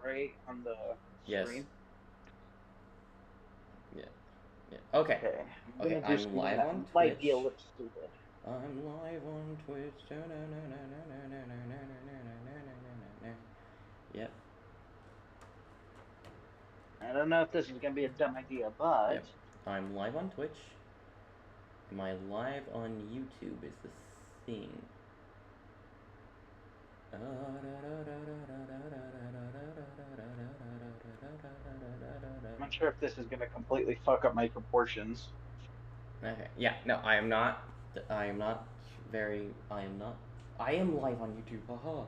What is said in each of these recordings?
right, on the Yes. screen? Yeah. Yeah. Okay. Okay, I'm Okay, gonna do I'm something live that on might be a Twitch. little stupid. I'm live on Twitch. Yep. I don't know if this is gonna be a dumb idea, but Yep. I'm live on Twitch. Am I live on YouTube is the thing. I'm not sure if this is gonna completely fuck up my proportions. Okay. Yeah. No, I am not. I am not very. I am not. I am live on YouTube. Haha.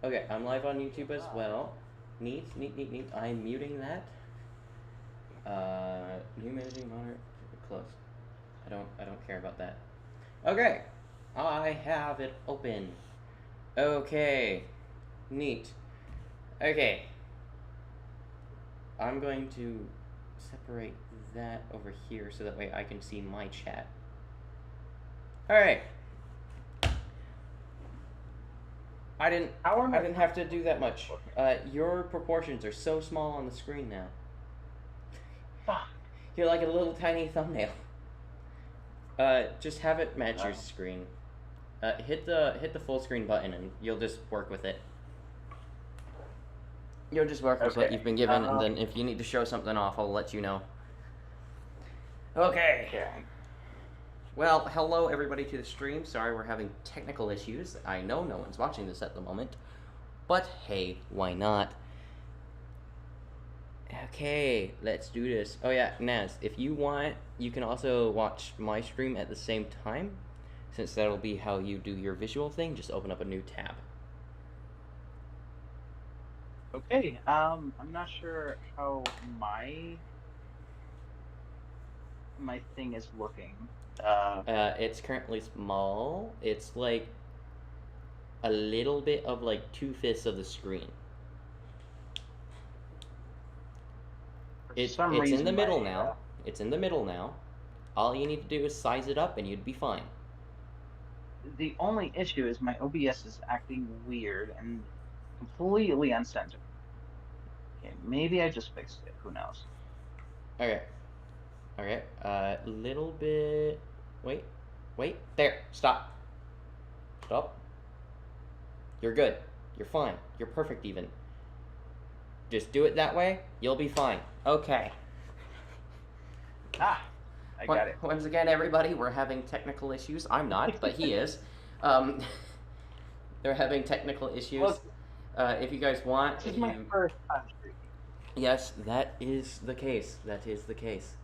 Okay, I'm live on YouTube as Yeah. well. Neat, neat, neat, neat. I'm muting that. New managing monitor close. I don't care about that. Okay, I have it open. Okay, neat. Okay, I'm going to separate that over here so that way I can see my chat. All right. I didn't. How are I my didn't have to do that proportions much. looking? Your proportions are so small on the screen now. Fuck. You're like a little tiny thumbnail. Just have it match your No. screen. Hit the full screen button and you'll just work with it. You'll just work with what Okay. you've been given, and then if you need to show something off, I'll let you know. Okay. Okay. Well, hello everybody to the stream. Sorry we're having technical issues. I know no one's watching this at the moment, but hey, why not? Okay, let's do this. Oh yeah, Naz, if you want, you can also watch my stream at the same time, since that'll be how you do your visual thing. Just open up a new tab. Okay. I'm not sure how my thing is looking. It's currently small. It's like a little bit of like 2/5 of the screen. For some It's in the reason, middle my now. It's in the middle now. All you need to do is size it up and you'd be fine. the only issue is my OBS is acting weird and completely uncensored. Okay, maybe I just fixed it. Who knows? Okay. Okay. Little bit. Wait. Wait. There. Stop. Stop. You're good. You're fine. You're perfect even. Just do it that way. You'll be fine. Okay. Ah, I got it. Once again, everybody, we're having technical issues. I'm not, but he is. Um, they're having technical issues. Well, If you guys want, this if is my you first time streaming. yes, that is the case. That is the case.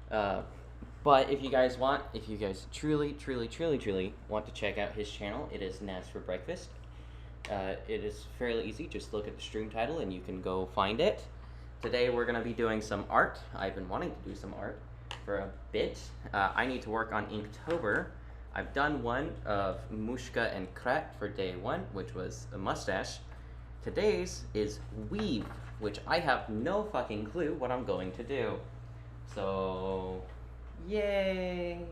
But if you guys want, if you guys truly, truly, truly, truly want to check out his channel, it is NazForBreakfast. It is fairly easy. Just look at the stream title and you can go find it. Today we're going to be doing some art. I've been wanting to do some art for a bit. I need to work on Inktober. I've done one of Mushka and Krat for day one, which was a mustache. Today's is Weave, which I have no fucking clue what I'm going to do. So, yay!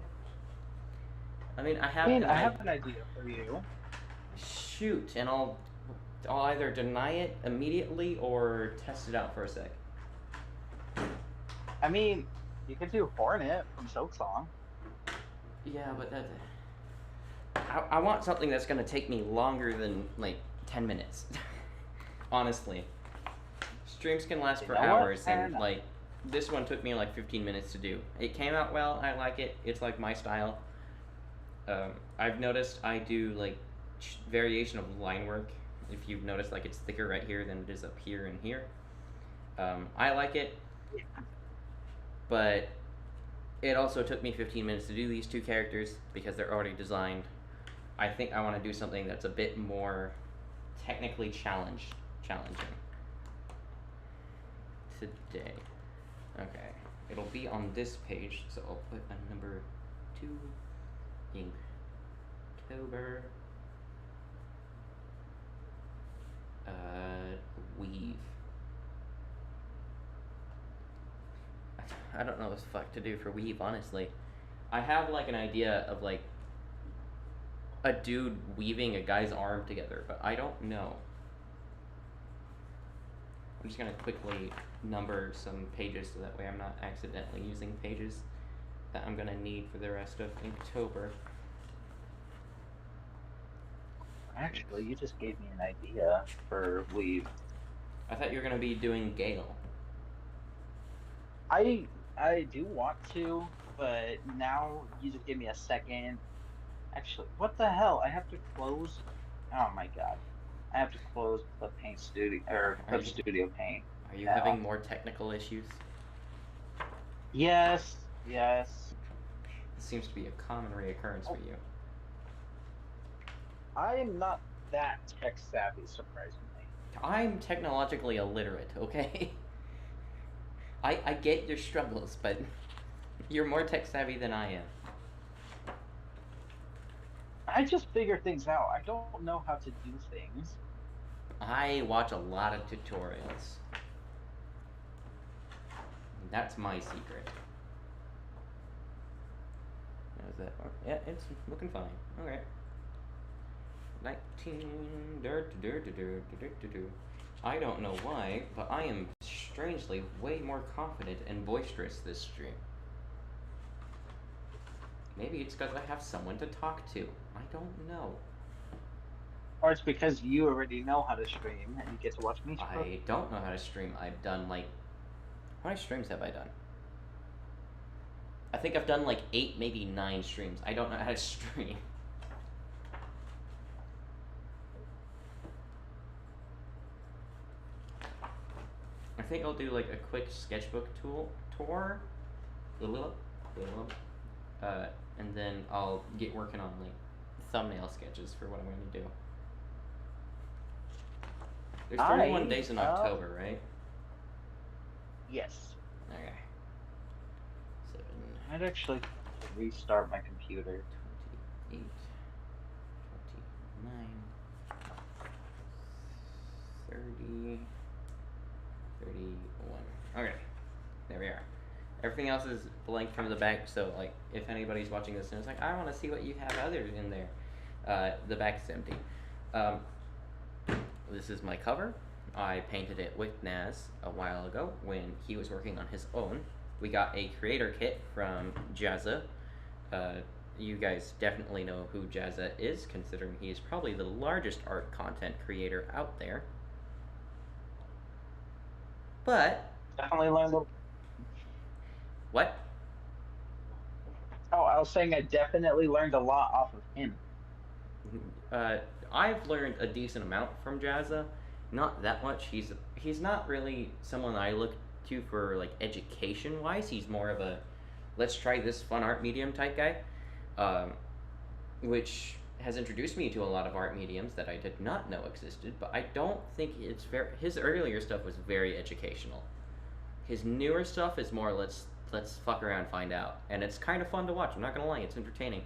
I mean, I have an idea for you. shoot, and I'll either deny it immediately or test it out for a sec. I mean, you could do Hornet from Silksong. Yeah, but I want something that's gonna take me longer than like 10 minutes. Honestly, streams can last for hours, and like this one took me like 15 minutes to do. It came out well. I like it. It's like my style. I've noticed I do like variation of line work. If you've noticed, like it's thicker right here than it is up here and here. I like it, but it also took me 15 minutes to do these two characters because they're already designed. I think I want to do something that's a bit more technically challenging today. Okay, it'll be on this page, so I'll put a number 2, Inktober, Weave. I don't know what the fuck to do for Weave, honestly. I have like an idea of like a dude weaving a guy's arm together, but I don't know. I'm just gonna quickly number some pages so that way I'm not accidentally using pages that I'm gonna need for the rest of Inktober. Actually, you just gave me an idea for leave. I thought you were gonna be doing Gale. I do want to, but now you just gave me a second. Actually, what the hell? I have to close. Oh my God. I have to close Are Clip you Studio Paint are you having now. more technical issues? Yes, yes. This seems to be a common reoccurrence for Oh, you. I am not that tech savvy, surprisingly. I'm technologically illiterate, okay? I get your struggles, but you're more tech savvy than I am. I just figure things out. I don't know how to do things. I watch a lot of tutorials. That's my secret. How's that? Yeah, it's looking fine. Okay. 19. I don't know why, but I am strangely way more confident and boisterous this stream. Maybe it's because I have someone to talk to. I don't know. Or it's because you already know how to stream and you get to watch me struggle. I don't know how to stream. I've done like. How many streams have I done? I think I've done like 8, maybe 9 streams. I don't know how to stream. I think I'll do like a quick sketchbook tour, and then I'll get working on like thumbnail sketches for what I'm gonna do. There's 31 days in October, right? Yes. Okay. 7, I'd actually restart my computer. 28, 29, 30, 31. Okay, there we are. Everything else is blank from the back, so like if anybody's watching this and it's like, I want to see what you have other in there, the back's empty. This is my cover. I painted it with Naz a while ago when he was working on his own. We got a creator kit from Jazza. You guys definitely know who Jazza is, considering he is probably the largest art content creator out there. But Definitely learned a what? Oh, I was saying I definitely learned a lot off of him. Uh, I've learned a decent amount from Jazza. Not that much. He's not really someone I look to for like education wise. He's more of a let's try this fun art medium type guy, which has introduced me to a lot of art mediums that I did not know existed. But I don't think it's very. His earlier stuff was very educational. His newer stuff is more let's fuck around, find out, and it's kind of fun to watch. I'm not gonna lie, it's entertaining.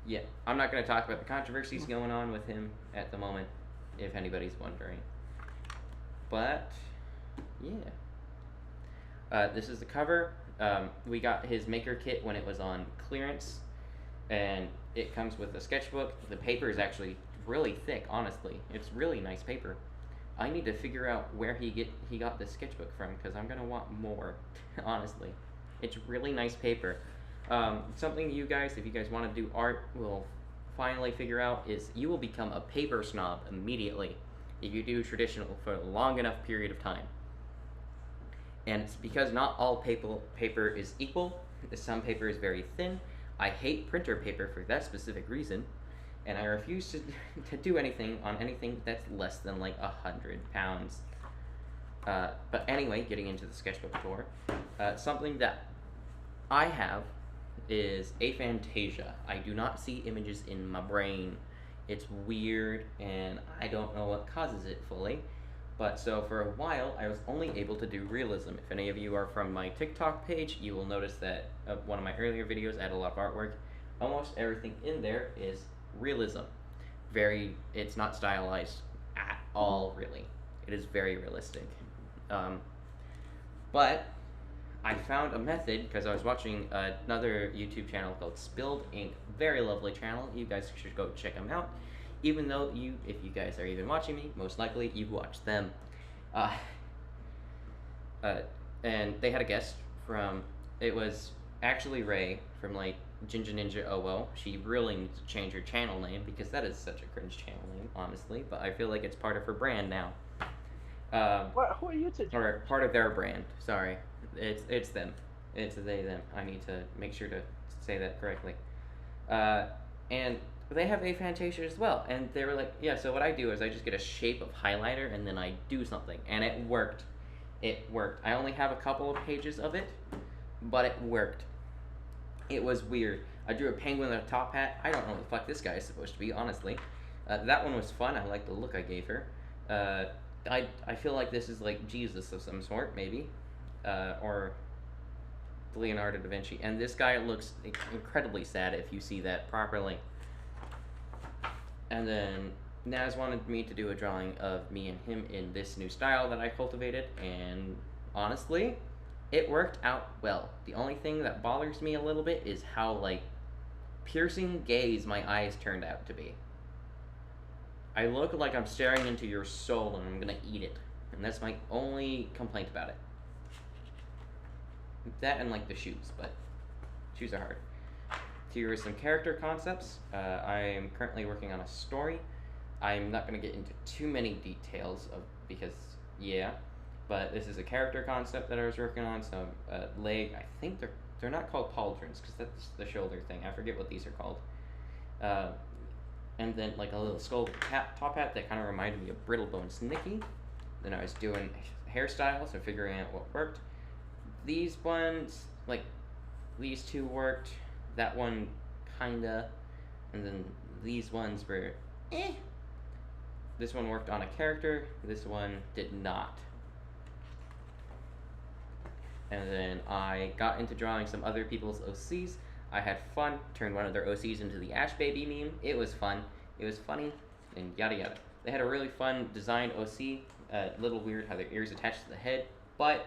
Yeah, I'm not going to talk about the controversies going on with him at the moment, if anybody's wondering. But, yeah. This is the cover. We got his maker kit when it was on clearance, and it comes with a sketchbook. The paper is actually really thick, honestly. It's really nice paper. I need to figure out where he got this sketchbook from, because I'm going to want more, honestly. It's really nice paper. Something you guys, if you guys want to do art, will finally figure out is you will become a paper snob immediately if you do traditional for a long enough period of time. And it's because not all paper is equal. Some paper is very thin. I hate printer paper for that specific reason, and I refuse to do anything on anything that's less than like 100 pounds. But anyway, getting into the sketchbook tour, something that I have is aphantasia. I do not see images in my brain. It's weird, and I don't know what causes it fully. But so for a while, I was only able to do realism. If any of you are from my TikTok page, you will notice that one of my earlier videos, I had a lot of artwork. Almost everything in there is realism. It's not stylized at all, really. It is very realistic. But I found a method because I was watching another YouTube channel called Spilled Ink. Very lovely channel. You guys should go check them out. even though if you guys are even watching me, most likely you've watched them. Uh, uh, and they had a guest from, it was actually Ray from like Ginger Ninja OO. She really needs to change her channel name because that is such a cringe channel name, honestly. But I feel like it's part of her brand now. What? Who are you to Or judge? part of their brand. Sorry, it's them. It's they them. I need to make sure to say that correctly. Uh, and they have aphantasia as well. And they were like, yeah. So what I do is I just get a shape of highlighter and then I do something, and it worked. It worked. I only have a couple of pages of it, but it worked. It was weird. I drew a penguin with a top hat. I don't know what the fuck this guy is supposed to be, honestly. That one was fun. I like the look I gave her. Uh, I feel like this is like Jesus of some sort, maybe, or Leonardo da Vinci. And this guy looks incredibly sad if you see that properly. And then Naz wanted me to do a drawing of me and him in this new style that I cultivated, and honestly, it worked out well. The only thing that bothers me a little bit is how like piercing gaze my eyes turned out to be. I look like I'm staring into your soul and I'm gonna eat it. And that's my only complaint about it. That and like the shoes, but shoes are hard. Here are some character concepts. I am currently working on a story. I'm not gonna get into too many details of because yeah, but this is a character concept that I was working on. So leg, I think they're not called pauldrons because that's the shoulder thing. I forget what these are called. Uh, and then like a little skull top hat that kind of reminded me of Brittlebone's Nikki. Then I was doing hairstyles and figuring out what worked. These ones, like these two worked. That one kinda, and then these ones were eh. This one worked on a character. This one did not. And then I got into drawing some other people's OCs. I had fun, turned one of their OCs into the Ash Baby meme. It was fun, it was funny, and yada yada. They had a really fun designed OC. A little weird how their ears attached to the head, but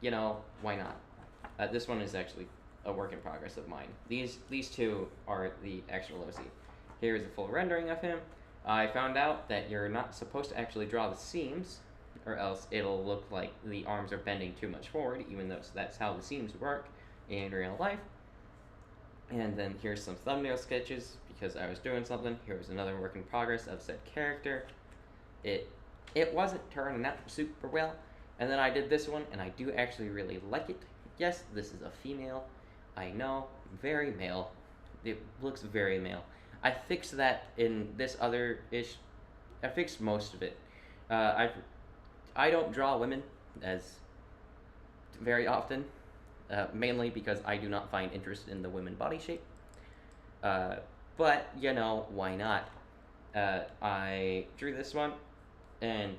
you know, why not? This one is actually a work in progress of mine. These two are the actual OC. Here is a full rendering of him. I found out that you're not supposed to actually draw the seams, or else it'll look like the arms are bending too much forward, even though that's how the seams work in real life. And then here's some thumbnail sketches because I was doing something. Here's another work in progress of said character. It wasn't turning out super well. And then I did this one, and I do actually really like it. Yes, this is a female. I know, very male. It looks very male. I fixed that in this other ish. I fixed most of it. I don't draw women as very often, mainly because I do not find interest in the women body shape. But you know, why not? I drew this one, and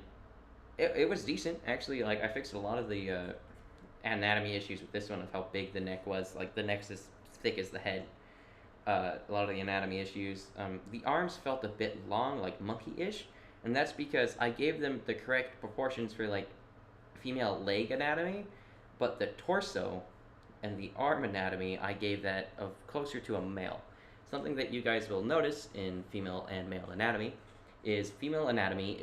it was decent actually. Like I fixed a lot of the anatomy issues with this one of how big the neck was. Like the neck's as thick as the head. A lot of the anatomy issues. The arms felt a bit long, like monkey-ish, and that's because I gave them the correct proportions for like female leg anatomy, but the torso and the arm anatomy I gave that of closer to a male. Something that you guys will notice in female and male anatomy is female anatomy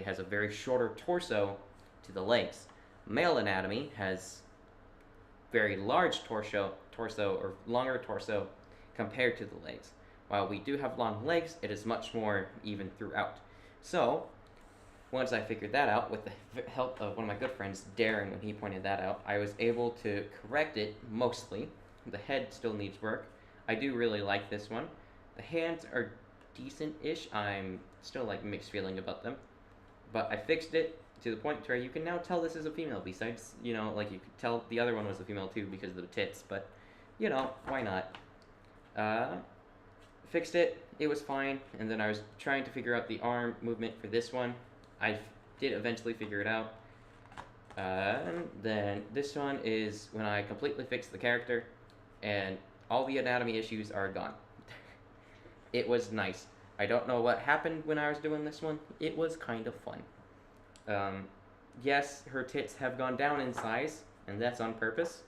has a very shorter torso to the legs. Male anatomy has very large torso or longer torso compared to the legs. While we do have long legs, it is much more even throughout. So, once I figured that out, with the help of one of my good friends, Darren, when he pointed that out, I was able to correct it mostly. The head still needs work. I do really like this one. The hands are decent-ish. I'm still like mixed feeling about them. But I fixed it to the point where you can now tell this is a female, besides, you know, like you could tell the other one was a female too because of the tits, but, you know, why not? Fixed it, it was fine, and then I was trying to figure out the arm movement for this one. I did eventually figure it out. Then this one is when I completely fixed the character, and all the anatomy issues are gone. It was nice. I don't know what happened when I was doing this one. It was kind of fun. Yes, her tits have gone down in size, and that's on purpose.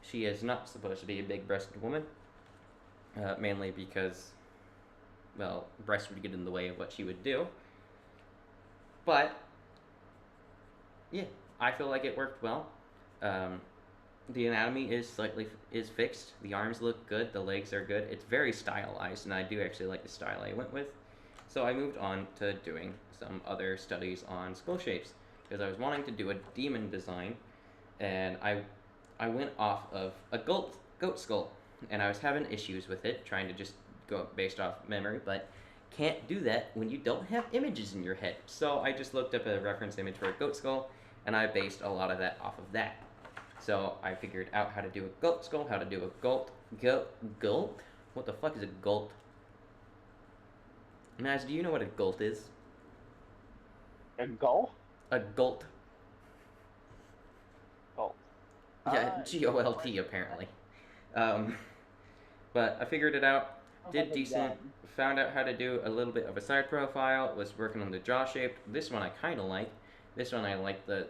She is not supposed to be a big-breasted woman, mainly because well, breast would get in the way of what she would do. But yeah, I feel like it worked well. Um, the anatomy is fixed. The arms look good. The legs are good. It's very stylized, and I do actually like the style I went with. So I moved on to doing some other studies on skull shapes because I was wanting to do a demon design, and I went off of a goat skull, and I was having issues with it, trying to just go based off memory, but can't do that when you don't have images in your head. So I just looked up a reference image for a goat skull, and I based a lot of that off of that. So I figured out how to do a goat skull, how to do a goat. What the fuck is a goat? Naz, do you know what a goat is? A gull? A goat. Gull. Yeah, Yes, GOLT I've heard that. apparently. Um, but I figured it out, I did haven't decent, done. found out how to do a little bit of a side profile, was working on the jaw shape. This one I kind of like. This one I like the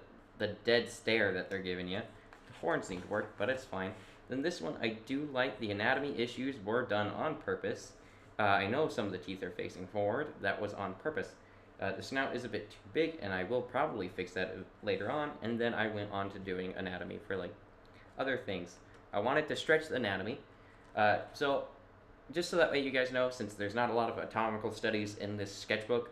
dead stare that they're giving you. The horns need work, but it's fine. Then this one I do like. The anatomy issues were done on purpose. I know some of the teeth are facing forward. That was on purpose. The snout is a bit too big, and I will probably fix that later on. And then I went on to doing anatomy for like other things. I wanted to stretch the anatomy. So just so that way you guys know, since there's not a lot of anatomical studies in this sketchbook,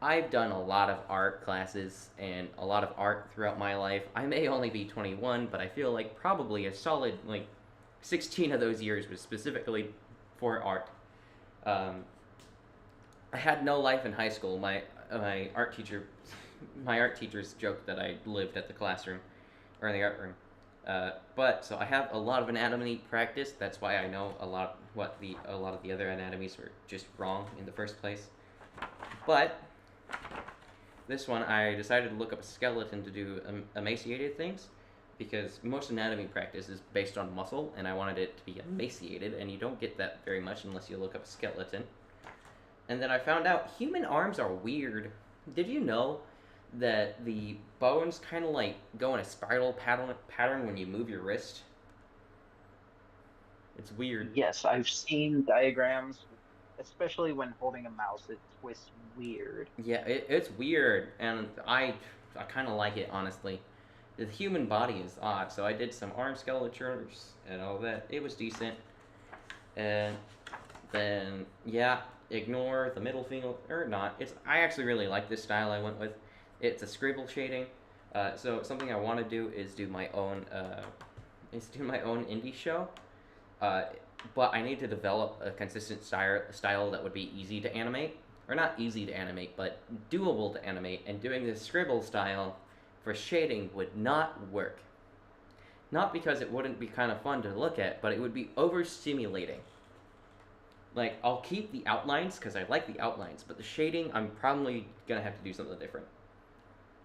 I've done a lot of art classes and a lot of art throughout my life. I may only be 21, but I feel like probably a solid like 16 of those years was specifically for art. Um, I had no life in high school. My art teacher, my art teachers joked that I lived at the classroom or in the art room. But so I have a lot of anatomy practice. That's why I know a lot of the other anatomies were just wrong in the first place. But this one I decided to look up a skeleton to do emaciated things because most anatomy practice is based on muscle, and I wanted it to be emaciated, and you don't get that very much unless you look up a skeleton. And then I found out human arms are weird. Did you know that the bones kind of like go in a spiral pattern when you move your wrist? It's weird. Yes, I've seen diagrams, especially when holding a mouse. It twists weird. Yeah, it's weird, and I kind of like it honestly. The human body is odd, so I did some arm sculptures and all that. It was decent, and then yeah, ignore the middle finger or not. It's I actually really like this style I went with. It's a scribble shading. So something I want to do is do my own indie show. Uh, but I need to develop a consistent style that would be easy to animate, or not easy to animate, but doable to animate. And doing this scribble style for shading would not work. Not because it wouldn't be kind of fun to look at, but it would be overstimulating. Like I'll keep the outlines because I like the outlines, but the shading I'm probably gonna have to do something different.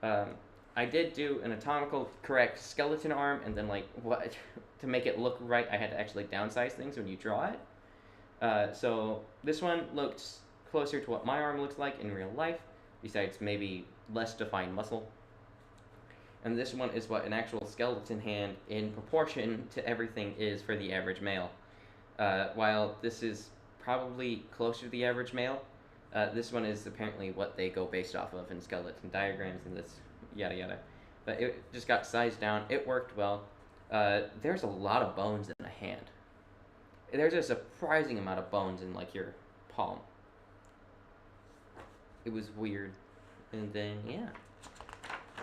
Um, I did do an anatomical correct skeleton arm, and then like what to make it look right, I had to actually downsize things when you draw it. So this one looked closer to what my arm looks like in real life, besides maybe less defined muscle. And this one is what an actual skeleton hand in proportion to everything is for the average male. While this is probably closer to the average male, this one is apparently what they go based off of in skeleton diagrams and this yada yada. But it just got sized down. It worked well. There's a lot of bones in a hand. There's a surprising amount of bones in like your palm. It was weird. And then yeah.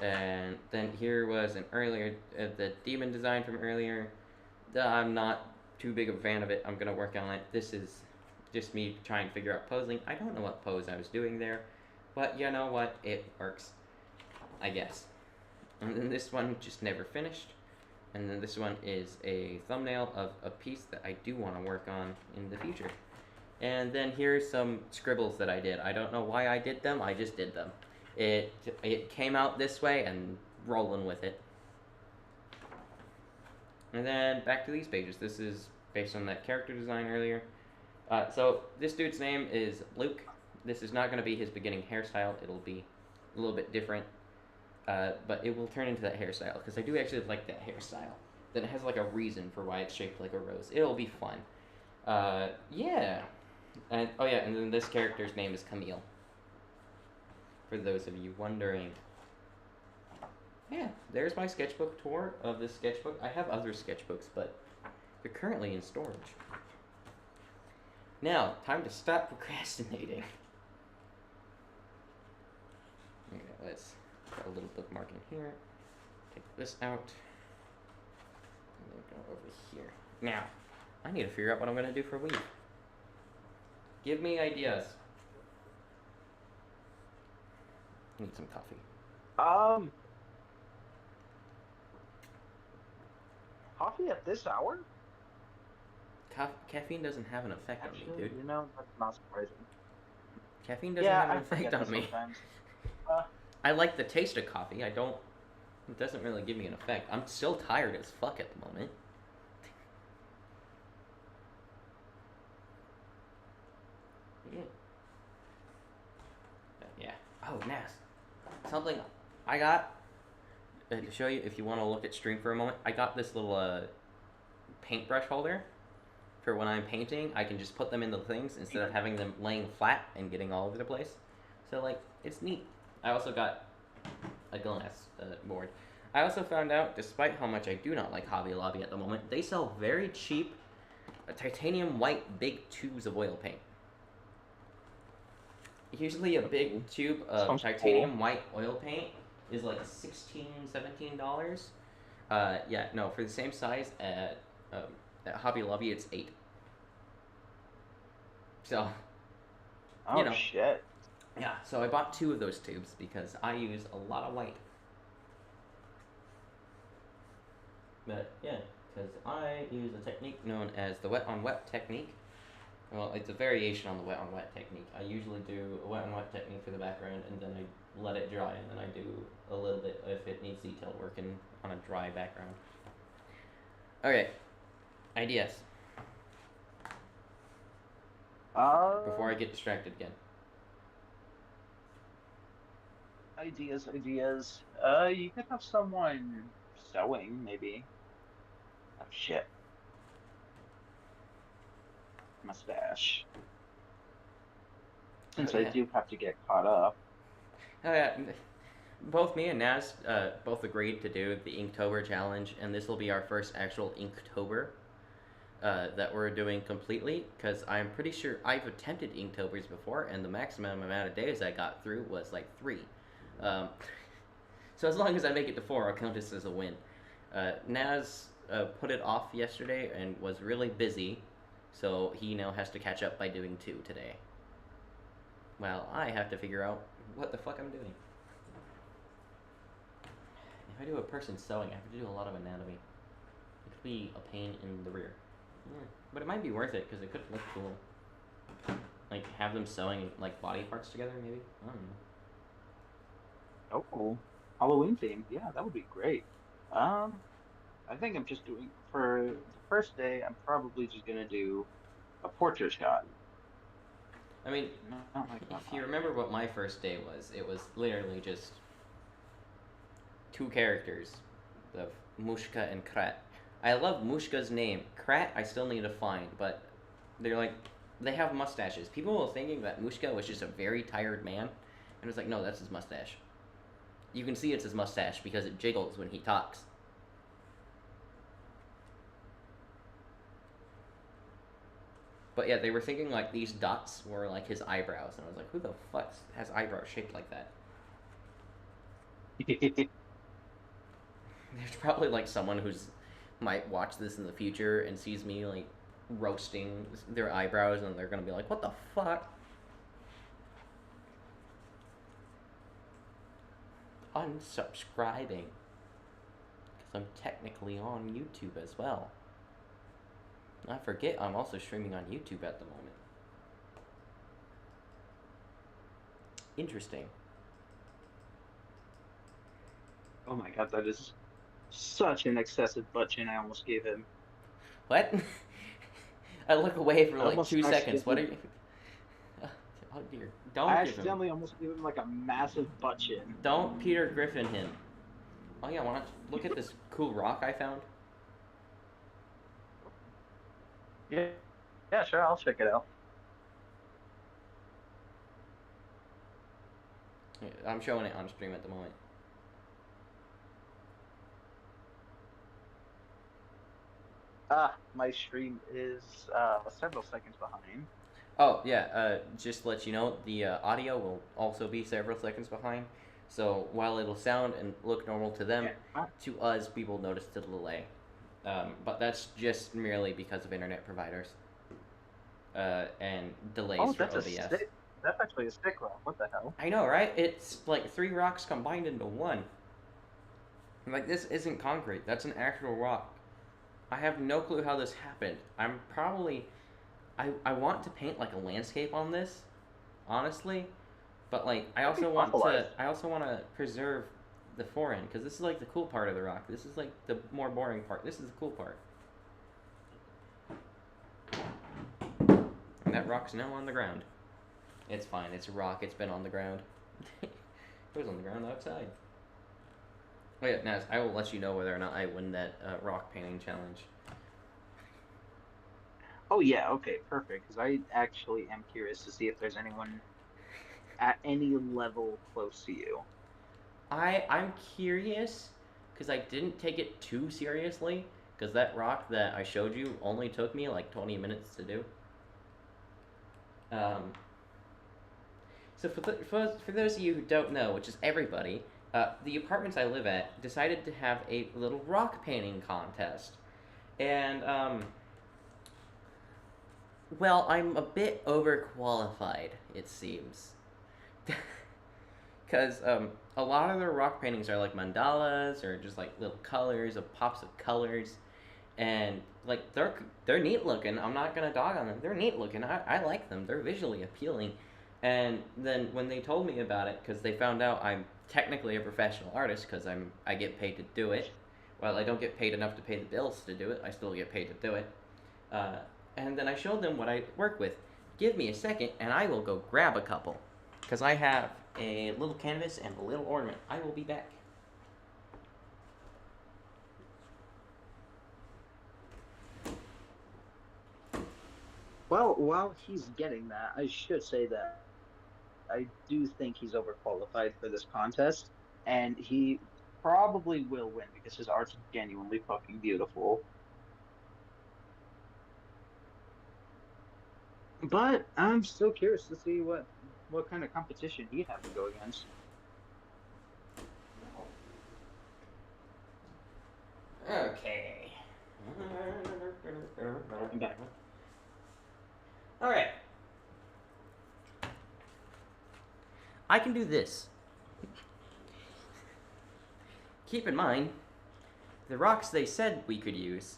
And then here was an earlier the demon design from earlier. I'm not too big of a fan of it. I'm gonna work on it. This is just me trying to figure out posing. I don't know what pose I was doing there, but you know what? It works, I guess. And then this one just never finished. And then this one is a thumbnail of a piece that I do want to work on in the future. And then here's some scribbles that I did. I don't know why I did them. I just did them. It came out this way and rolling with it. And then back to these pages. This is based on that character design earlier. So this dude's name is Luke. This is not going to be his beginning hairstyle. It'll be a little bit different. But it will turn into that hairstyle because I do actually like that hairstyle. Then it has like a reason for why it's shaped like a rose. It'll be fun. Yeah. And oh yeah, and then this character's name is Camille. For those of you wondering. Yeah, there's my sketchbook tour of this sketchbook. I have other sketchbooks, but they're currently in storage. Now, time to stop procrastinating. Okay, let's put a little bookmark in here. Take this out. And then go over here. Now, I need to figure out what I'm going to do for a week. Give me ideas. Need some coffee. Um, Coffee at this hour? Caffeine doesn't have an effect on me, Actually, dude. that's not surprising. Caffeine doesn't Yeah, have an I effect forget on this me. sometimes. Uh, I like the taste of coffee. I don't. It doesn't really give me an effect. I'm still tired as fuck at the moment. Yeah. Yeah. Oh, Nas. Something I got to show you if you want to look at stream for a moment. I got this little paintbrush holder for when I'm painting. I can just put them in the things instead of having them laying flat and getting all over the place. So like, it's neat. I also got a glass board. I also found out, despite how much I do not like Hobby Lobby at the moment, they sell very cheap titanium white big tubes of oil paint. Usually a big tube of sounds titanium cool. white oil paint is like $16, $17. Yeah, no, for the same size at Hobby Lobby, it's 8. So, you Oh know, shit. yeah. So I bought 2 of those tubes because I use a lot of white. But yeah, because I use a technique known as the wet on wet technique. Well, it's a variation on the wet on wet technique. I usually do a wet on wet technique for the background, and then I let it dry, and then I do a little bit if it needs detail work on a dry background. Okay, ideas before I Um, get distracted again. ideas. You could have someone sewing, maybe. Oh shit. Mustache. Oh Since I yeah, do have to get caught up. oh yeah. Both me and Naz both agreed to do the Inktober challenge, and this will be our first actual Inktober that we're doing completely, because I'm pretty sure I've attempted Inktobers before, and the maximum amount of days I got through was like 3. Um, so as long as I make it to 4, I'll count this as a win. Naz put it off yesterday and was really busy, so he now has to catch up by doing 2 today. Well, I have to figure out what the fuck I'm doing. If I do a person sewing, I have to do a lot of anatomy. It could be a pain in the rear. Yeah. But it might be worth it because it could look cool. Like have them sewing like body parts together, maybe. I don't know. Oh, Halloween themed. Yeah, that would be great. Um, I think I'm just doing for the first day, I'm probably just gonna do a portrait shot. I mean, Not like if you vampire. remember what my first day was, it was literally just 2 characters of Mushka and Krat. I love Mushka's name. Krat, I still need to find, but they're like, they have mustaches. People were thinking that Mushka was just a very tired man, and it's like, no, that's his mustache. You can see it's his mustache because it jiggles when he talks. But yeah, they were thinking like these dots were like his eyebrows, and I was like, who the fuck has eyebrows shaped like that? There's probably like someone who's might watch this in the future and sees me like roasting their eyebrows, and they're gonna be like, what the fuck? Unsubscribing. Because I'm technically on YouTube as well. I forget I'm also streaming on YouTube at the moment. Interesting. Oh my God, that is such an excessive butt chin I almost gave him. What? I look away for I like almost 2 seconds. What are accidentally, you? Oh dear. I Don't give him. accidentally almost gave him like a massive butt chin. Don't Peter Griffin him. Oh yeah, want to look at this cool rock I found? Yeah, yeah, sure, I'll check it out. I'm showing it on stream at the moment. My stream is several seconds behind. Oh yeah, just to let you know, the audio will also be several seconds behind. So while it'll sound and look normal to them, Yeah. to us we will notice the delay. But that's just merely because of internet providers and delays Oh, for that's a OBS. stick. That's actually a stick rock. What the hell? I know, right? It's like three rocks combined into one. Like this isn't concrete. That's an actual rock. I have no clue how this happened. I'm probably I want to paint like a landscape on this, honestly, but like That'd be fossilized. I also want to preserve the forend because this is like the cool part of the rock. This is like the more boring part. This is the cool part. And that rock's now on the ground. It's fine. It's a rock. It's been on the ground. It was on the ground outside. Oh yeah, Naz, I will let you know whether or not I win that rock painting challenge. Oh yeah, okay, perfect. Because I actually am curious to see if there's anyone at any level close to you. I'm curious because I didn't take it too seriously because that rock that I showed you only took me like 20 minutes to do. Um, so for those of you who don't know, which is everybody, the apartments I live at decided to have a little rock painting contest, and well, I'm a bit overqualified, it seems. Because a lot of their rock paintings are like mandalas or just like little colors of pops of colors, and like they're neat looking. I'm not gonna dog on them. They're neat looking. I like them. They're visually appealing. And then when they told me about it, because they found out I'm technically a professional artist because I get paid to do it. Well, I don't get paid enough to pay the bills to do it. I still get paid to do it. Uh, and then I showed them what I work with. Give me a second, and I will go grab a couple, because I have a little canvas and a little ornament. I will be back. Well, while he's getting that, I should say that I do think he's overqualified for this contest, and he probably will win because his art's genuinely fucking beautiful. But I'm still curious to see what kind of competition he'd have to go against. Okay. I'm back. All right. I can do this. Keep in mind, the rocks they said we could use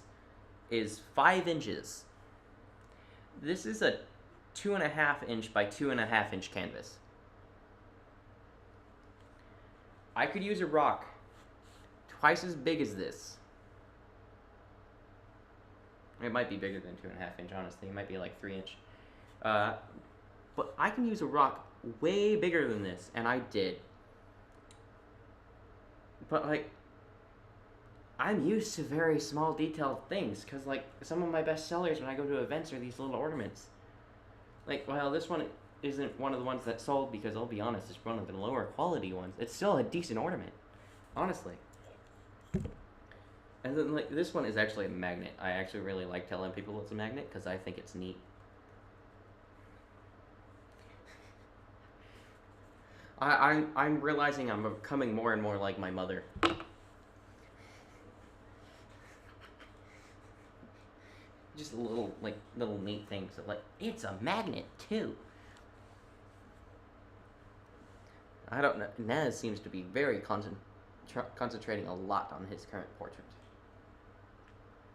is 5 inches. This is a 2.5 inch by 2.5 inch canvas. I could use a rock twice as big as this. It might be bigger than 2.5 inch, honestly. It might be like 3 inch. But I can use a rock way bigger than this, and I did. But like, I'm used to very small detailed things, because like some of my best sellers when I go to events are these little ornaments. Like, well, this one isn't one of the ones that sold because I'll be honest, it's one of the lower quality ones. It's still a decent ornament, honestly. And then like this one is actually a magnet. I actually really like telling people it's a magnet because I think it's neat. I'm realizing I'm becoming more and more like my mother. Just little neat things of like it's a magnet too. I don't know. Naz seems to be very concentrating a lot on his current portrait.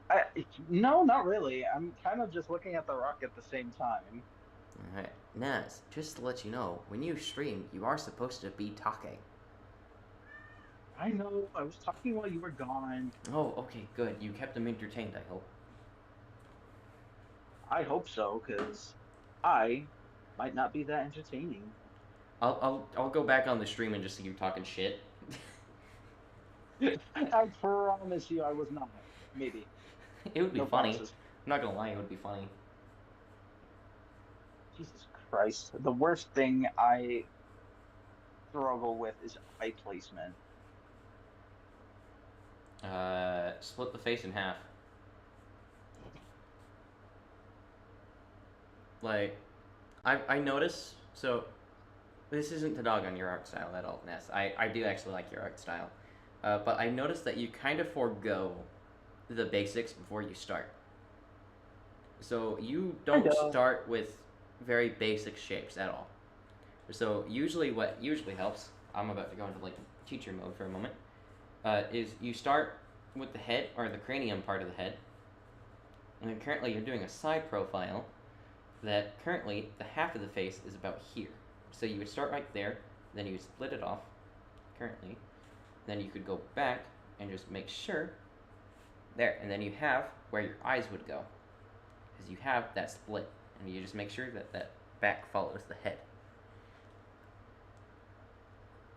I, no, not really. I'm kind of just looking at the rock at the same time. Alright, Naz, just to let you know, when you stream, you are supposed to be talking. I know, I was talking while you were gone. Oh, okay, good. You kept them entertained, I hope. I hope so, because I might not be that entertaining. I'll go back on the stream and just see you talking shit. I promise you I was not. Maybe. It would be No funny. promises. I'm not gonna lie, it would be funny. Jesus Christ. The worst thing I struggle with is eye placement. Split the face in half. Like, I notice. So this isn't to dog on your art style at all, Ness. I do actually like your art style, but I noticed that you kind of forego the basics before you start. So you Kind don't of. start with very basic shapes at all. So usually, what usually helps, I'm about to go into like teacher mode for a moment, is you start with the head or the cranium part of the head, and then currently you're doing a side profile that currently the half of the face is about here. So you would start right there, then you would split it off currently, then you could go back and just make sure there, and then you have where your eyes would go, because you have that split, and you just make sure that that back follows the head.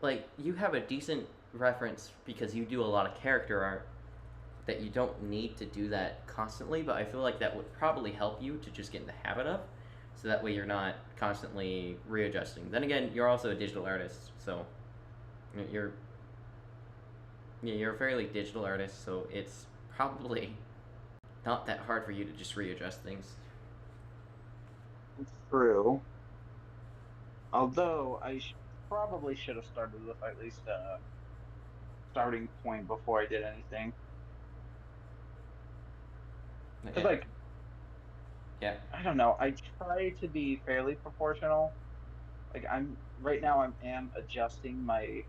Like, you have a decent reference because you do a lot of character art that you don't need to do that constantly, but I feel like that would probably help you to just get in the habit of, so that way you're not constantly readjusting. Then again, you're also a digital artist, so you're you're a fairly digital artist, so it's probably not that hard for you to just readjust things. True. Although probably should have started with at least a starting point before I did anything. Because Yeah, like yeah. I don't know, I try to be fairly proportional. Like I'm right now, am adjusting my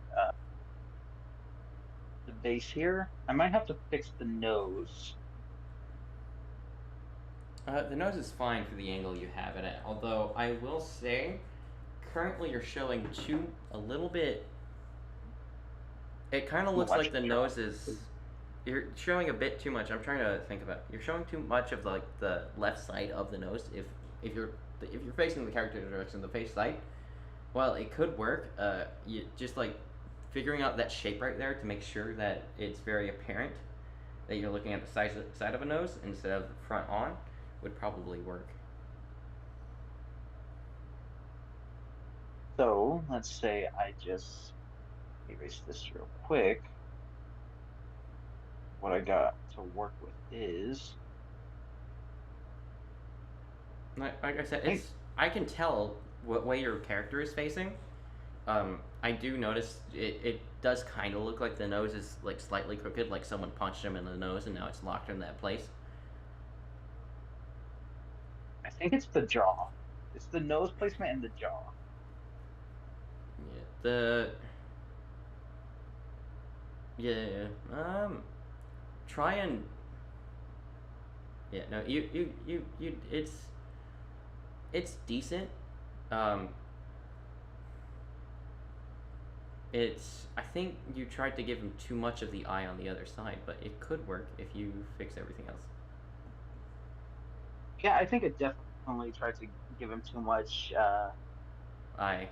the base here. I might have to fix the nose. The nose is fine for the angle you have it at. Although I will say, currently you're showing a little bit. It kind of Too looks much like of the the nose jaw. is. You're showing a bit too much. I'm trying to think about it. You're showing too much of like the left side of the nose. If you're facing the character direction, the face side, well, it could work. You just like figuring out that shape right there to make sure that it's very apparent that you're looking at the side of a nose instead of the front on would probably work. So let's say I just erase this real quick. What I got to work with is, Like I said, I think, it's I can tell what way your character is facing. I do notice it does kind of look like the nose is like slightly crooked, like someone punched him in the nose and now it's locked in that place. I think it's the jaw. It's the nose placement and the jaw. Yeah. The yeah. Try and yeah. No. You. It's decent. Um. It's. I think you tried to give him too much of the eye on the other side, but it could work if you fix everything else. Yeah, I think it definitely tried to give him too much Eye.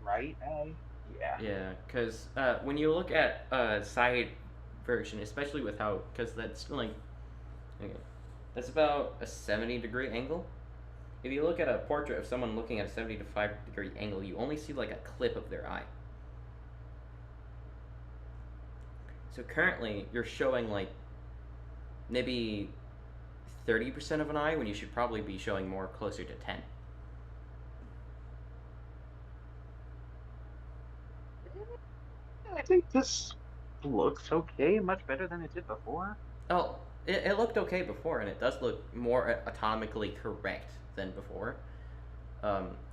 right eye. Yeah. Yeah, because when you look at side version, especially with how, because that's like, okay, that's about a 70-degree angle. If you look at a portrait of someone looking at a 75-degree angle, you only see like a clip of their eye. So currently, you're showing like maybe 30% of an eye when you should probably be showing more closer to 10. I think this looks okay, much better than it did before. Oh, it looked okay before, and it does look more atomically correct than before.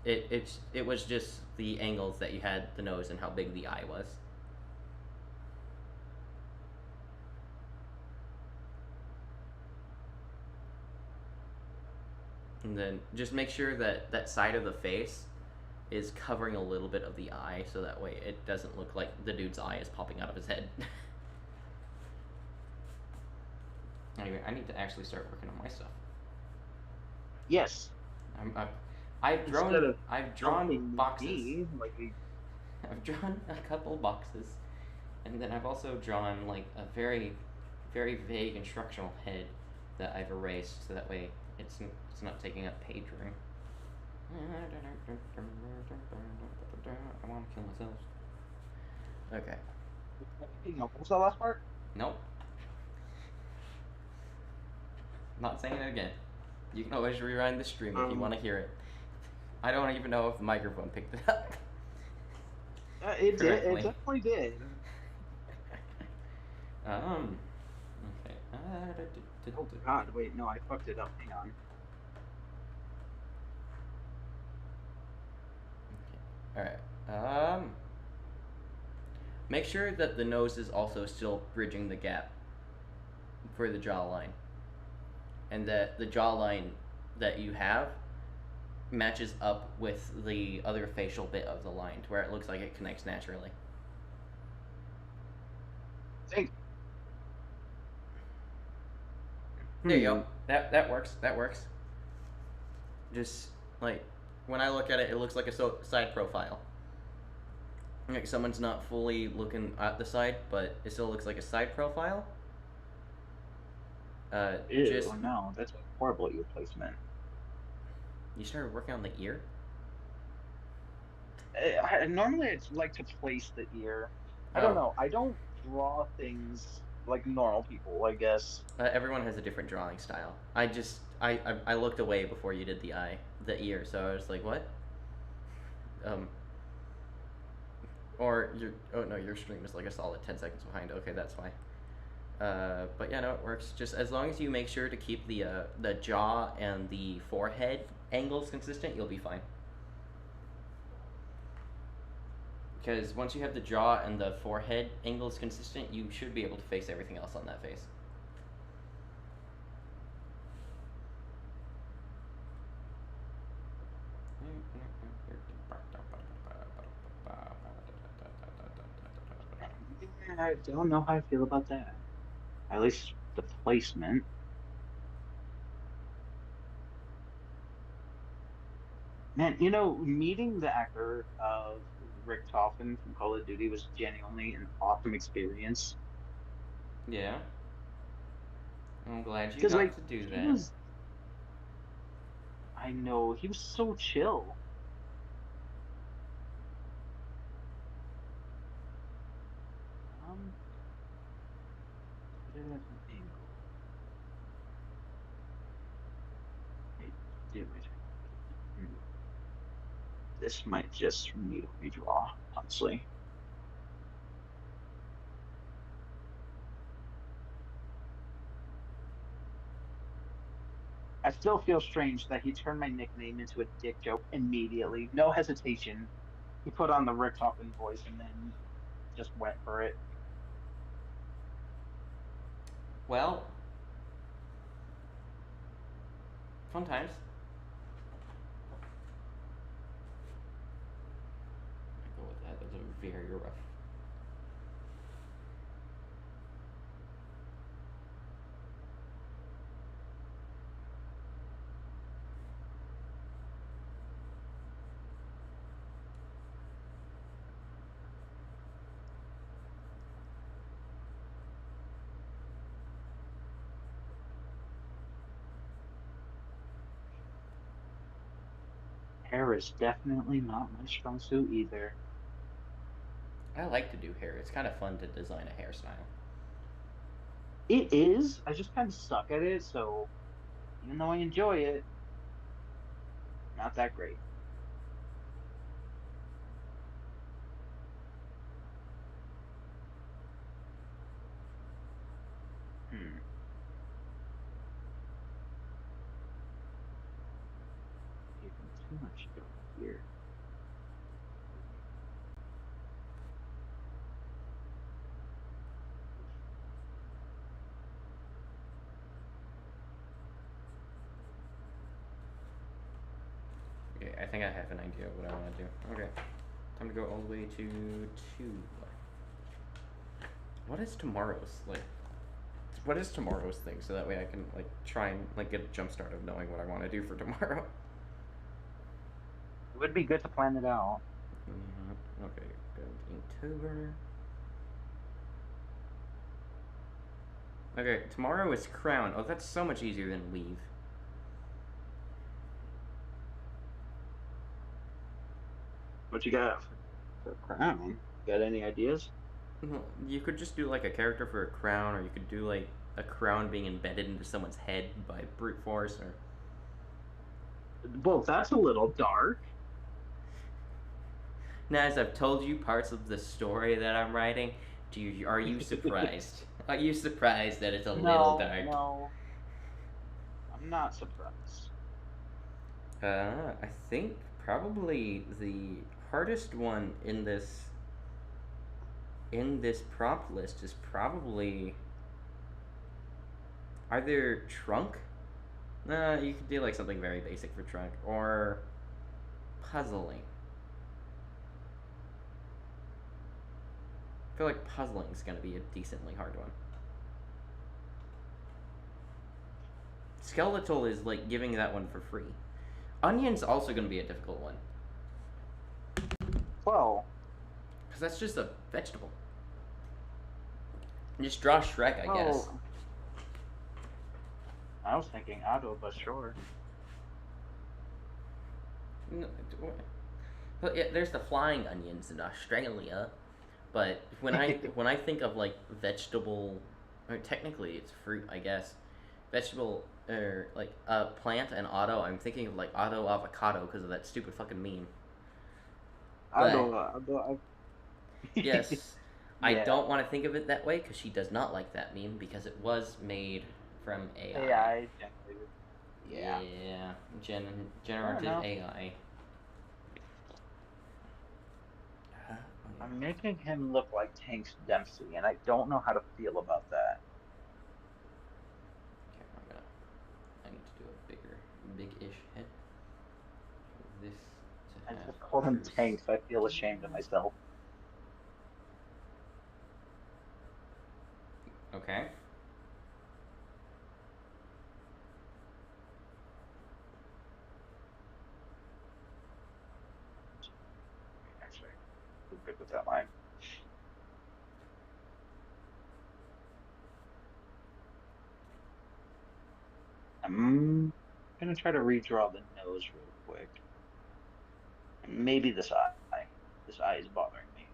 It was just the angles that you had the nose and how big the eye was. And then just make sure that that side of the face is covering a little bit of the eye, so that way it doesn't look like the dude's eye is popping out of his head. Anyway, I need to actually start working on my stuff. Yes, I'm, I've, I've instead drawn of I've drawn helping boxes. me like a I've drawn a couple boxes, and then I've also drawn like a very, very vague instructional head that I've erased, so that way it's not taking up page room. I want to kill myself. Okay. No, what was the last part? Nope. Not saying it again. You can always rewind the stream if you want Um, to hear it. I don't even know if the microphone picked it up it did. It correctly. definitely did. um. Okay. Oh God, wait, no, I fucked it up. Hang on. All right. Make sure that the nose is also still bridging the gap for the jawline, and that the jawline that you have matches up with the other facial bit of the line to where it looks like it connects naturally. Think. There you go. Hmm. That works. That works. Just like when I look at it, it looks like a side profile. Like someone's not fully looking at the side, but it still looks like a side profile. Just Ew, no, that's a horrible ear placement. you started working on the ear. Normally, it's like to place the ear. I don't Oh, know. I don't draw things like normal people, I guess. everyone has a different drawing style. I looked away before you did the eye, the ear, so I was like, what? Um, or your oh no, your stream is like a solid 10 seconds behind. Okay, that's fine. But yeah, no, it works. Just as long as you make sure to keep the jaw and the forehead angles consistent, you'll be fine. Because once you have the jaw and the forehead angles consistent, you should be able to face everything else on that face. I don't know how I feel about that. At least the placement. Man, meeting the actor of Rick Toffin from Call of Duty was genuinely an awesome experience. Yeah, I'm glad you Because, got like, to do he that. was, I know, he was so chill. Um, put it at an angle. Wait, damn it. This might just need a redraw, honestly. I still feel strange that he turned my nickname into a dick joke immediately. No hesitation. He put on the Rick Toppin voice and then just went for it. Well, fun times. I go with that. That's a very rough. Hair is definitely not my strong suit either. I like to do hair. It's kind of fun to design a hairstyle. It is. I just kind of suck at it, so even though I enjoy it, not that great. Hmm. Even too much dark here. Okay, I think I have an idea of what I want to do. Okay, time to go all the way to 2. What is tomorrow's like? What is tomorrow's thing? So that way I can like try and like get a jump start of knowing what I want to do for tomorrow. It would be good to plan it out. Okay, go Inktober. Okay, tomorrow is crown. Oh, that's so much easier than weave. What you got for crown? Got any ideas? Well, you could just do like a character for a crown, or you could do like a crown being embedded into someone's head by brute force, or Well, that's a little dark. now, as I've told you parts of the story that I'm writing, are you surprised? Are you surprised that it's a little No, dark? no, I'm not surprised. I think probably the hardest one in this prompt list is probably either trunk. You could do like something very basic for trunk, or puzzling. I feel like puzzling is gonna be a decently hard one. Skeletal is like giving that one for free. Onion's also gonna be a difficult one Well, because that's just a vegetable. Just draw Shrek, I guess. well, I was thinking auto, but sure. No, but yeah, there's the flying onions in Australia, but when I think of like vegetable, or technically it's fruit, I guess. Vegetable or like plant and auto, I'm thinking of like auto avocado because of that stupid fucking meme. But Auto, yes, I yeah. don't want to think of it that way because she does not like that meme because it was made from AI. AI generated. Yeah. Yeah, Fair generative enough. AI. Oh, yeah. I'm making him look like Tank Dempsey, and I don't know how to feel about that. Okay, I need to do a big-ish head. This to I have just called him Tanks. I feel ashamed of pristine. myself. Okay. Actually, I'm good with that line. I'm gonna try to redraw the nose real quick. And maybe this eye. This eye is bothering me.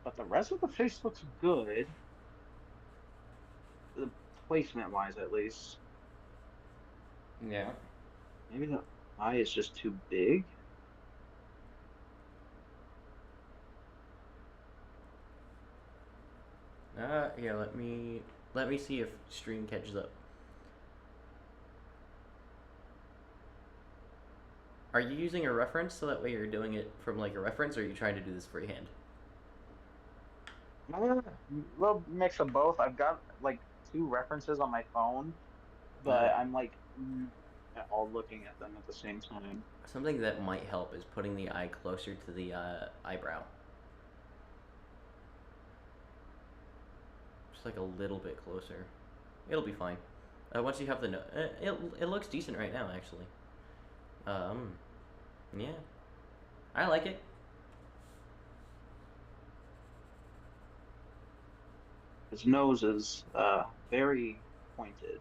But the rest of the face looks good, the placement wise at least. Yeah. Maybe the eye is just too big. Yeah. Let me see if stream catches up. Are you using a reference so that way you're doing it from like a reference, or are you trying to do this freehand? Uh, Little mix of both. I've got like two references on my phone, Uh, but I'm like all looking at them at the same time. Something that might help is putting the eye closer to the eyebrow, just like a little bit closer. It'll be fine. Once you have the it looks decent right now actually. Um, yeah, I like it. His nose is very pointed.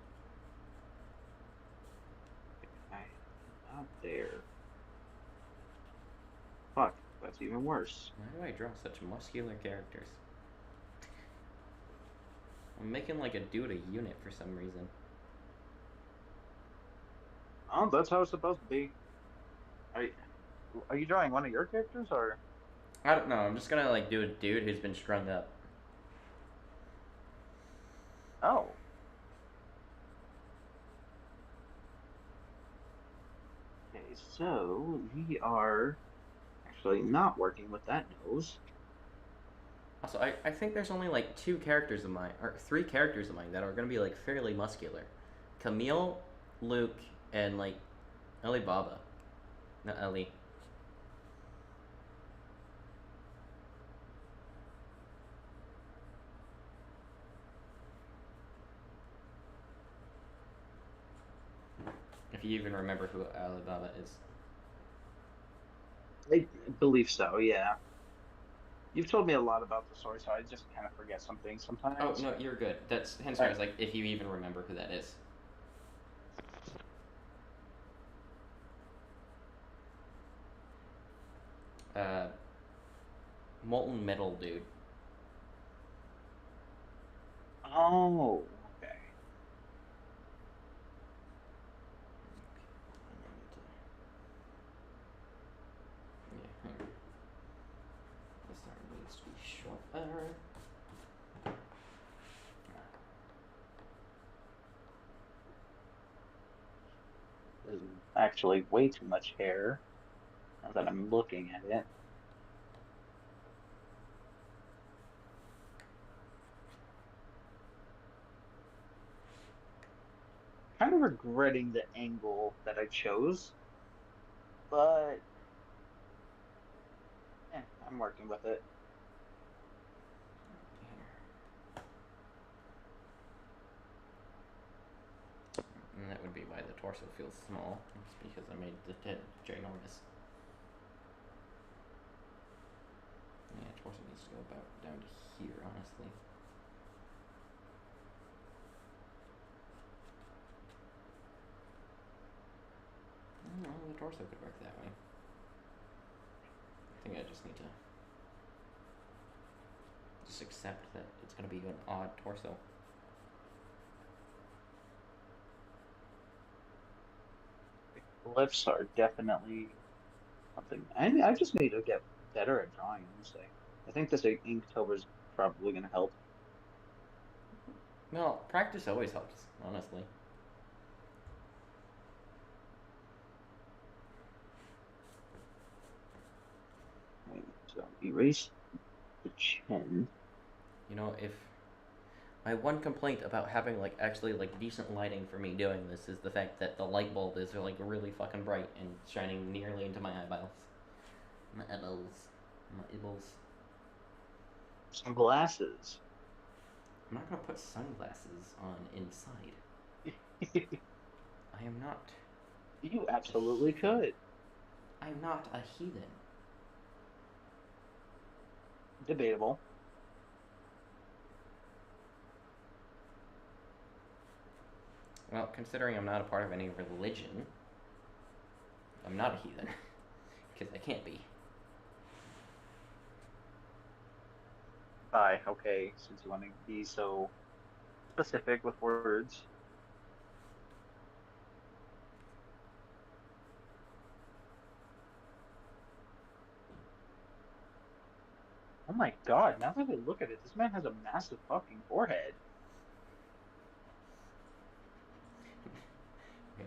I not there. Fuck, that's even worse. Why do I draw such muscular characters? I'm making like a dude a unit for some reason. Oh, that's how it's supposed to be. Are you, are you drawing one of your characters or? I don't know. I'm just gonna like do a dude who's been strung up. Oh, okay. So we are actually not working with that nose. Also, I think there's only like two characters of mine, or three characters of mine that are gonna be like fairly muscular. Camille, Luke, and like Ellie Baba. Not Ellie. If you even remember who Ali Baba is. I believe so. Yeah. You've told me a lot about the story, so I just kind of forget some things Oh sometimes. no, you're good. That's hence All why I right. was like, if you even remember who that is. Uh, molten metal dude. Oh, okay. Yeah, this arm needs to be shorter. There's actually way too much hair now that I'm looking at it. Kind of regretting the angle that I chose, but I'm working with it. And that would be why the torso feels small. It's because I made the head ginormous. Yeah, torso needs to go about down to here, honestly. Well, the torso could work that way. I think I just need to just accept that it's going to be an odd torso. Lips are definitely something. I just need to get better at drawing, honestly. I think this Inktober is probably going to help. Well, practice always helps, honestly. Right, so erase the chin. You know, if my one complaint about having like actually like decent lighting for me doing this is the fact that the light bulb is like really fucking bright and shining nearly into my eyeballs. My eyeballs. My eyeballs. Some glasses. I'm not gonna put sunglasses on inside. I am not You a absolutely heathen. could. I'm not a heathen. Debatable. Well, considering I'm not a part of any religion, I'm not a heathen. Because I can't be. Bye. Okay, since you want to be so specific with words. Oh my God, now that I look at it, this man has a massive fucking forehead.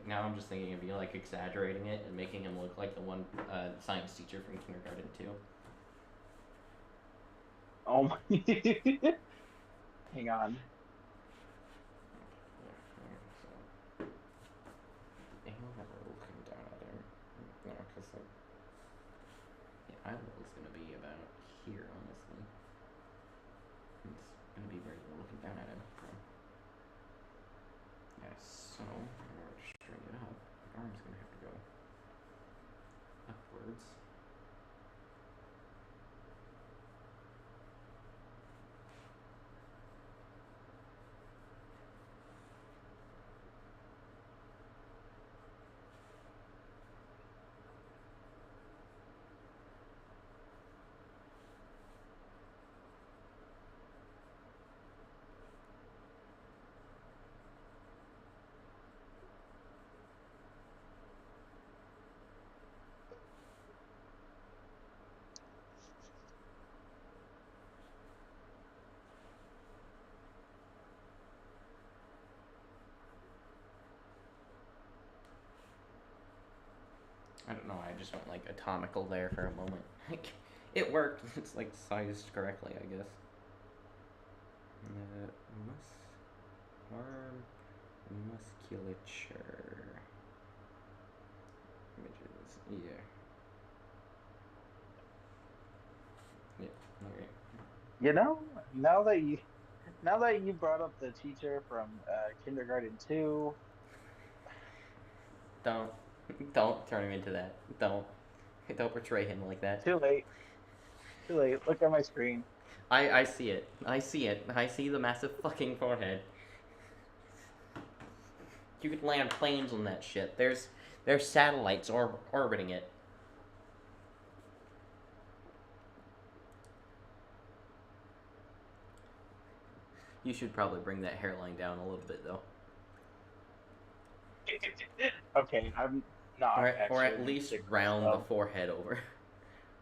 Now I'm just thinking of you like exaggerating it and making him look like the one science teacher from kindergarten too. Oh my. Hang on. Yeah, so looking down at him. No, because like the eye level is gonna be about here, honestly. It's gonna be where you're looking down at him from. Yeah, so in order to straighten it up, the arm's gonna have to go upwards. I don't know. I just went like atomical there for a moment. Like it worked. It's like sized correctly, I guess. Arm musculature images. Yeah. Yeah. Okay. You know, now that you brought up the teacher from kindergarten two, Don't don't turn him into that. Don't portray him like that. too late. Too late. Look at my screen. I see it. I see it. I see the massive fucking forehead. You could land planes on that shit. There's satellites orbiting it. You should probably bring that hairline down a little bit though. Okay, I'm not Or actually at gonna least stick this round the though. forehead over.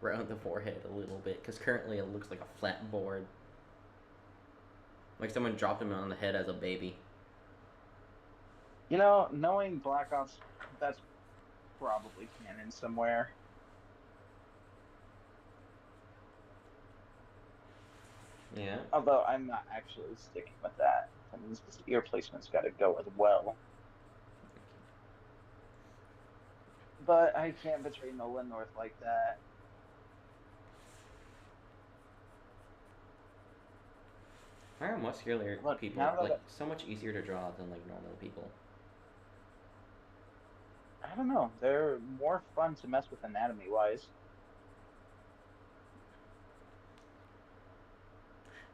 Round the forehead a little bit, because currently it looks like a flat board. Like someone dropped him on the head as a baby. Knowing Black Ops, that's probably canon somewhere. Yeah. Although I'm not actually sticking with that. That means this ear placement's got to go as well. But I can't betray Nolan North like that. Why are muscular Look, people now like that so much easier to draw than like normal people? I don't know, they're more fun to mess with anatomy wise.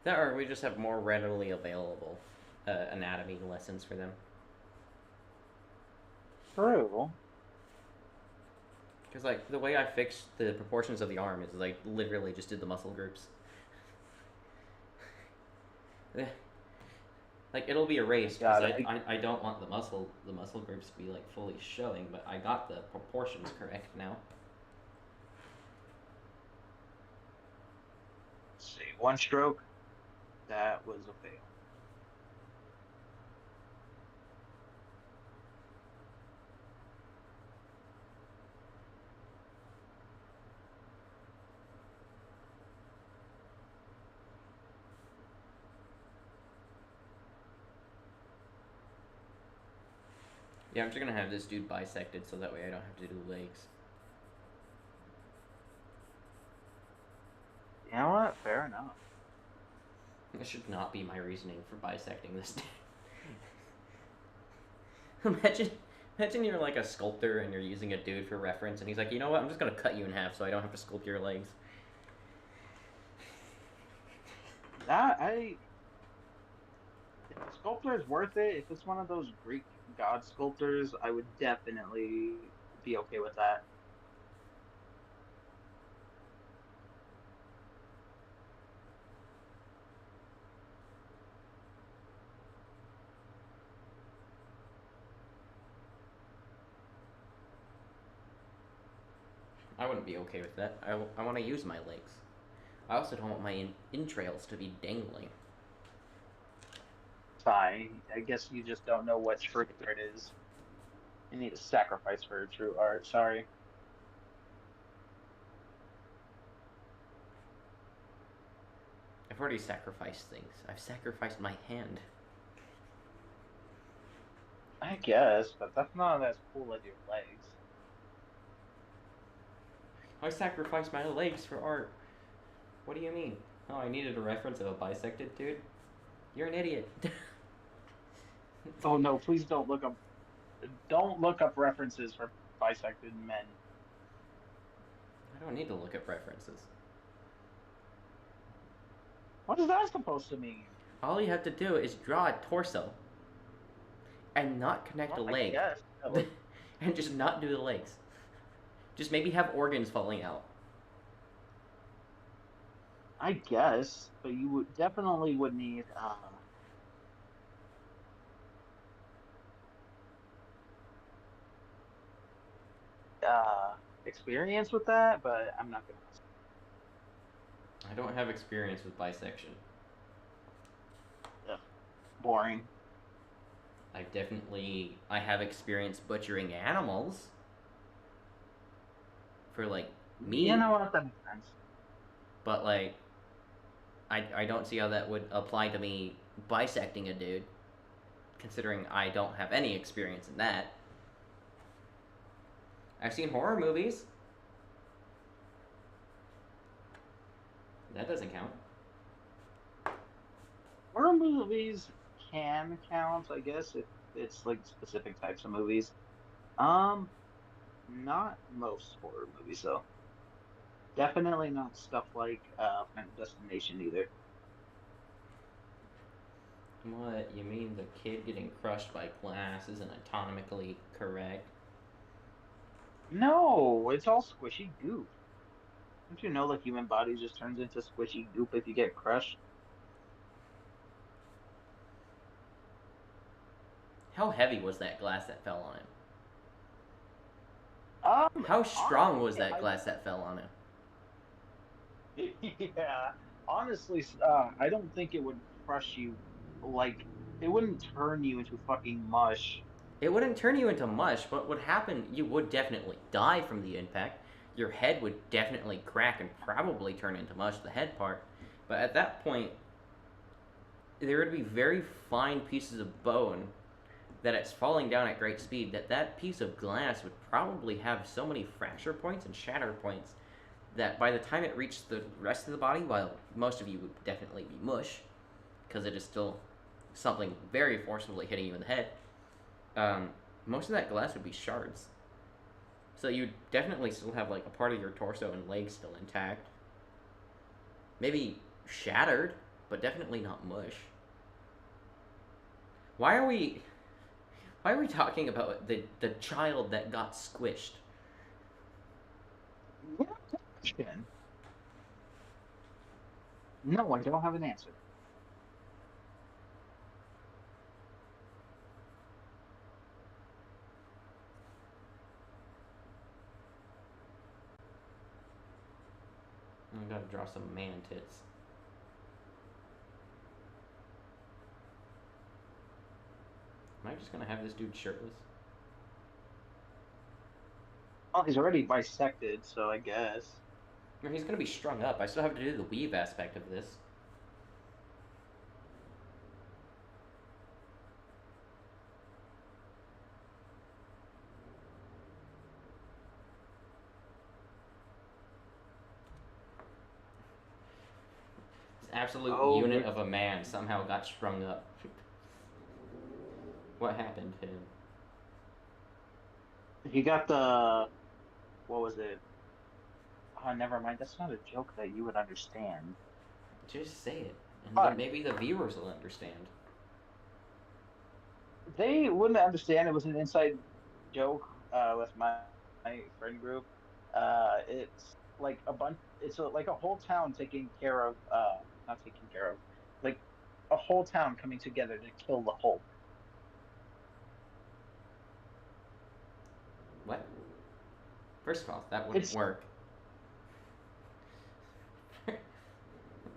That or we just have more readily available anatomy lessons for them. True. Because like the way I fixed the proportions of the arm is like literally just did the muscle groups. Like it'll be erased because God, I don't want the muscle groups to be like fully showing, but I got the proportions correct now. let's see. One stroke, that was a fail. Yeah, I'm just gonna have this dude bisected so that way I don't have to do legs. You know what? Fair enough. That should not be my reasoning for bisecting this dude. Imagine you're like a sculptor and you're using a dude for reference, and he's like, you know what? I'm just gonna cut you in half so I don't have to sculpt your legs. That I If the sculptor is worth it, if it's one of those Greek god sculptors, I would definitely be okay with that. I wouldn't be okay with that. I want to use my legs. I also don't want my entrails to be dangling. Fine. I guess you just don't know what true art is. You need a sacrifice for true art. Sorry. I've already sacrificed things. I've sacrificed my hand. I guess, but that's not as cool as your legs. I sacrificed my legs for art. What do you mean? Oh, I needed a reference of a bisected dude? You're an idiot. Oh no, please don't look up references for bisected men. I don't need to look up references. What is that supposed to mean? All you have to do is draw a torso and not connect a Well, I leg. guess. So. And just not do the legs. Just maybe have organs falling out. I guess, but you would definitely would need experience with that, but I'm not gonna ask. I don't have experience with bisection. Ugh, boring. I have experience butchering animals for like You meat, know what? That makes sense. but like I don't see how that would apply to me bisecting a dude, considering I don't have any experience in that. I've seen horror movies. That doesn't count. Horror movies can count, I guess, if it's like specific types of movies. Um, Not most horror movies though. Definitely not stuff like Final Destination either. What, you mean the kid getting crushed by glass isn't anatomically correct? No, it's all squishy goop. Don't you know the human body just turns into squishy goop if you get crushed? How heavy was that glass that fell on him? How strong was Honestly, that glass that fell on him? yeah, honestly, I don't think it would crush you. Like, it wouldn't turn you into fucking mush. It wouldn't turn you into mush. What would happen? You would definitely die from the impact. Your head would definitely crack and probably turn into mush, the head part. But at that point, there would be very fine pieces of bone that it's falling down at great speed, that piece of glass would probably have so many fracture points and shatter points that by the time it reached the rest of the body, while most of you would definitely be mush, because it is still something very forcibly hitting you in the head, um, most of that glass would be shards. So you'd definitely still have like a part of your torso and legs still intact. Maybe shattered, but definitely not mush. Why are we why are we talking about the child that got squished? Yeah, question. No, I don't have an answer. I gotta draw some man tits. Am I just gonna have this dude shirtless? Oh, he's already bisected, so I guess. Or he's gonna be strung up. I still have to do the weave aspect of this. This absolute Oh, unit Rick, of a man somehow got strung up. What happened to him? he got the, what was it? Oh, never mind. That's not a joke that you would understand. Just say it, and then Fuck. maybe the viewers will understand. They wouldn't understand. It was an inside joke with my friend group. It's like a bunch. It's like a whole town taking care of, not taking care of, like a whole town coming together to kill the Hulk. What? First of all, that wouldn't It's work.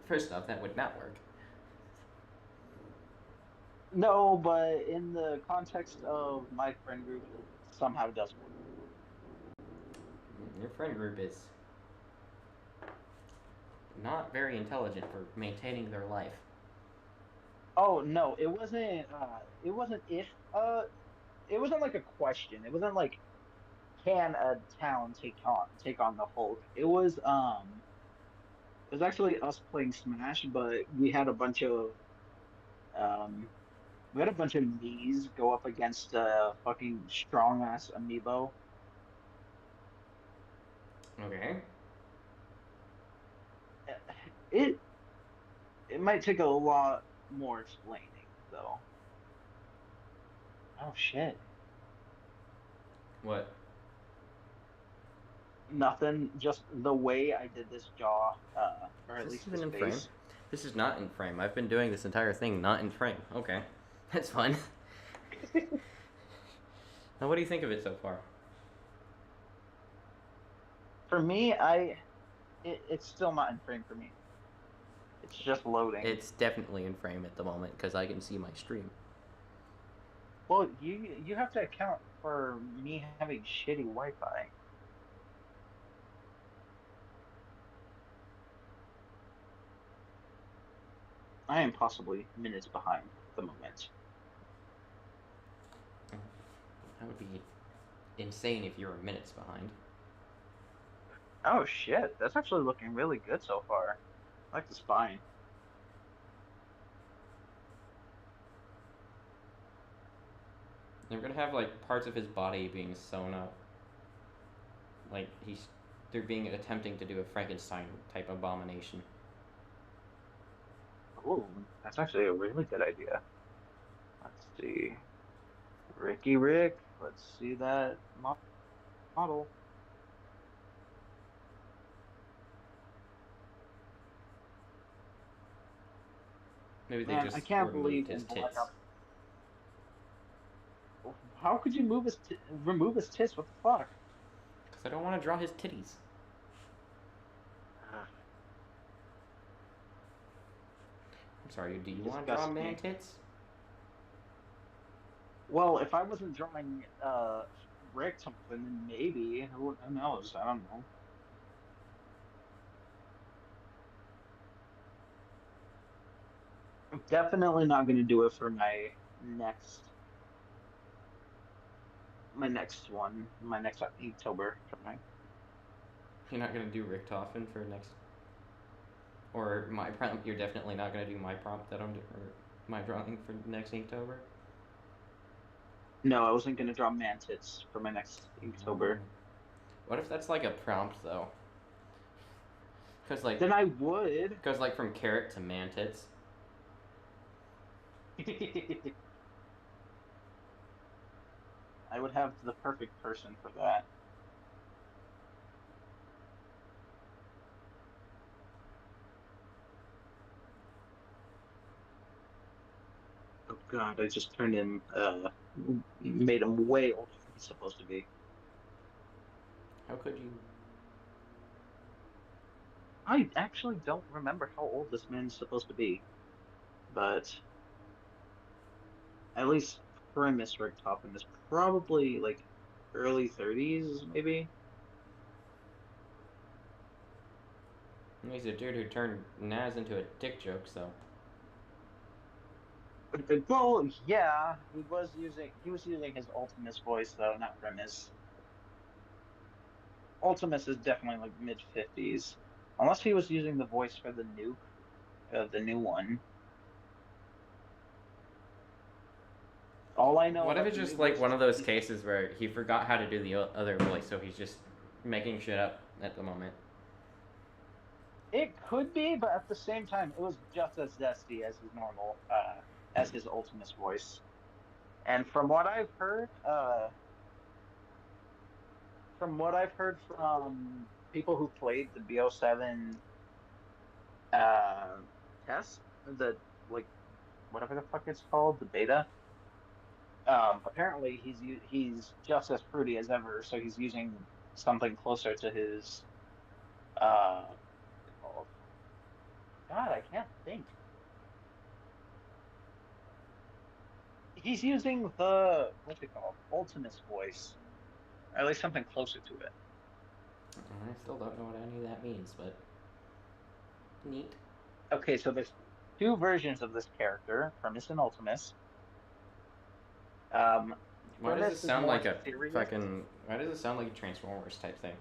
First off, that would not work. no, but in the context of my friend group, it somehow does work. Your friend group is not very intelligent for maintaining their life. Oh no, it wasn't. It wasn't if. It wasn't like a question. It wasn't like can a town take on the Hulk. It was actually us playing Smash, but um we had a bunch of knees go up against a fucking strong ass amiibo. Okay. It it might take a lot more explaining though. Oh shit. What? Nothing, just the way I did this jaw, or Is at this least even this in frame? face. This is not in frame. I've been doing this entire thing not in frame. Okay. That's fun. Now, what do you think of it so far? For me, it's still not in frame for me. It's just loading. It's definitely in frame at the moment because I can see my stream. Well, you have to account for me having shitty Wi-Fi. I am possibly minutes behind at the moment. That would be insane if you were minutes behind. Oh shit, that's actually looking really good so far. I like the spine. They're gonna have like parts of his body being sewn up, like they're being attempting to do a Frankenstein type abomination. Oh, that's actually a really good idea. Let's see. Ricky Rick, let's see that model. Maybe they Man, I just can't removed believe his in Black tits. Ops. How could you remove his tits? What the fuck? Because I don't want to draw his titties. Ah, I'm sorry, do you want to draw disgust man me. tits? Well, if I wasn't drawing Rick something, then maybe. Who knows? I don't know. I'm definitely not going to do it for next my next October. Right? You're not going to do Richtofen for next. Or my prompt, you're definitely not going to do my prompt that I'm doing, or my drawing for next Inktober. No, I wasn't going to draw mantids for my next Mm. October. What if that's like a prompt though? Cause like, Then I would. goes like from carrot to mantids. I would have the perfect person for that. Oh God, I just turned him, made him way older than he's supposed to be. How could you? I actually don't remember how old this man's supposed to be, but at least premise Rick Toppin is probably like early 30s, maybe. He's a dude who turned Naz into a dick joke, so. Well, yeah, he was using his Ultimus voice though, not premise. Ultimus is definitely like mid 50s, unless he was using the voice for the nuke, the new one. All I know What if about it's the new just like voice one is of those he's cases where he forgot how to do the other voice, so he's just making shit up at the moment? it could be, but at the same time, it was just as zesty as his normal, as his Ultimus voice. And from what I've heard from people who played the BO7 uh test, the like whatever the fuck it's called, the beta. Apparently he's just as fruity as ever, so he's using something closer to his what's it called? God, I can't think. He's using the what's it called? Ultimus voice, or at least something closer to it. I still don't know what any of that means, but neat. Okay, so there's two versions of this character, Primus and Ultimus. Um, Why does this Primus is sound more like a serious. fucking? Why does it sound like a Transformers type thing?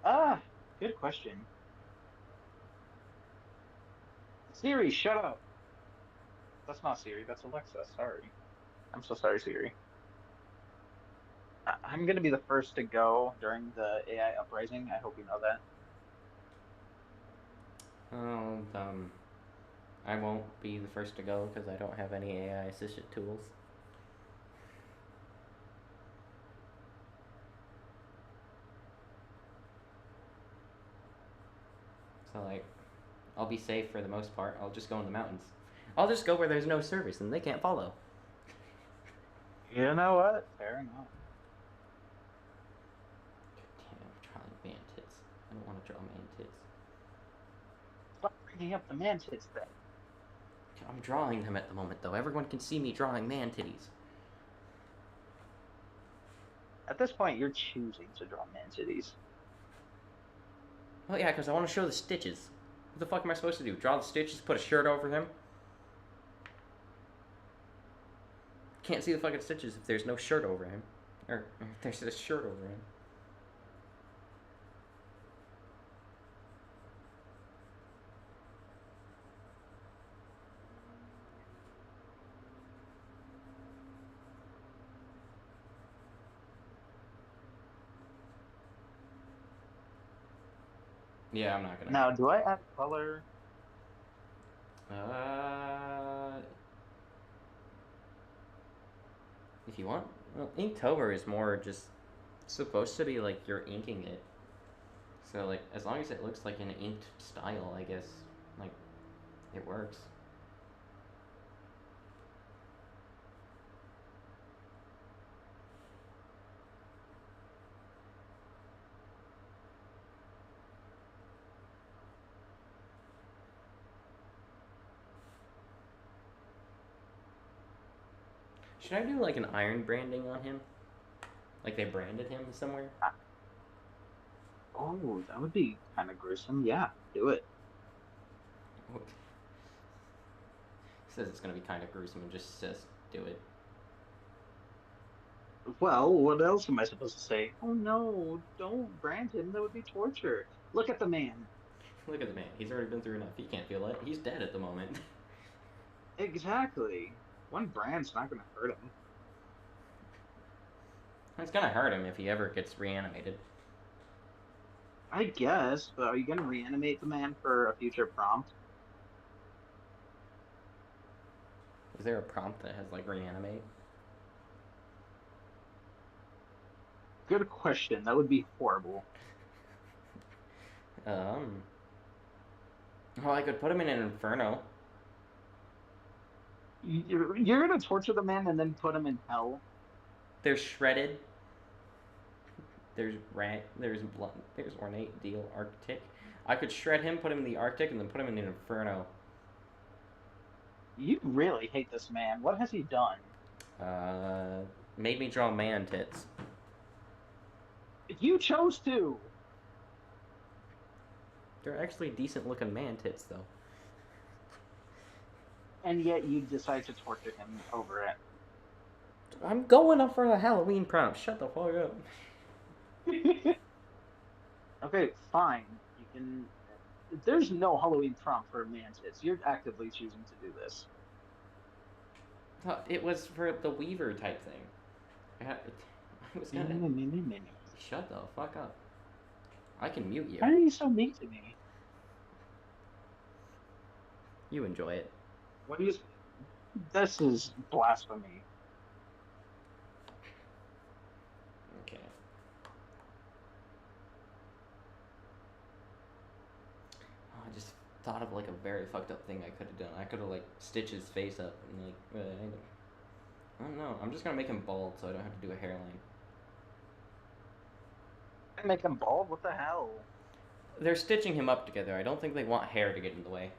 Ah, good question. Siri, shut up. That's not Siri, that's Alexa. Sorry. I'm so sorry, Siri. I'm gonna be the first to go during the AI uprising. I hope you know that. Oh, I won't be the first to go because I don't have any AI assisted tools. So like, I'll be safe for the most part. I'll just go in the mountains. I'll just go where there's no service and they can't follow. You know what? Fair enough. Damn, I'm drawing man tits. I don't want to draw man tits. Stop bringing up the mantids then. I'm drawing them at the moment though. Everyone can see me drawing man titties. At this point, you're choosing to draw mantids. Oh yeah, because I want to show the stitches. What the fuck am I supposed to do? Draw the stitches, put a shirt over him? Can't see the fucking stitches if there's no shirt over him. Or if there's a shirt over him. Yeah, I'm not gonna. Now, do I add color? Uh, if you want. Well, Inktober is more just supposed to be like you're inking it. So like as long as it looks like an inked style, I guess like it works. Should I do like an iron branding on him? Like they branded him somewhere? Uh, Oh, that would be kind of gruesome. Yeah, do it. He says it's gonna be kind of gruesome and just says do it. Well, what else am I supposed to say? Oh no, don't brand him. That would be torture. Look at the man. Look at the man. He's already been through enough. He can't feel it. He's dead at the moment. Exactly. One brand's not going to hurt him. It's gonna hurt him if he ever gets reanimated. I guess, but are you going to reanimate the man for a future prompt? Is there a prompt that has like reanimate? Good question. That would be horrible. Um. Well, I could put him in an inferno. You're going to torture the man and then put him in hell? There's shredded. There's rank. There's blunt. There's ornate, deal, arctic. I could shred him, put him in the Arctic, and then put him in an inferno. You really hate this man. What has he done? Uh, made me draw man tits. You chose to. They're actually decent looking man tits, though. And yet you decide to torture him over I'm going up for the Halloween prompt. Shut the fuck up. it. Okay, fine. You can. There's no Halloween prompt for mantis. You're actively choosing to do this. It was for the Weaver type thing. I was gonna. Shut the fuck up. I can mute you. Why are you so mean to me? You enjoy it. What do you? This is blasphemy. Okay. Oh, I just thought of like a very fucked up thing I could have done. I could have like stitched his face up and like I don't know. I'm just gonna make him bald so I don't have to do a hairline. Make him bald? What the hell? They're stitching him up together. I don't think they want hair to get in the way.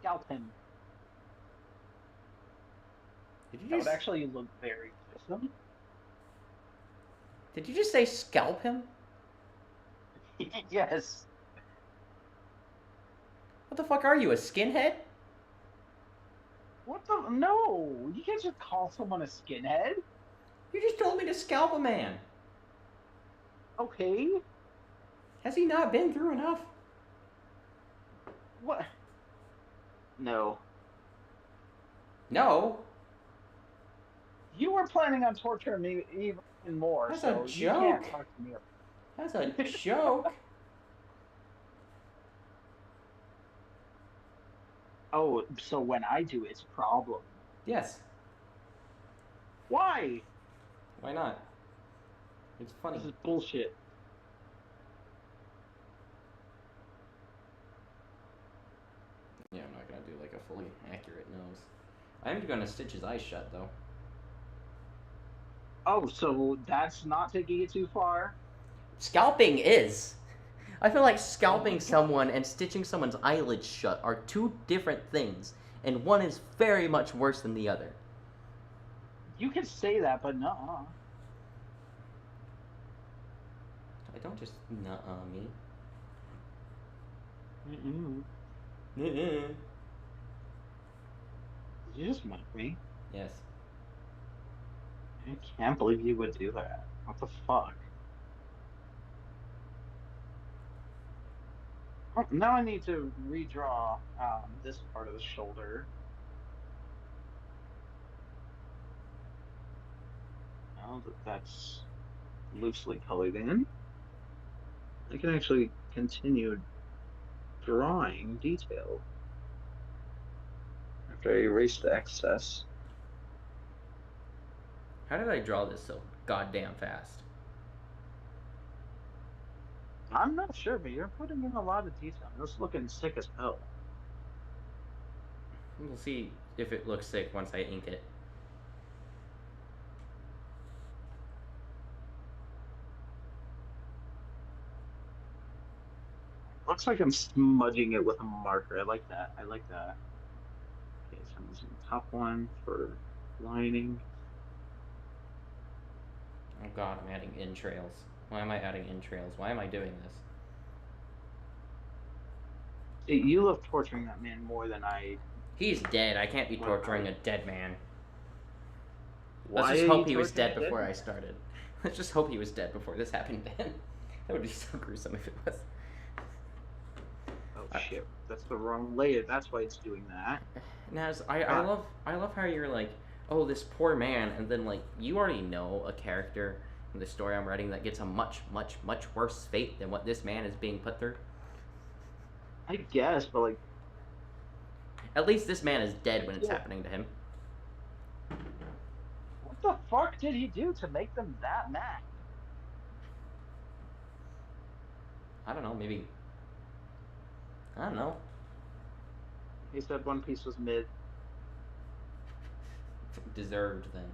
Scalp him. Did you That would just actually look very gruesome. Did you just say scalp him? Yes. What the fuck are you, a skinhead? What the? No, you can't just call someone a skinhead. You just told me to scalp a man. Okay. Has he not been through enough? What? No. No. You were planning on torturing me even more, That's so a you can't joke. talk to me. That's a joke. Oh, so when I do, it's a problem. Yes. Why? Why not? It's funny. This is bullshit. Yeah, I'm not gonna do like a fully accurate nose. I am gonna stitch his eyes shut though. Oh, so that's not taking it too far? Scalping is. I feel like Oh my scalping God. someone and stitching someone's eyelids shut are two different things, and one is very much worse than the other. You can say that, but no. I don't just me. Mm-mm. Nuh-uh. You just mock me. Yes. I can't believe you would do that. What the fuck? Oh, now I need to redraw this part of the shoulder. Now that that's loosely colored in, I can actually continue drawing detail after I erase the excess. How did I draw this so goddamn fast? I'm not sure, but you're putting in a lot of detail. It's looking sick as hell. We'll see if it looks sick once I ink it. Looks like I'm smudging it with a marker. I like that. I like that. Okay, so I'm using the top one for Lining. Oh god, I'm adding entrails. Why am I adding entrails? Why am I doing this? See, you love torturing that man more than I. He's dead. I can't be What torturing I? a dead man. Let's Why just are you hope he was torturing dead a dead before man? I started. Let's just hope he was dead before this happened to him. That would be so gruesome if it was. Oh I, shit, that's the wrong layer. That's why it's doing that. Naz, I God, love how you're like, oh, this poor man, and then like you already know a character in the story I'm writing that gets a much worse fate than what this man is being put through. I guess, but like, At least this man is dead I when it's feel. happening to him. What the fuck did he do to make them that mad? I don't know, maybe I don't know. He said One Piece was mid. Deserved then.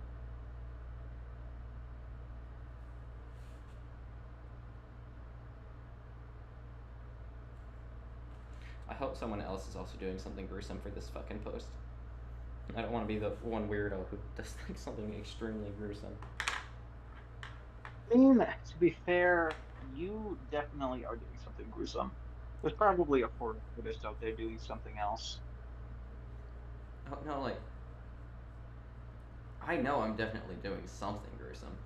I hope someone else is also doing something gruesome for this fucking post. I don't want to be the one weirdo who does like something extremely gruesome. I mean, to be fair, you definitely are doing something gruesome. There's probably a horror artist out there doing something else. Oh no, like I know I'm definitely doing something gruesome.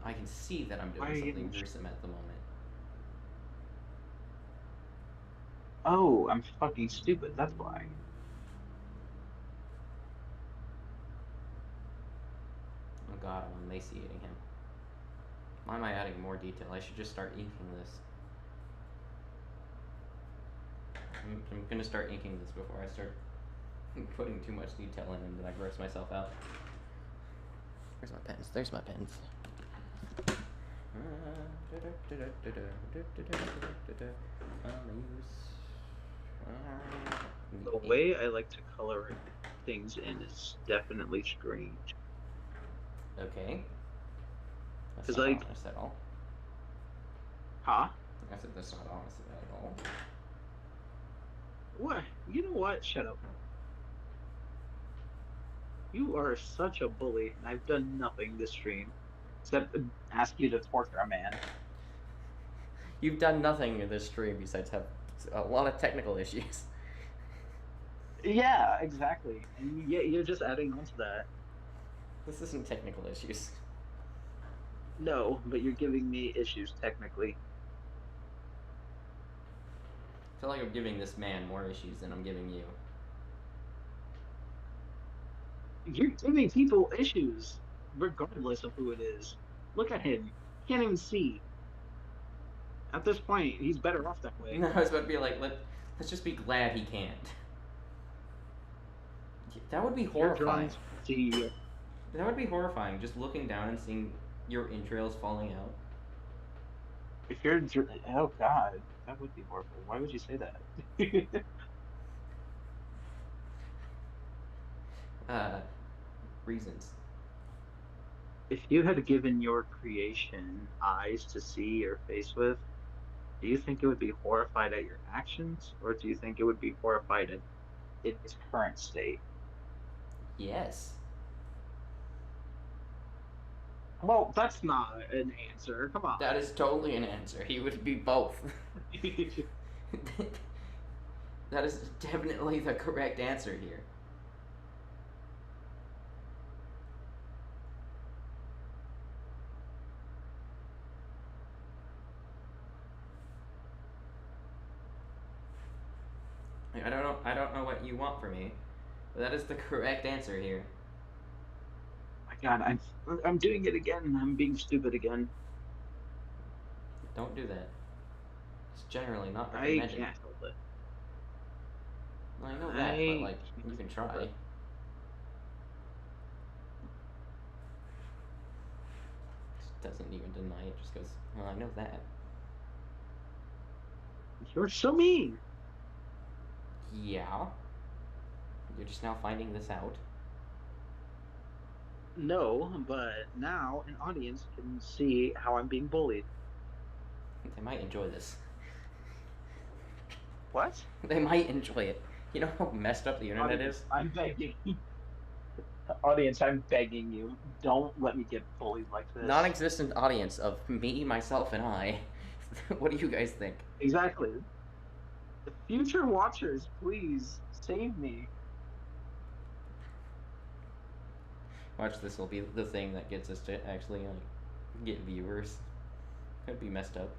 I can see that I'm Why doing are you something getting? gruesome at the moment. Oh, I'm fucking stupid. That's why. Oh god, I'm emaciating him. Why am I adding more detail? I should just start inking this. I'm gonna start inking this before I start putting too much detail in and then I gross myself out. Where's my pens? There's my pens. The way I like to color things in is definitely strange. Okay, that's Because, not like, honest at all. huh? I said that's not honest at all. What? You know what? Shut up. You are such a bully, and I've done nothing this stream except ask you to torture a man. You've done nothing in this stream besides have a lot of technical issues. Yeah, exactly. And yet you're just adding on to that. This isn't technical issues. No, but you're giving me issues technically. I feel like I'm giving this man more issues than I'm giving you. You're giving people issues regardless of who it is. Look at him. Can't even see. At this point, he's better off that way. No, I was about to be like, let's just be glad he can't. That would be Your horrifying. drawings see. That would be horrifying. Just looking down and seeing your entrails falling out. If you're, oh God, that would be horrible. Why would you say that? Uh, reasons. If you had given your creation eyes to see your face with, do you think it would be horrified at your actions, or do you think it would be horrified at its current state? Yes. Well, that's not an answer. Come That on. is totally an answer. He would be both. That is definitely the correct answer here. I don't know what you want from me, but that is the correct answer here. My God, I'm doing it again. I'm being stupid again. Don't do that. It's generally not I recommended. can't help it. Well, I know that, but I like can't you can help try. it. Just doesn't even deny it. Just goes, well, I know that. You're so mean. Yeah. You're just now finding this out. No, but now an audience can see how I'm being bullied. They might enjoy this. What? They might enjoy it. You know how messed up the internet Audience, is? I'm begging. Audience, I'm begging you. Don't let me get bullied like this. Non-existent audience of me, myself, and I. What do you guys think? Exactly. The future watchers, please save me. Watch, this will be the thing that gets us to actually like get viewers. It'd be messed up.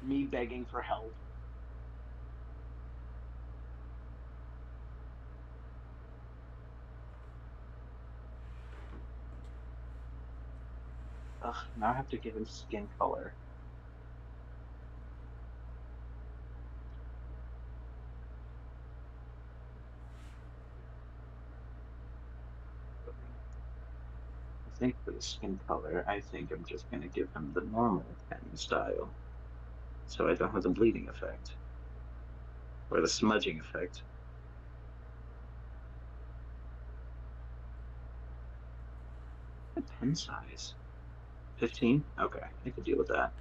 Me begging for help. Ugh, now I have to give him skin color. I think for the skin color, I think I'm just gonna give him the normal pen style, so I don't have the bleeding effect or the smudging effect. The pen size, 15. Okay, I could deal with that.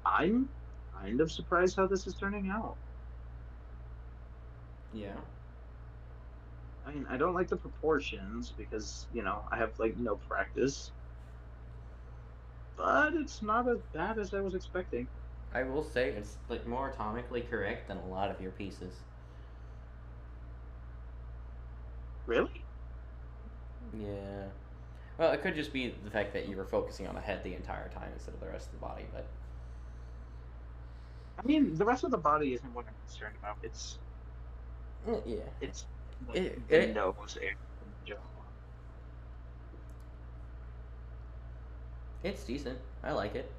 I'm kind of surprised how this is turning out. Yeah. I mean, I don't like the proportions because, I have like no practice, but it's not as bad as I was expecting. I will say it's like more atomically correct than a lot of your pieces. Really? Yeah. Well, it could just be the fact that you were focusing on the head the entire time instead of the rest of the body, but I mean, the rest of the body isn't what I'm concerned about. yeah. It's like It, the it nose area and the jaw. it's decent. I like it.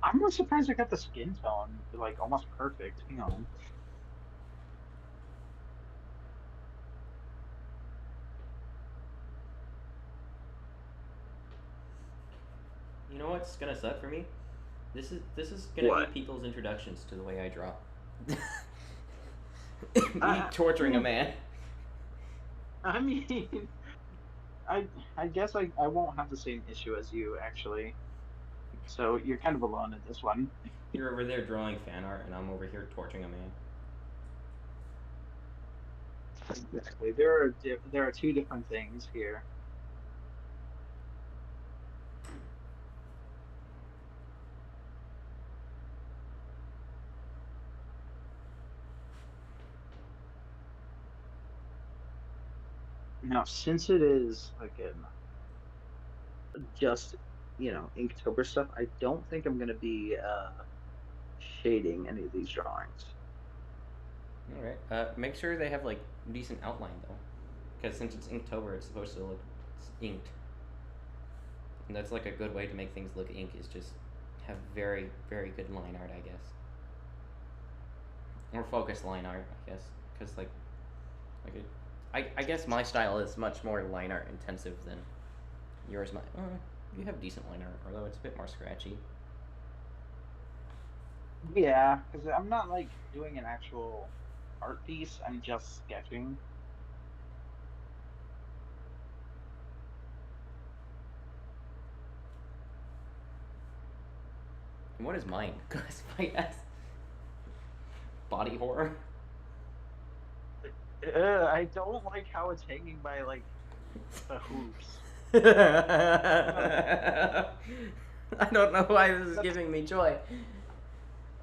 I'm not surprised I got the skin tone like almost perfect. Hang on. You know what's gonna suck for me? This is gonna be What? people's introductions to the way I draw. Me I, torturing a man. I mean, I I guess I won't have the same issue as you actually. So you're kind of alone in this one. You're over there drawing fan art, and I'm over here torturing a man. Exactly. There are two different things here. Now, since it is like just Inktober stuff, I don't think I'm gonna be shading any of these drawings. All right. Make sure they have like decent outline though, because since it's Inktober, it's supposed to look inked, and that's like a good way to make things look ink is just have very very good line art, I guess, or focused line art, I guess, because like it, I guess my style is much more line art intensive than yours. You have decent line art, although it's a bit more scratchy. Yeah, because I'm not like doing an actual art piece. I'm just sketching. And what is mine? Classified as body horror. I don't like how it's hanging by like the hoops. Uh, I don't know why this is that's giving me joy.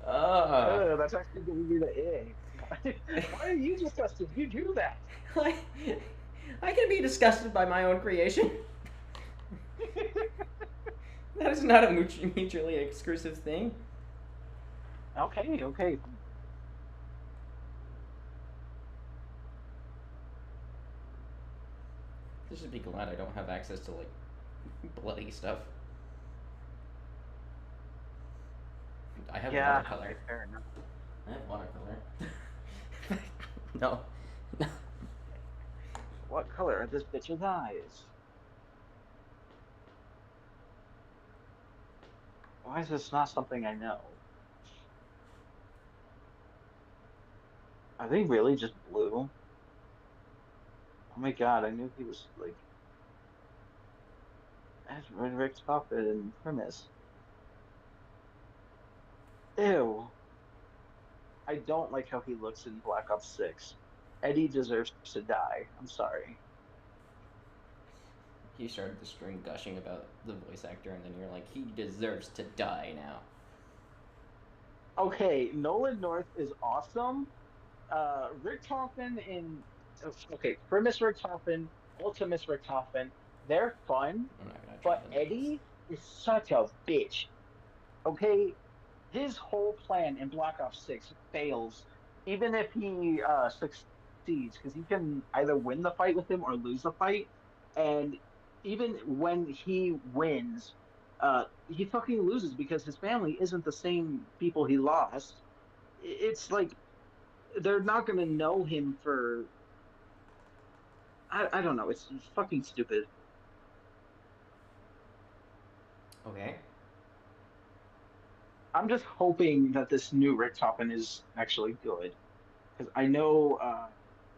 Uh, that's actually giving me the ick. Why are you disgusted? You do that. I, I can be disgusted by my own creation. That is not a mutually exclusive thing. Okay, okay. I should be glad I don't have access to like bloody stuff. I have Yeah, watercolor. okay, fair enough. I have watercolor. No. No. What color are this bitch's eyes? Why is this not something I know? Are they really just blue? Oh my God, I knew he was like As Rick Toppin premise. Ew. I don't like how he looks in Black Ops 6. Eddie deserves to die. I'm sorry. You started the string gushing about the voice actor, and then you're like, he deserves to die now. Okay, Nolan North is awesome. Rick Toppin in okay, Primus Rick Toppin, Ultimus Rick Toppin, they're fun, I'm not gonna try but those games. Eddie is such a bitch. Okay, his whole plan in Black Ops 6 fails, even if he succeeds, because you can either win the fight with him or lose the fight. And even when he wins, he fucking loses because his family isn't the same people he lost. It's like they're not gonna know him for I don't know, it's fucking stupid. Okay. I'm just hoping that this new Rick Toppin is actually good. Because I know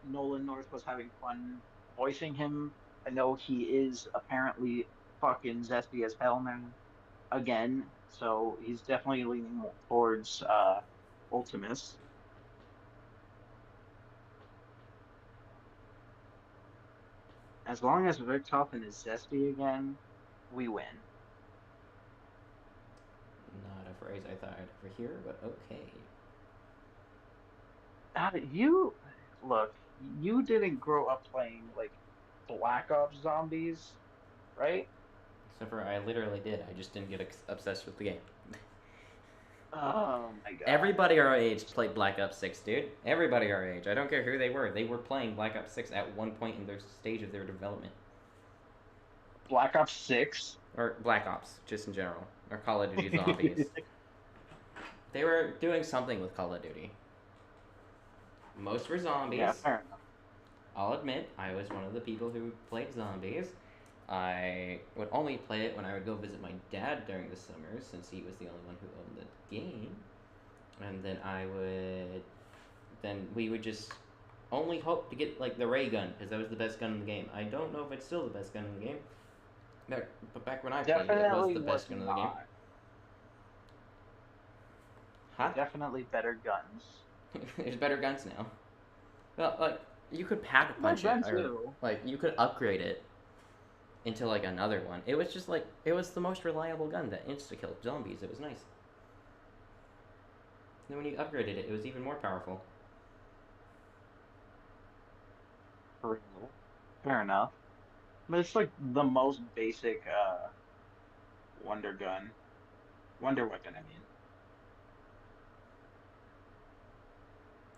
Nolan North was having fun voicing him. I know he is apparently fucking zesty as hell now again, so he's definitely leaning more towards Ultimus. As long as Rick Toppin is zesty again, we win. Not a phrase I thought I'd ever hear, but okay. You look, you didn't grow up playing like Black Ops Zombies, right? Except for I literally did. I just didn't get obsessed with the game. Oh my God. Everybody our age played Black Ops 6, dude. Everybody our age. I don't care who they were. They were playing Black Ops 6 at one point in their stage of their development. Black Ops 6. Or Black Ops, just in general. Or Call of Duty Zombies. They were doing something with Call of Duty. Most were Yeah, zombies. fair enough. I'll admit, I was one of the people who played zombies. I would only play it when I would go visit my dad during the summers, since he was the only one who owned the game. And then we would just only hope to get like the ray gun, because that was the best gun in the game. I don't know if it's still the best gun in the game, but back when I played it, it was Definitely the was best gun in the game. not. Huh? Definitely better guns. There's better guns now. Well, like you could pack a But punch it, then or too. like you could upgrade it into like another one. It was just like it was the most reliable gun that insta killed zombies. It was nice. And then when you upgraded it, it was even more powerful. For real. Fair enough. But it's like the most basic wonder gun. Wonder weapon, I mean.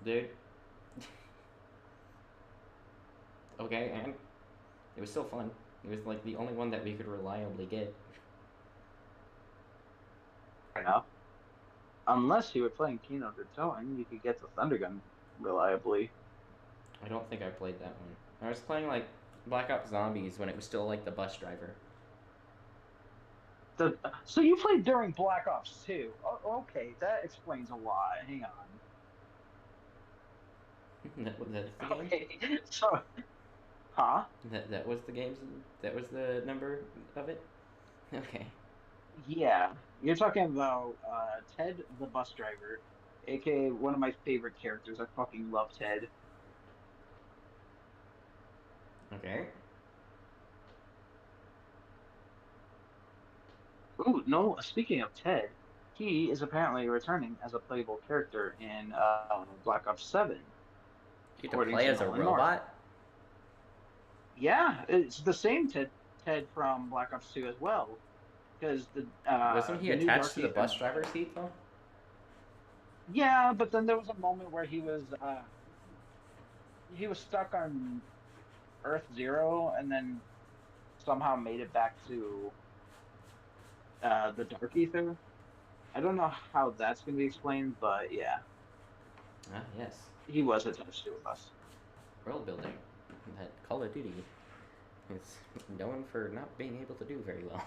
Dude, okay, and it was still fun. It was like the only one that we could reliably get. Fair enough. Unless you were playing Kino der Toten, you could get the Thunder Gun reliably. I don't think I played that one. I was playing like Black Ops Zombies when it was still like the bus driver. So you played during Black Ops 2. Okay, that explains a lot. Hang on. That's the game. Okay, so, huh? That was the games. That was the number of it. Okay. Yeah, you're talking about Ted the bus driver, aka one of my favorite characters. I fucking love Ted. Okay. Ooh, no, speaking of Ted, he is apparently returning as a playable character in Black Ops 7, You get to according play to as a Nolan North. robot. Yeah, it's the same Ted from Black Ops 2 as well, because Wasn't he the new attached to the Dark bus driver seat though? yeah, but then there was a moment where he was stuck on Earth Zero and then somehow made it back to the Dark Ether. I don't know how that's going to be explained, but yeah, Ah, yes. he was attached to us. World building. That Call of Duty is known for not being able to do very well.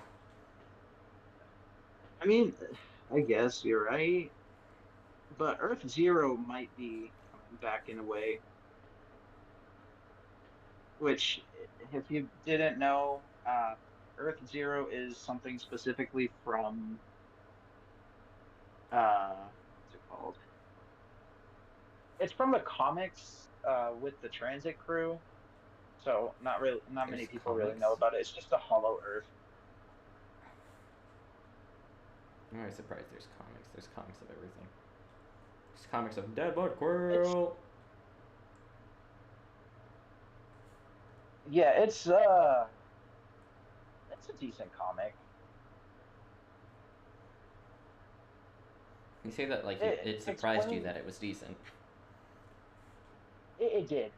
I mean, I guess you're right, but Earth Zero might be coming back in a way, which, if you didn't know, Earth Zero is something specifically from what's it called? It's from the comics with the transit crew. So not many There's people really know comics. about it. It's just a hollow Earth. I'm always surprised there's comics. There's comics of everything. There's comics of Deadwood It's Quill. yeah, it's a decent comic. You say that like It it surprised you explains that it was decent. it did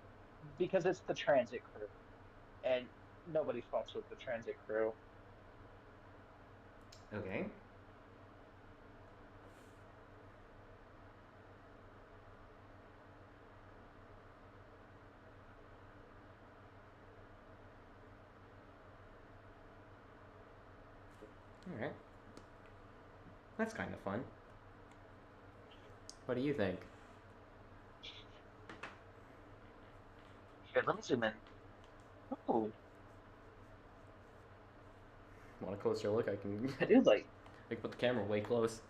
because it's the transit crew and nobody fucks with the transit crew. Okay. All right. That's kind of fun. What do you think? Here, let me zoom in. Oh, Want a closer look? I can. I do like I can put the camera way close.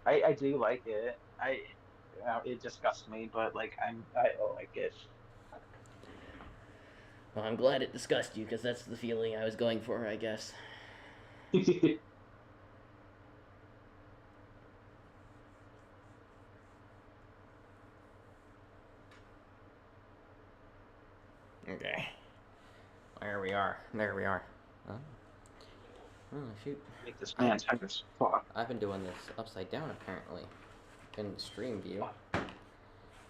I do like it. It disgusts me, but like I like it. Well, I'm glad it disgusted you because that's the feeling I was going for, I guess. Okay. There we are. There we are. Oh, oh shoot. Make this I man tired as fuck. I've been doing this upside down apparently in stream view.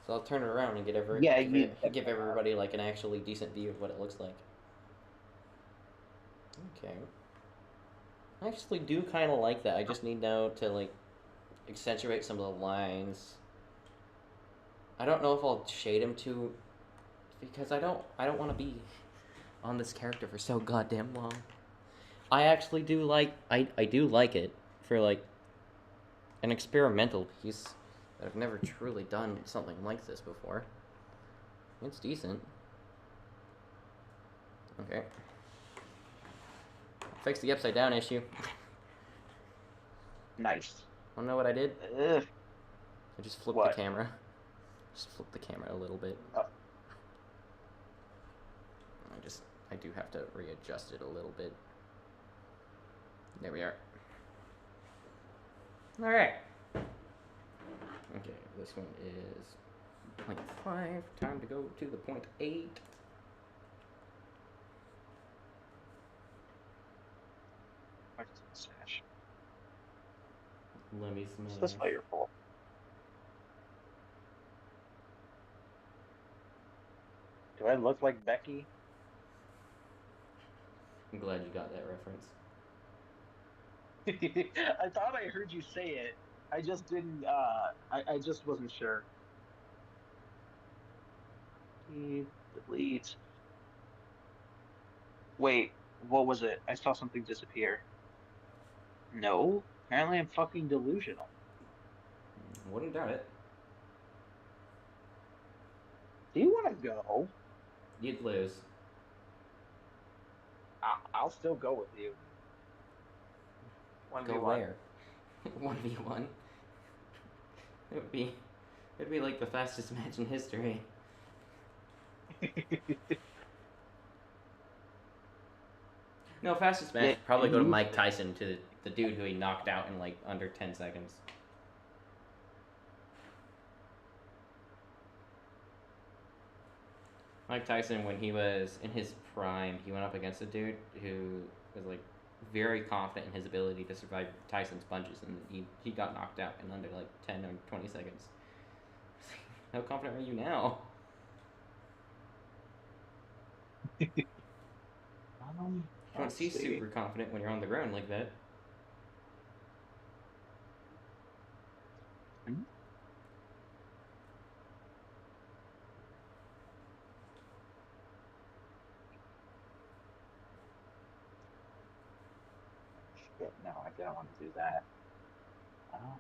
So I'll turn it around and Yeah, you give definitely have. everybody like an actually decent view of what it looks like. Okay. I actually do kind of like that. I just need now to like accentuate some of the lines. I don't know if I'll shade him too because I don't want to be on this character for so goddamn long. I actually do like I do like it for like an experimental piece that I've never truly done something like this before. It's decent. Okay. Fix the upside down issue. Nice. Wanna know what I did? Ugh, I just flipped the what? camera. Just flipped the camera a little bit. Oh, I do have to readjust it a little bit. There we are. Alright. Okay, this one is 0.5. Time to go to the 0.8. where's the mustache? Let me Is this smash. layer full? Do I look like Becky? I'm glad you got that reference. I thought I heard you say it. I just didn't I just wasn't sure. Delete. Wait, what was it? I saw something disappear. No, apparently I'm fucking delusional. Wouldn't doubt it. Do you want to go? You'd lose. I'll still go with you. Go 1v1. where? 1v1? It would be it'd be like the fastest match in history. No, fastest match Yeah, would probably go to you Mike Tyson, to the dude who he knocked out in like under 10 seconds. Mike Tyson, when he was in his prime, he went up against a dude who was like very confident in his ability to survive Tyson's punches, and he got knocked out in under like 10 or 20 seconds. How confident are you now? You don't let's see see. super confident when you're on the ground like that. Hmm? Shit, no, I don't want to do that. Um,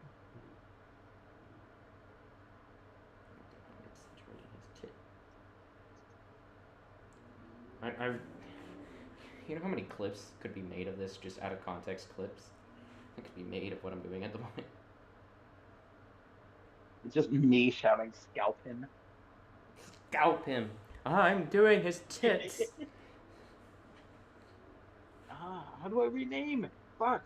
I You know how many clips could be made of this, just out of context clips? It could be made of what I'm doing at the moment. It's just me shouting, "Scalp him!" Scalp him! I'm doing his tits! How do I rename it? Fuck.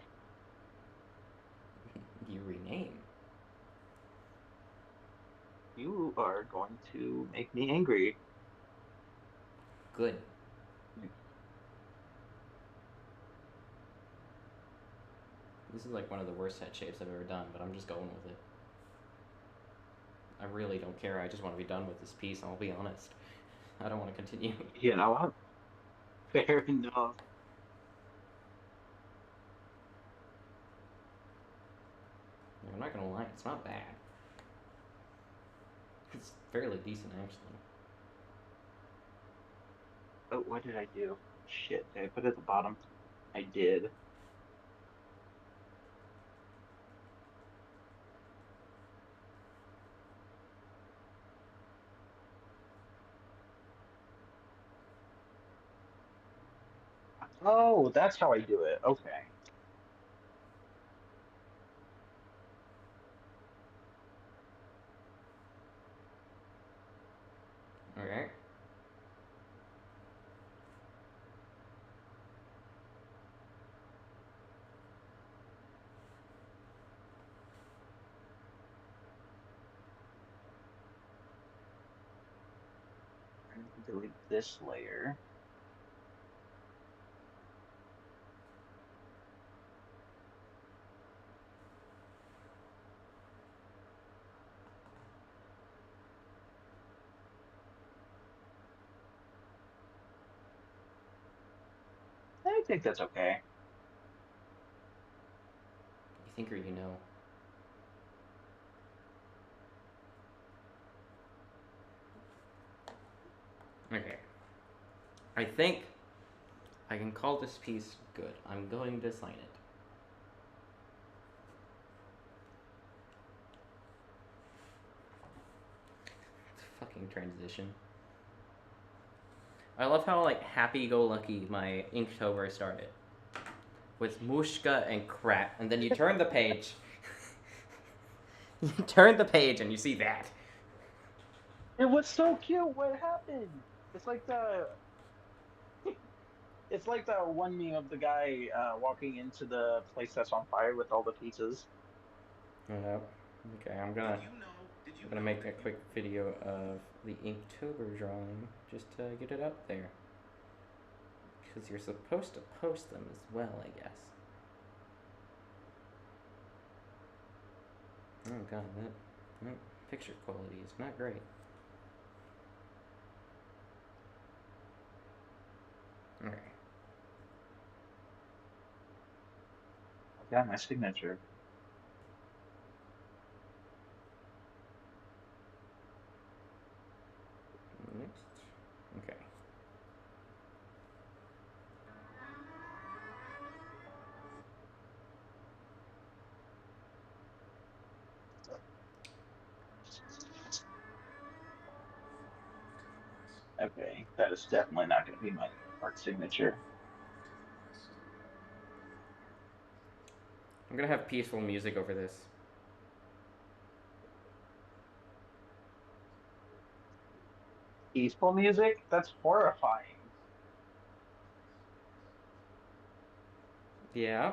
You rename. You are going to make me angry. Good. This is like one of the worst head shapes I've ever done, but I'm just going with it. I really don't care. I just want to be done with this piece, I'll be honest. I don't want to continue. You know what? Fair enough. I'm not gonna lie, it's not bad. It's fairly decent, actually. Oh, what did I do? Shit, did I put it at the bottom? I did. Oh, that's how I do it. Okay. Okay. And delete this layer. I think that's okay. You think or you know? Okay. I think I can call this piece good. I'm going to sign it. Fucking transition. I love how like happy-go-lucky my Inktober started. With mushka and crap, and then you turn the page. You turn the page and you see that. It was so cute. What happened? It's like the it's like the one meme of the guy walking into the place that's on fire with all the pizzas. Yep. Okay, I'm gonna make a quick video of the Inktober drawing just to get it up there. Because you're supposed to post them as well, I guess. Oh god, that picture quality is not great. Okay. I got my signature. Next. Okay. Okay, that is definitely not going to be my art signature. I'm gonna have peaceful music over this. Peaceful music? That's horrifying. Yeah.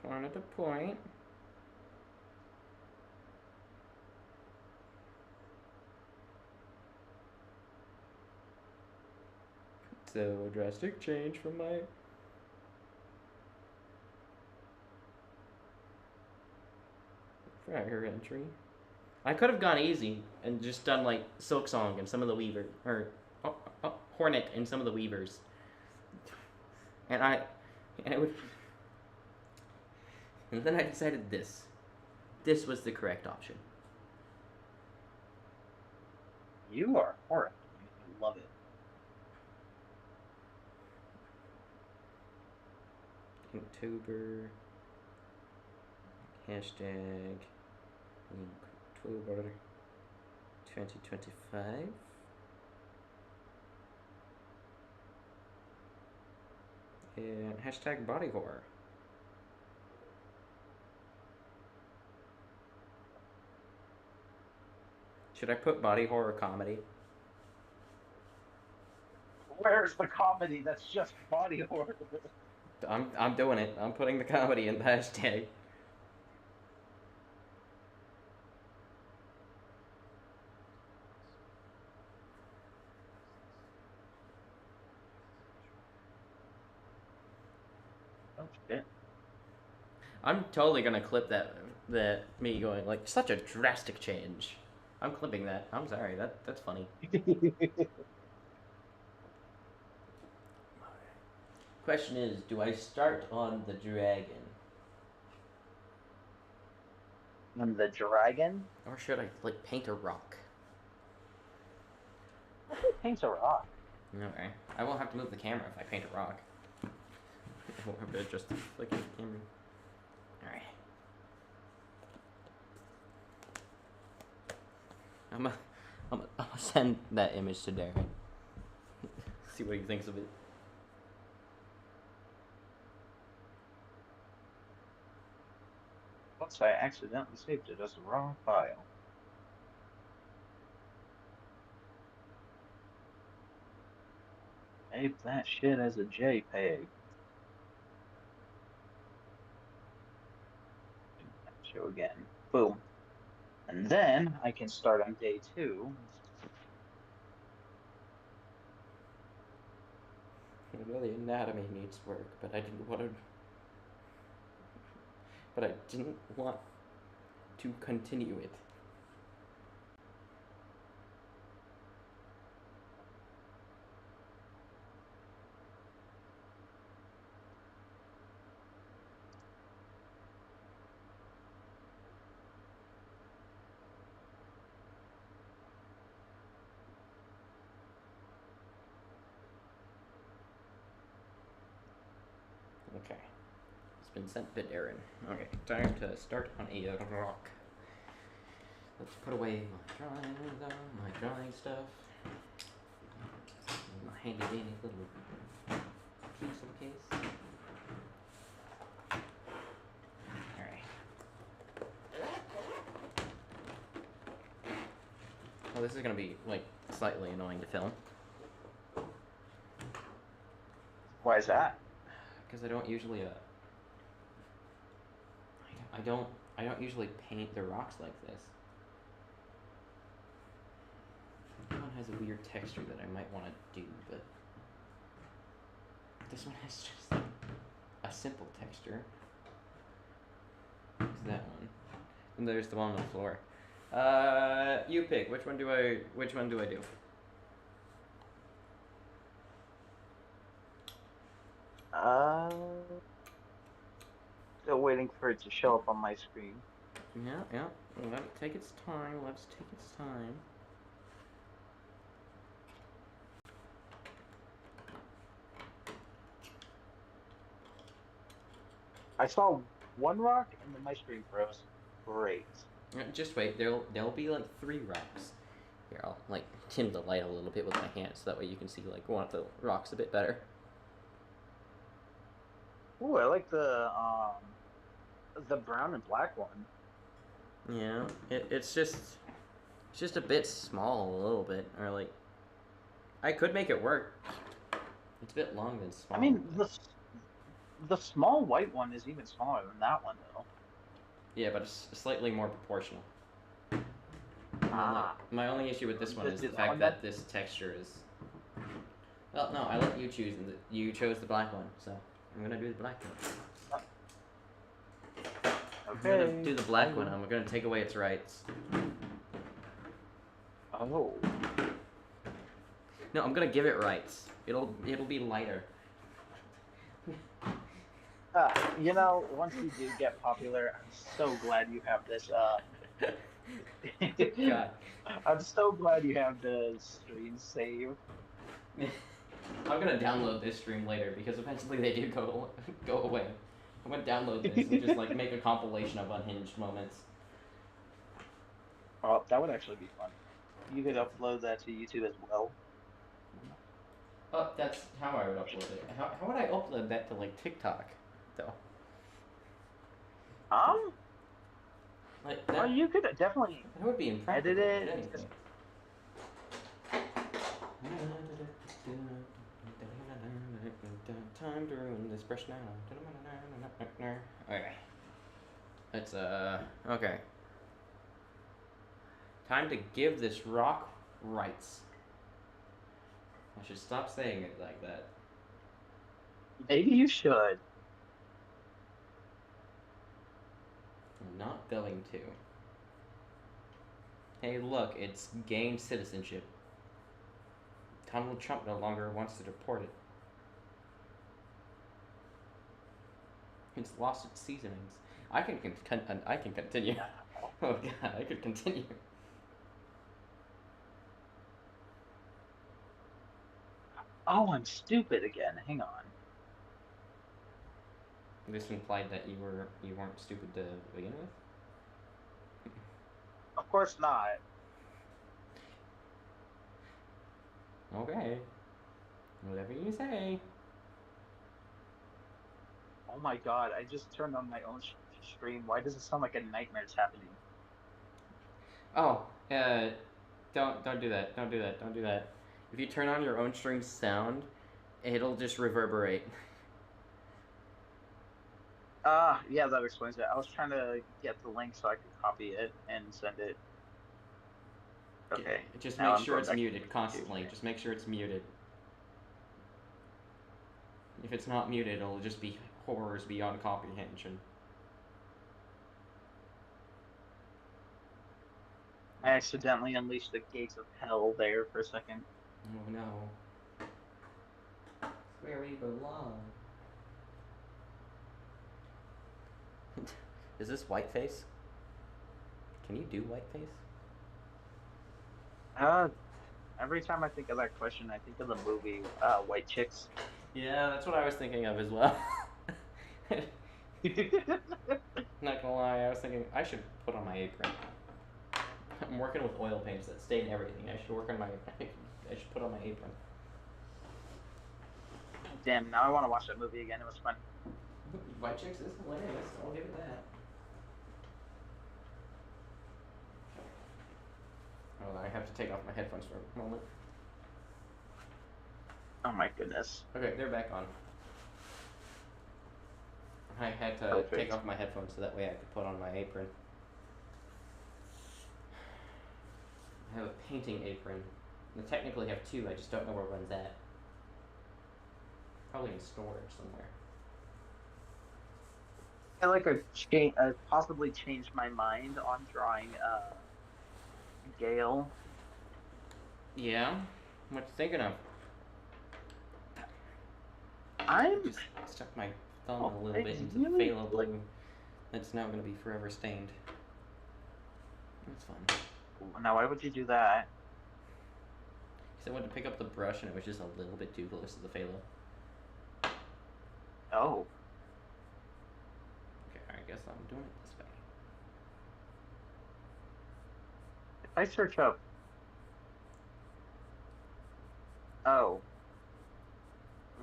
Corner to point. So, drastic change from my prior entry. I could have gone easy and just done like Silk Song and some of the Weaver, or Hornet and some of the Weavers. And and it would, and then I decided this. This was the correct option. You are horrifying. I love it. Inktober. Hashtag Inktober 2025. And hashtag body horror. Should I put body horror comedy? Where's the comedy? That's just body horror. I'm doing it. I'm putting the comedy in the hashtag. Oh shit. I'm totally gonna clip that me going like such a drastic change. I'm clipping that. I'm sorry. That's funny. Question is, do I start on the dragon And the dragon? or should I like paint a rock? I think paint's a rock. Okay. I won't have to move the camera if I paint a rock. I won't have to adjust the flicking camera. Alright. I'm gonna send that image to Darren. See what he thinks of it. Oops, I accidentally saved it as the wrong file. Save that shit as a JPEG. Show again. Boom. And then I can start on day 2. Well, the anatomy needs work, but I didn't want to. But I didn't want to continue it. Okay. It's been sent to Darren. Okay, time to start on a rock. Let's put away my drawing stuff. My handy dandy little pencil case. Alright. Well, this is gonna be like slightly annoying to film. Why is that? Because I don't usually I don't usually paint the rocks like this. This one has a weird texture that I might want to do, but this one has just like a simple texture. It's that one. And there's the one on the floor. You pick. Which one do I do? Still waiting for it to show up on my screen. Yeah. Let it take its time. Let's take its time. I saw one rock and then my screen froze. Great. Just wait. There'll be like 3 rocks. Here, I'll like dim the light a little bit with my hand so that way you can see like one of the rocks a bit better. Ooh, I like the brown and black one. Yeah, it's just a bit small, a little bit, or like I could make it work. It's a bit long than small. I mean, the small white one is even smaller than that one, though. Yeah, but it's slightly more proportional. Ah. My only issue with this one is the That fact one that this texture is. Well, no, I let you choose, and you chose the black one, so I'm gonna do the black one. I'm gonna do the black one. I'm gonna take away its rights. Oh. No, I'm gonna give it rights. It'll be lighter. Once you do get popular, I'm so glad you have this. God. I'm so glad you have the stream save. I'm gonna download this stream later because eventually they do go away. I'm gonna download this and just like make a compilation of unhinged moments. Oh, that would actually be fun. You could upload that to YouTube as well. That's how I would upload it. How would I upload that to like TikTok, though? Um, Like well, that you could definitely that would be edit impractical, if it. anything. Time to ruin this brush now. Okay. It's okay. Time to give this rock rights. I should stop saying it like that. Maybe you should. I'm not going to. Hey, look, it's gained citizenship. Donald Trump no longer wants to deport it. It's lost its seasonings. I can continue. Oh god, I could continue. Oh, I'm stupid again. Hang on. This implied that you weren't stupid to begin with. Of course not. Okay, whatever you say. Oh my God, I just turned on my own stream. Why does it sound like a nightmare's happening? Oh, don't do that. Don't do that. Don't do that. If you turn on your own stream sound, it'll just reverberate. Yeah, that explains it. I was trying to get the link so I could copy it and send it. Okay, Just now make I'm sure going it's back to muted the constantly. computer. Just make sure it's muted. If it's not muted, it'll just be horrors beyond comprehension. I accidentally unleashed the gates of hell there for a second. Oh no. It's where we belong. Is this whiteface? Can you do whiteface? Uh, every time I think of that question, I think of the movie White Chicks. Yeah, that's what I was thinking of as well. Not gonna lie, I was thinking I should put on my apron. I'm working with oil paints that stain everything. I should work on my. I should put on my apron. Damn, now I want to watch that movie again. It was fun. White Chicks is hilarious. I'll give it that. Oh, I have to take off my headphones for a moment. Oh my goodness. Okay, they're back on. I had to Perfect. take off my headphones so that way I could put on my apron. I have a painting apron. I technically have two, I just don't know where one's at. Probably in storage somewhere. I like possibly changed my mind on drawing Gale. Yeah? What you thinking of? I I'm just stuck my thumb a little bit it's into really phthalo like blue. That's now going to be forever stained. That's fun. now why would you do that? Because I went to pick up the brush and it was just a little bit too close to the phthalo. Oh, Okay, I guess I'm doing it this way. if I search up oh,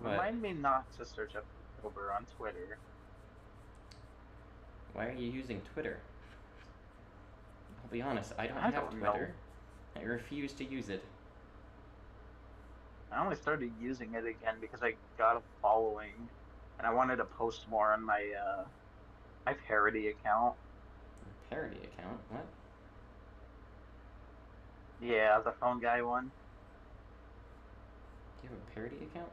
What? remind me not to search up over on Twitter. Why are you using Twitter? I'll be honest, I don't I have don't know. Twitter. I refuse to use it. I only started using it again because I got a following and I wanted to post more on my parody account. Parody account? What? Yeah, the phone guy one. Do you have a parody account?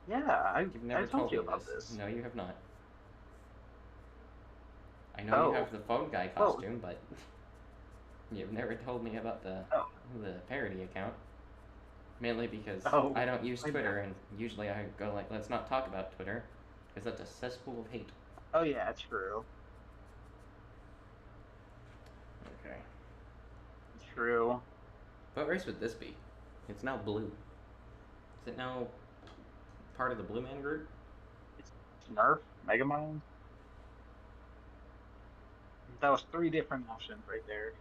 Yeah, You've I never told told you me about this. this. No, you have not. I know you Oh, have the phone guy oh, costume, but you've never told me about oh, the parody account. Mainly because oh, I don't use my bad. Twitter, and usually I go like, let's not talk about Twitter, because that's a cesspool of hate. Oh yeah, true. Okay. True. What race would this be? It's now blue. Is it now part of the Blue Man group? It's Nerf, Megamind. That was three different options right there.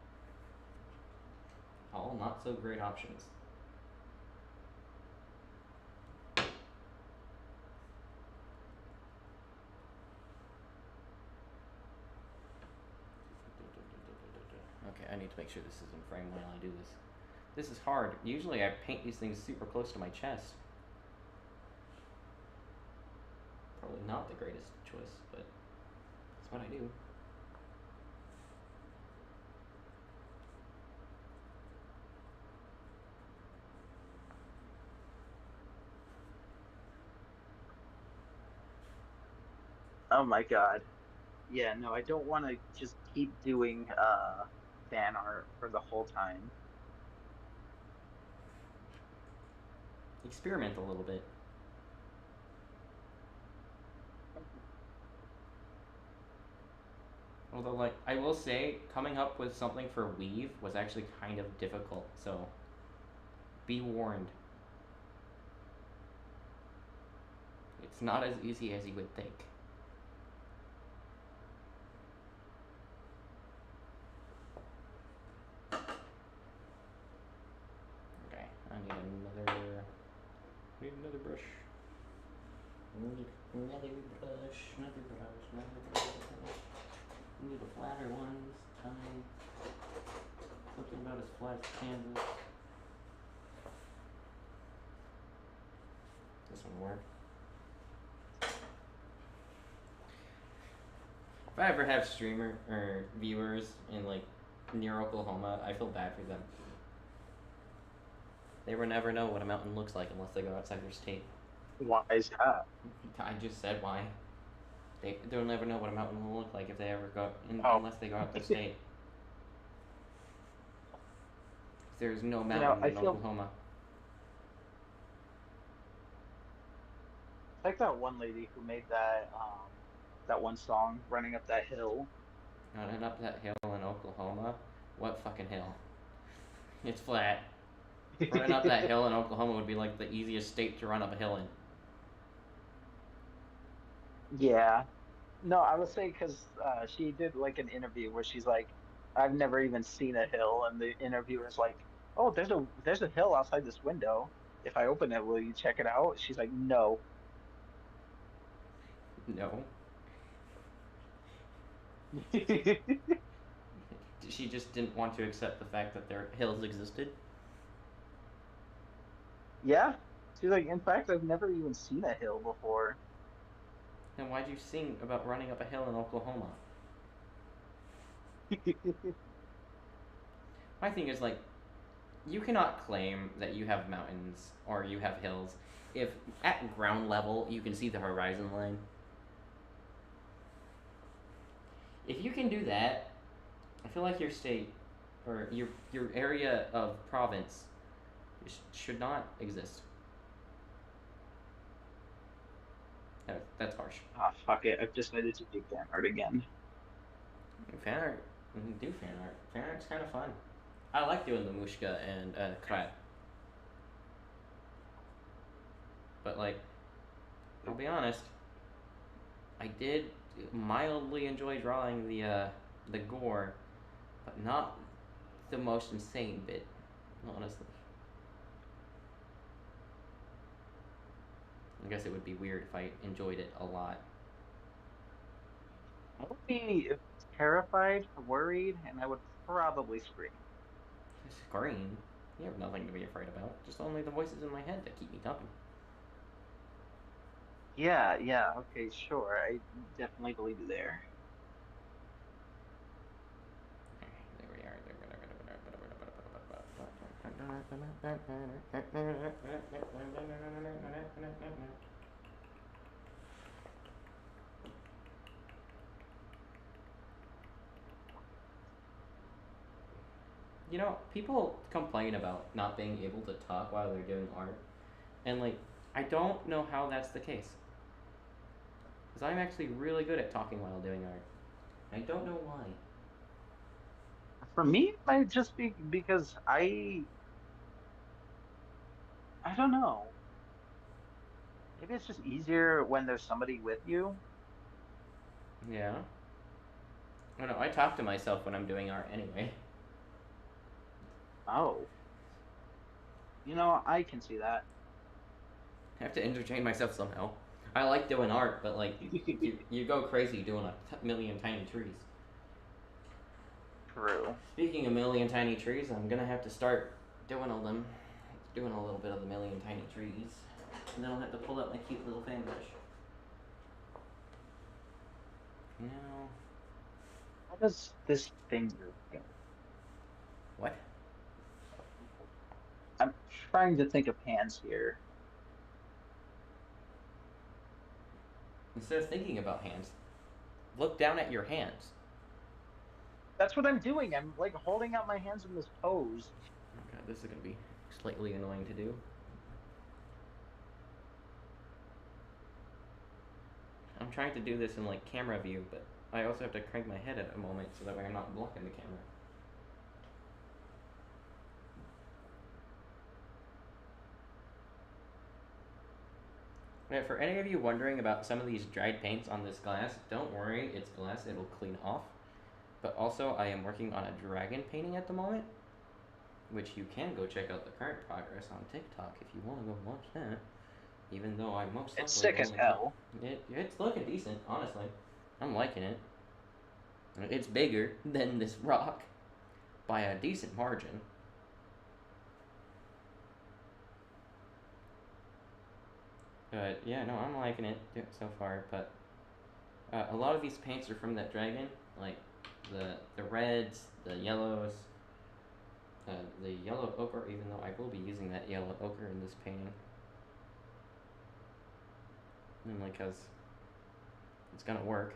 All not so great options. to make sure this is in frame while I do this. This is hard. Usually I paint these things super close to my chest. Probably not the greatest choice, but it's what I do. Oh my God. Yeah, no, I don't want to just keep doing fan art for the whole time. Experiment a little bit. Although, like, I will say, coming up with something for weave was actually kind of difficult, so be warned. It's not as easy as you would think. Okay, I need another brush. Need another brush, another brush, another brush. Need a flatter one this time. Something about as flat as canvas. This one work. If I ever have streamer or viewers in like near Oklahoma, I feel bad for them. They will never know what a mountain looks like unless they go outside their state. Why is that? I just said why. They'll never know what a mountain will look like if they ever go Oh, unless they go out their state. There's no you know, mountain I in feel Oklahoma. like that one lady who made that one song, Running Up That Hill. Running up that hill in Oklahoma? What fucking hill? It's flat. Running up that hill in Oklahoma would be like the easiest state to run up a hill in. Yeah. No, I would say because she did like an interview where she's like, I've never even seen a hill, and the interviewer's like, oh, there's a hill outside this window. If I open it, will you check it out? She's like, no. No. She just didn't want to accept the fact that their hills existed. Yeah. She's like, in fact, I've never even seen a hill before. Then why'd you sing about running up a hill in Oklahoma? My thing is like, you cannot claim that you have mountains or you have hills if at ground level you can see the horizon line. If you can do that, I feel like your state or your area of province should not exist. That's harsh. Ah, fuck it. I've decided to do fan art again. Fan art, do fan art. Fan art's kind of fun. I like doing the mushka and krat, but like, I'll be honest, I did mildly enjoy drawing the gore, but not the most insane bit, honestly. I guess it would be weird if I enjoyed it a lot. I would be terrified, worried, and I would probably scream. Scream? You have nothing to be afraid about. Just only the voices in my head that keep me talking. Yeah, yeah, okay, sure. I definitely believe you there. There we are. You know, people complain about not being able to talk while they're doing art, and like, I don't know how that's the case. Because I'm actually really good at talking while doing art. I don't know why. For me, it might just be because I don't know. Maybe it's just easier when there's somebody with you. Yeah. I don't know. I talk to myself when I'm doing art anyway. Oh, you know, I can see that. I have to entertain myself somehow. I like doing art, but like, you go crazy doing a million tiny trees. True. Speaking of million tiny trees, I'm gonna have to start doing all them, doing a little bit of the million tiny trees, and then I'll have to pull out my cute little fan brush. Now, How does this finger feel? what? I'm trying to think of hands here. Instead of thinking about hands, look down at your hands. That's what I'm doing. I'm like holding out my hands in this pose. Oh god, this is gonna be slightly annoying to do. I'm trying to do this in like camera view, but I also have to crank my head at a moment so that way I'm not blocking the camera. Now, for any of you wondering about some of these dried paints on this glass, don't worry, it's glass, it'll clean off. But also, I am working on a dragon painting at the moment, which you can go check out the current progress on TikTok if you want to go watch that. Even though I most It's likely sick as only hell. it's looking decent, honestly. I'm liking it. It's bigger than this rock by a decent margin. But yeah, no, I'm liking it so far. But a lot of these paints are from that dragon, like the reds, the yellows, the yellow ochre. Even though I will be using that yellow ochre in this painting, mainly because it's gonna work.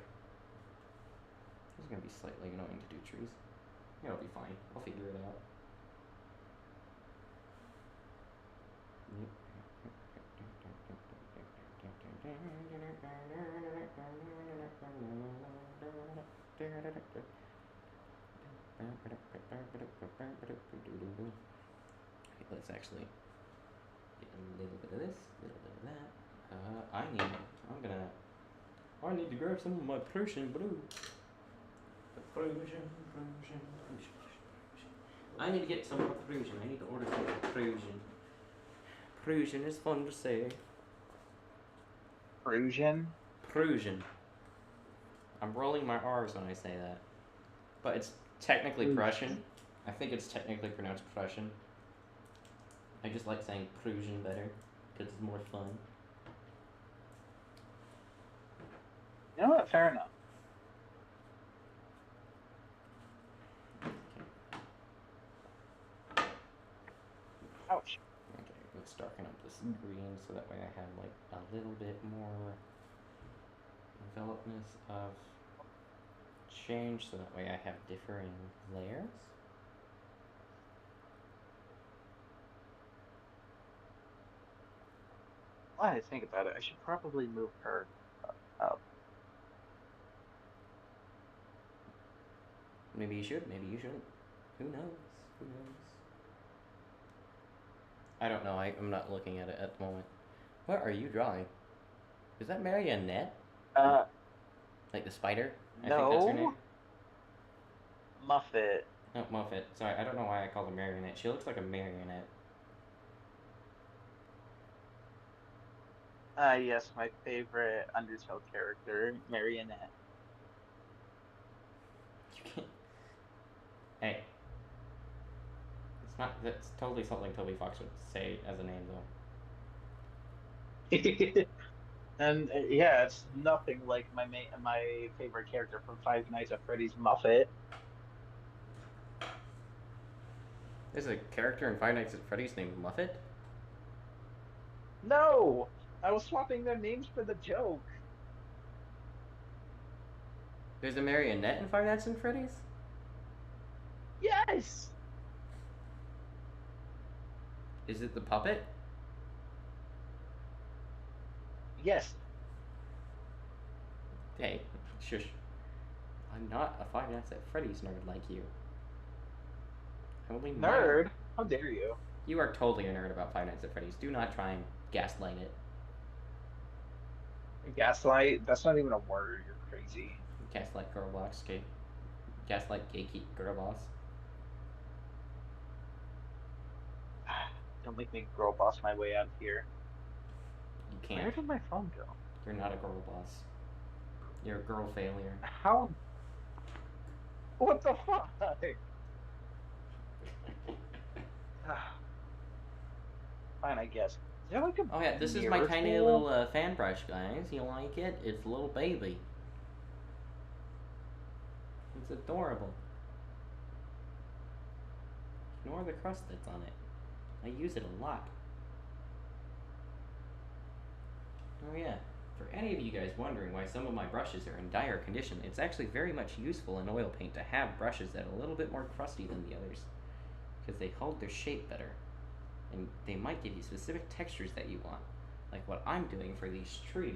It's gonna be slightly annoying to do trees. It'll be fine. I'll figure it out. Let's actually get a little bit of this, a little bit of that. I need to grab some of my Prussian blue. Prussian. I need to get some more Prussian. I need to order some Prussian. Prussian is fun to say. Prussian? Prussian. I'm rolling my R's when I say that. But it's technically Prussian. I think it's technically pronounced Prussian. I just like saying Prussian better because it's more fun. You know what? Fair enough. Ouch. Okay, let's darken up this green so that way I have like a little bit more envelopness of change so that way I have differing layers. Now that I think about it, I should probably move her up. Maybe you should, maybe you shouldn't. Who knows? Who knows? I don't know, I'm not looking at it at the moment. What are you drawing? Is that Marionette? Uh, Like the spider? I think that's her name. no. Muffet. Oh, Muffet. Sorry, I don't know why I called her Marionette. She looks like a marionette. Yes, my favorite Undertale character, Marionette. You can't. Hey. It's not. That's totally something Toby Fox would say as a name, though. And yeah, it's nothing like my favorite character from Five Nights at Freddy's, Muffet. There's a character in Five Nights at Freddy's named Muffet? No, I was swapping their names for the joke. There's a marionette in Five Nights at Freddy's? Yes, Is it the puppet? yes, Hey, shush. I'm not a Five Nights at Freddy's nerd like you. I'm only mild. nerd. How dare you? You are totally a nerd about Five Nights at Freddy's. Do not try and gaslight it. Gaslight? That's not even a word. You're crazy. Gaslight girl boss, okay? Gaslight gatekeep girl boss. Don't make me girl boss my way out of here. You Where can't. did my phone go? You're not a girl boss. You're a girl failure. How? What the fuck? Fine, I guess. Is there like a Oh yeah, this is my mirror tiny tool? little fan brush, guys. You like it? It's a little baby. It's adorable. Ignore the crust that's on it. I use it a lot. Oh yeah. For any of you guys wondering why some of my brushes are in dire condition, it's actually very much useful in oil paint to have brushes that are a little bit more crusty than the others, because they hold their shape better, and they might give you specific textures that you want, like what I'm doing for these trees.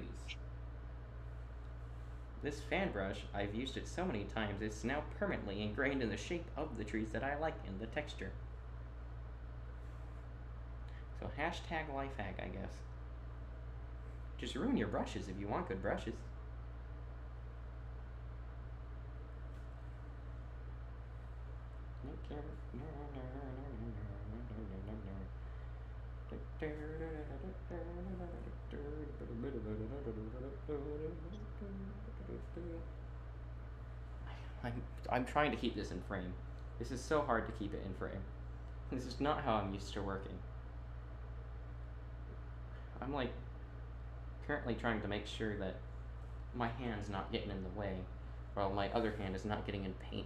This fan brush, I've used it so many times, it's now permanently ingrained in the shape of the trees that I like and the texture. So hashtag life hack, I guess. Just ruin your brushes if you want good brushes. I'm trying to keep this in frame. This is so hard to keep it in frame. This is not how I'm used to working. I'm like currently trying to make sure that my hand's not getting in the way while my other hand is not getting in paint.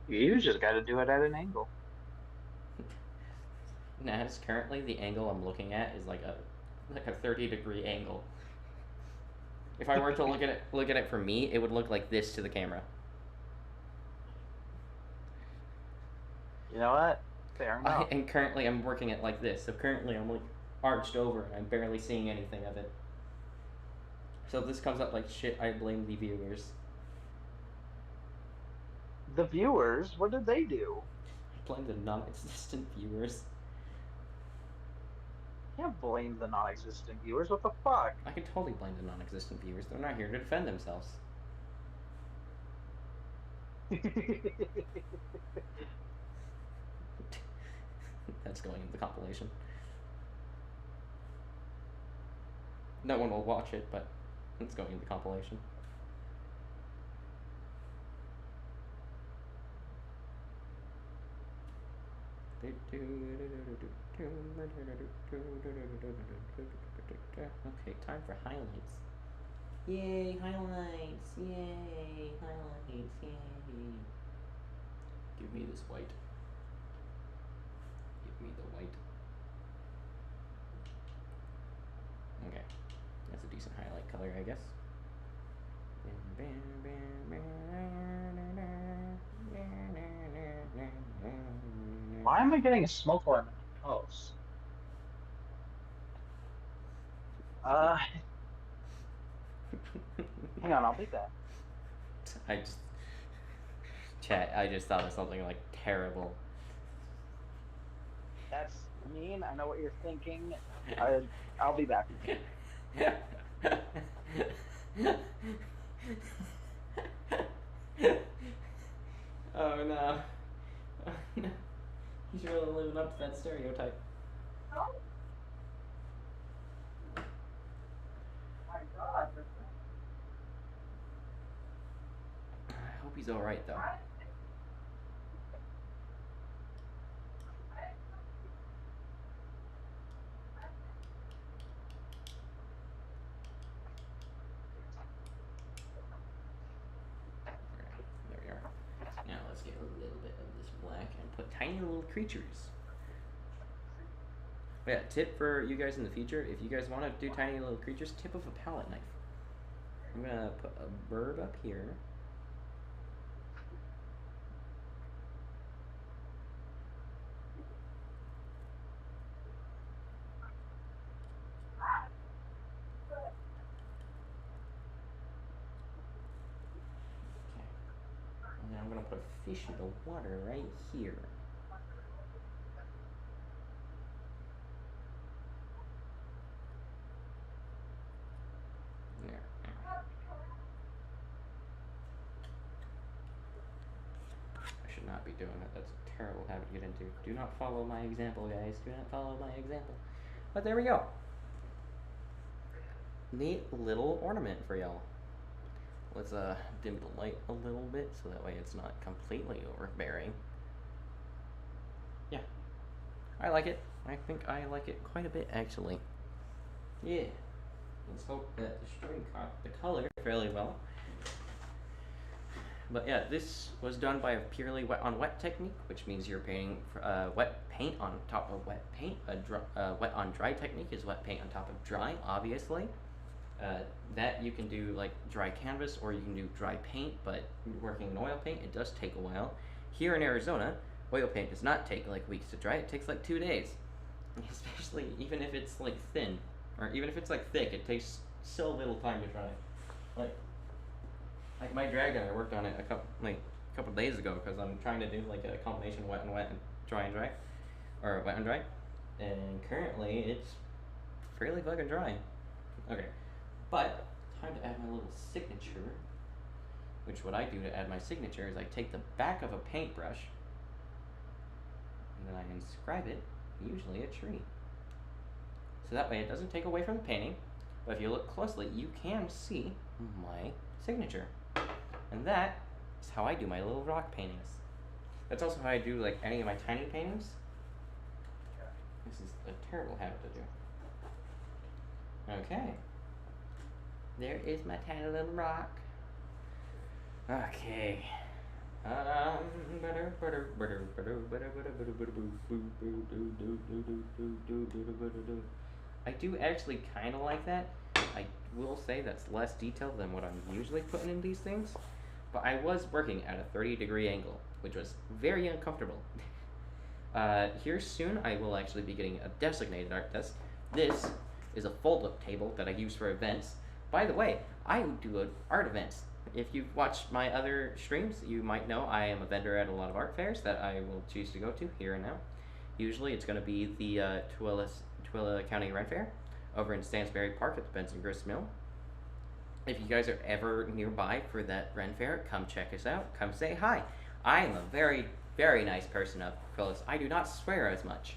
You just got to do it at an angle. As currently the angle I'm looking at is like a 30-degree angle. If I were to look at it for me, it would look like this to the camera. You know what? Fair enough. And currently I'm working it like this. So currently I'm like arched over and I'm barely seeing anything of it. So if this comes up like shit, I blame the viewers. The viewers, what did they do? I blame the non-existent viewers. Can't blame the non-existent viewers. What the fuck? I can totally blame the non-existent viewers. They're not here to defend themselves. That's going in the compilation. No one will watch it, but it's going in the compilation. Okay, time for highlights. Yay, highlights! Yay, highlights! Yay! Give me this white. Give me the white. Okay, that's a decent highlight color, I guess. Why am I getting a smoke alarm in my house? Uh, Hang on, I'll be back. I just chat. I just thought of something like terrible. That's mean. I know what you're thinking. I'll be back. Oh no. Oh, no. He's really living up to that stereotype. My God. I hope he's alright though. There we are. Now let's get a little bit of this black and put tiny little creatures. But yeah, tip for you guys in the future, if you guys want to do tiny little creatures, tip of a palette knife. I'm gonna put a bird up here. And then I'm gonna put a fish in the water right here. There. I should not be doing that. That's a terrible habit to get into. Do not follow my example, guys. Do not follow my example. But there we go. Neat little ornament for y'all. let's dim the light a little bit so that way it's not completely overbearing. Yeah, I like it. I think I like it quite a bit actually. Yeah. Let's hope that the string caught the color fairly well. But yeah, this was done by a purely wet on wet technique, which means you're painting wet paint on top of wet paint. Wet on dry technique is wet paint on top of dry, obviously. That you can do like dry canvas or you can do dry paint, but working in oil paint, it does take a while. Here in Arizona, oil paint does not take like weeks to dry, it takes like 2 days. Especially even if it's like thin, or even if it's like thick, it takes so little time to dry. Like my dragon, I worked on it a couple days ago because I'm trying to do like a combination wet and wet and dry and dry, or wet and dry, and currently it's fairly fucking dry. Okay, but time to add my little signature. Which what I do to add my signature is I take the back of a paintbrush and then I inscribe it, usually a tree. So that way it doesn't take away from the painting, but if you look closely, you can see my signature. And that is how I do my little rock paintings. That's also how I do like any of my tiny paintings. This is a terrible habit to do. Okay. There is my tiny little rock. Okay. I do actually kind of like that. I will say that's less detailed than what I'm usually putting in these things, but I was working at a 30-degree angle, which was very uncomfortable. Here soon I will actually be getting a designated art desk. This is a fold-up table that I use for events. By the way, I do art events. If you've watched my other streams, you might know I am a vendor at a lot of art fairs that I will choose to go to here and now. Usually it's going to be the Tooele County Ren Fair over in Stansbury Park at the Benson Grist Mill. If you guys are ever nearby for that Ren Fair, come check us out. Come say hi. I am a very, very nice person up close. I do not swear as much.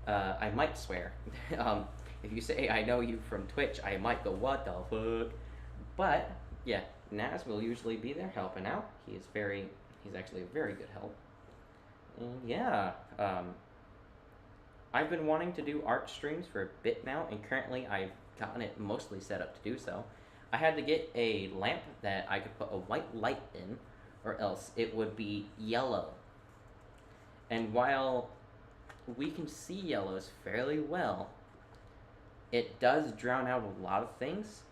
I might swear. If you say I know you from Twitch, I might go, what the fuck? But, yeah, Naz will usually be there helping out. He's actually a very good help. And yeah, I've been wanting to do art streams for a bit now, and currently I've gotten it mostly set up to do so. I had to get a lamp that I could put a white light in, or else it would be yellow. And while we can see yellows fairly well, it does drown out a lot of things.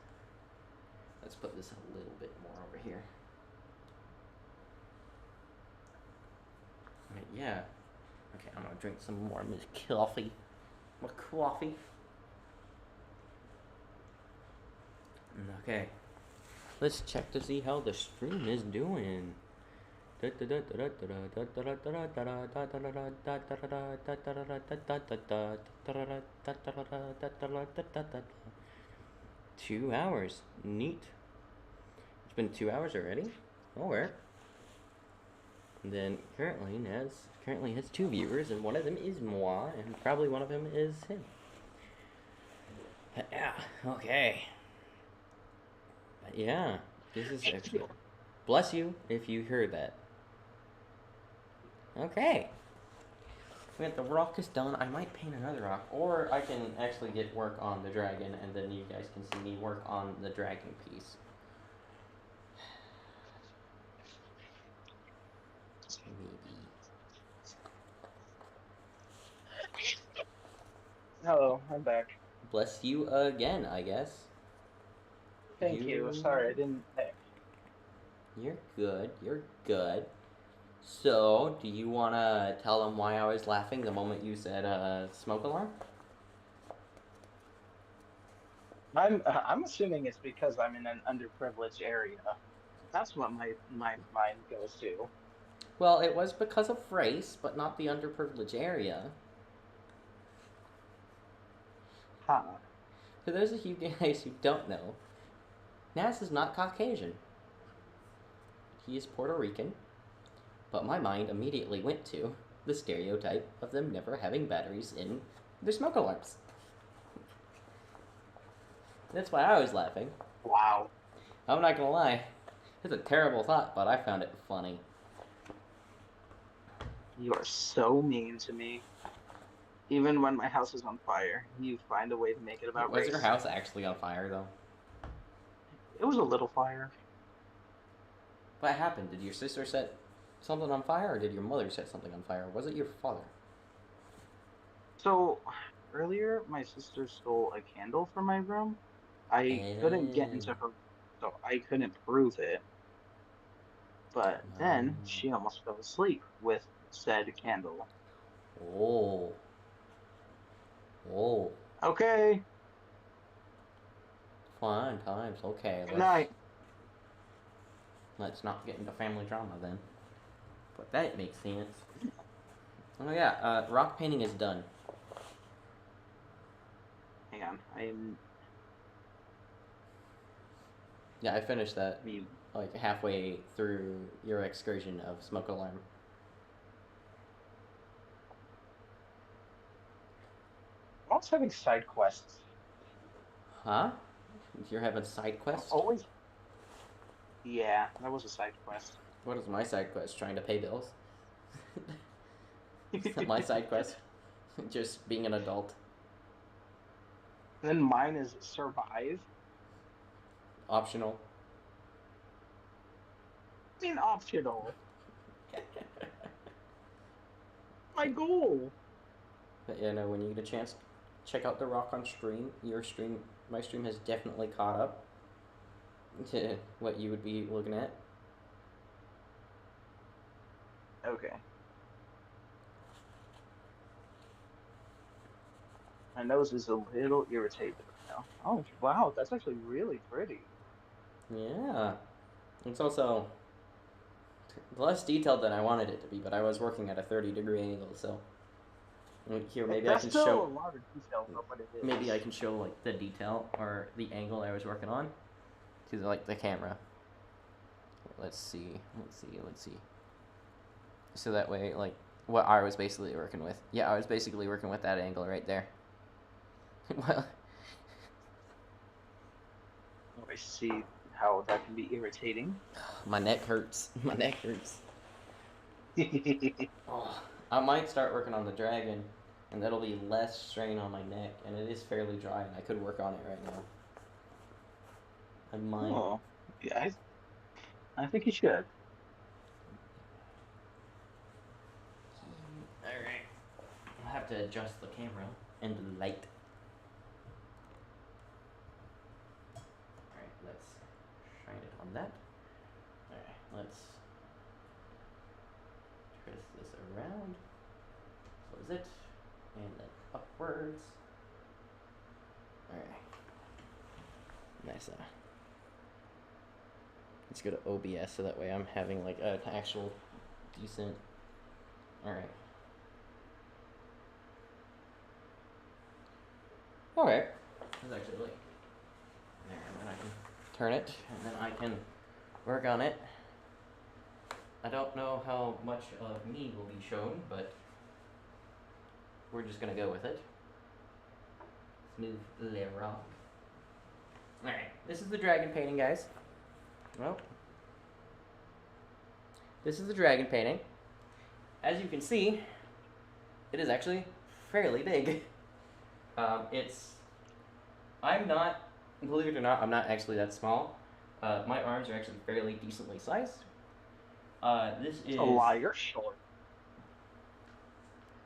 Let's put this a little bit more over here. Right, yeah. Okay, I'm gonna drink some more of this coffee. My coffee. Okay. Let's check to see how the stream is doing. 2 hours. Neat. It's been 2 hours already? Oh, where? And then currently Naz has 2 viewers, and one of them is moi, and probably one of them is him. Yeah, okay. But yeah, this is actually... Bless you if you heard that. Okay. We got the rock is done. I might paint another rock, or I can actually get work on the dragon, and then you guys can see me work on the dragon piece. Maybe. Hello, I'm back. Bless you again, I guess. Thank you. Sorry, I didn't. You're good. You're good. So, do you want to tell them why I was laughing the moment you said smoke alarm? I'm assuming it's because I'm in an underprivileged area. That's what my mind goes to. Well, it was because of race, but not the underprivileged area. Huh. For those of you guys who don't know, Naz is not Caucasian. He is Puerto Rican, but my mind immediately went to the stereotype of them never having batteries in their smoke alarms. That's why I was laughing. Wow. I'm not gonna lie. It's a terrible thought, but I found it funny. You are so mean to me. Even when my house is on fire, you find a way to make it about Was your race. house actually on fire though? It was a little fire. What happened? Did your sister set something on fire, or did your mother set something on fire? Or was it your father? So earlier, my sister stole a candle from my room. I couldn't get Oh. into her, so I couldn't prove it. But then she almost fell asleep with said candle. Oh. Oh. Okay, Fine times. Okay, good let's night. let's not get into family drama then. But that makes sense. Oh yeah, rock painting is done. Hang on, I am Yeah, I finished that mute. like halfway through your excursion of smoke alarm. I'm always having side quests. Huh? You're having side I'm quest? always, yeah, that was a side quest. What is my side quest? Trying to pay bills? Is that my side quest? Just being an adult. Then mine is survive. Optional. I mean, optional. My goal. But yeah, no, when you get a chance, check out The Rock on stream. Your stream, my stream has definitely caught up to what you would be looking at. Okay. My nose is a little irritated right now. Oh, wow, that's actually really pretty. Yeah. It's also less detailed than I wanted it to be, but I was working at a 30-degree angle, so here maybe I That's can still show a lot of detail for what it maybe I is. can show like the detail or the angle I was working on to like the camera. Let's see. Let's see. So that way like what I was basically working with. Yeah, I was basically working with that angle right there. Well, Oh, I see how that can be irritating. my neck hurts. My neck hurts. Oh, I might start working on the dragon, and that'll be less strain on my neck, and it is fairly dry, and I could work on it right now. I might. Oh, yeah, I think you should. Alright. I'll have to adjust the camera and the light. Alright, let's shine it on that. Alright, let's twist this around. Close it. And then upwards. Alright. Nice. Let's go to OBS so that way I'm having like an actual decent. Alright. Okay. That's actually really. There, and then I can turn it, and then I can work on it. I don't know how much of me will be shown, but we're just gonna go with it. Smooth le rock. Alright, this is the dragon painting, guys. Well, this is the dragon painting. As you can see, it is actually fairly big. I'm not, believe it or not, I'm not actually that small. My arms are actually fairly decently sized. This It's a is, lie, you're short.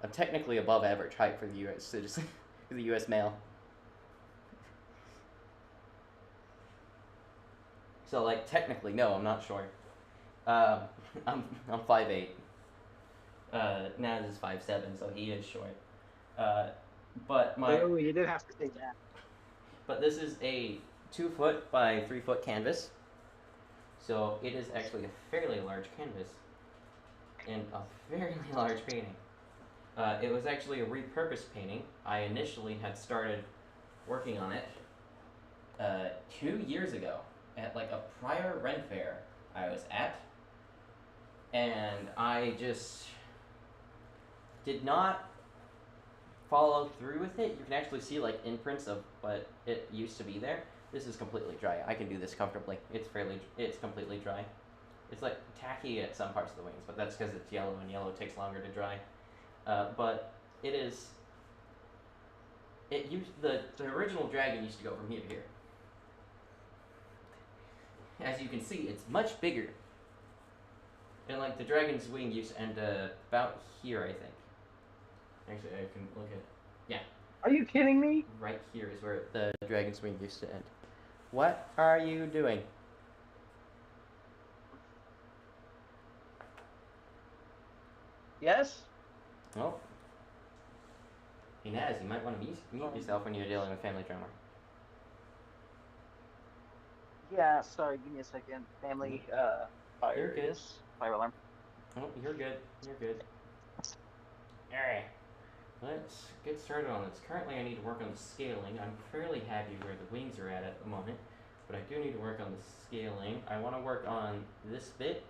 I'm technically above average height for the U.S. citizen, for the U.S. male. So like technically, no, I'm not short. Um, I'm 5'8". Naz is 5'7", so he is short. But my Oh, you didn't have to say that. But this is a 2 foot by 3 foot canvas. So it is actually a fairly large canvas and a fairly large painting. It was actually a repurposed painting. I initially had started working on it 2 years ago at like a prior Ren fair I was at. And I just did not follow through with it. You can actually see like imprints of what it used to be there. This is completely dry. I can do this comfortably. It's completely dry. It's like tacky at some parts of the wings, but that's because it's yellow, and yellow takes longer to dry. But it is. It used the original dragon used to go from here to here. As you can see, it's much bigger. And like the dragon's wing used to end about here, I think. Actually, I can look at. Yeah, Are you kidding me? right here is where the dragon's wing used to end. What are you doing? Yes? Oh. Hey Naz, you might want to mute yourself when you're dealing with family drama. Yeah, sorry, give me a second. Family You're fire, good. yes. Fire alarm. Oh, you're good. You're good. Alright. Let's get started on this. Currently, I need to work on the scaling. I'm fairly happy where the wings are at the moment, but I do need to work on the scaling. I want to work on this bit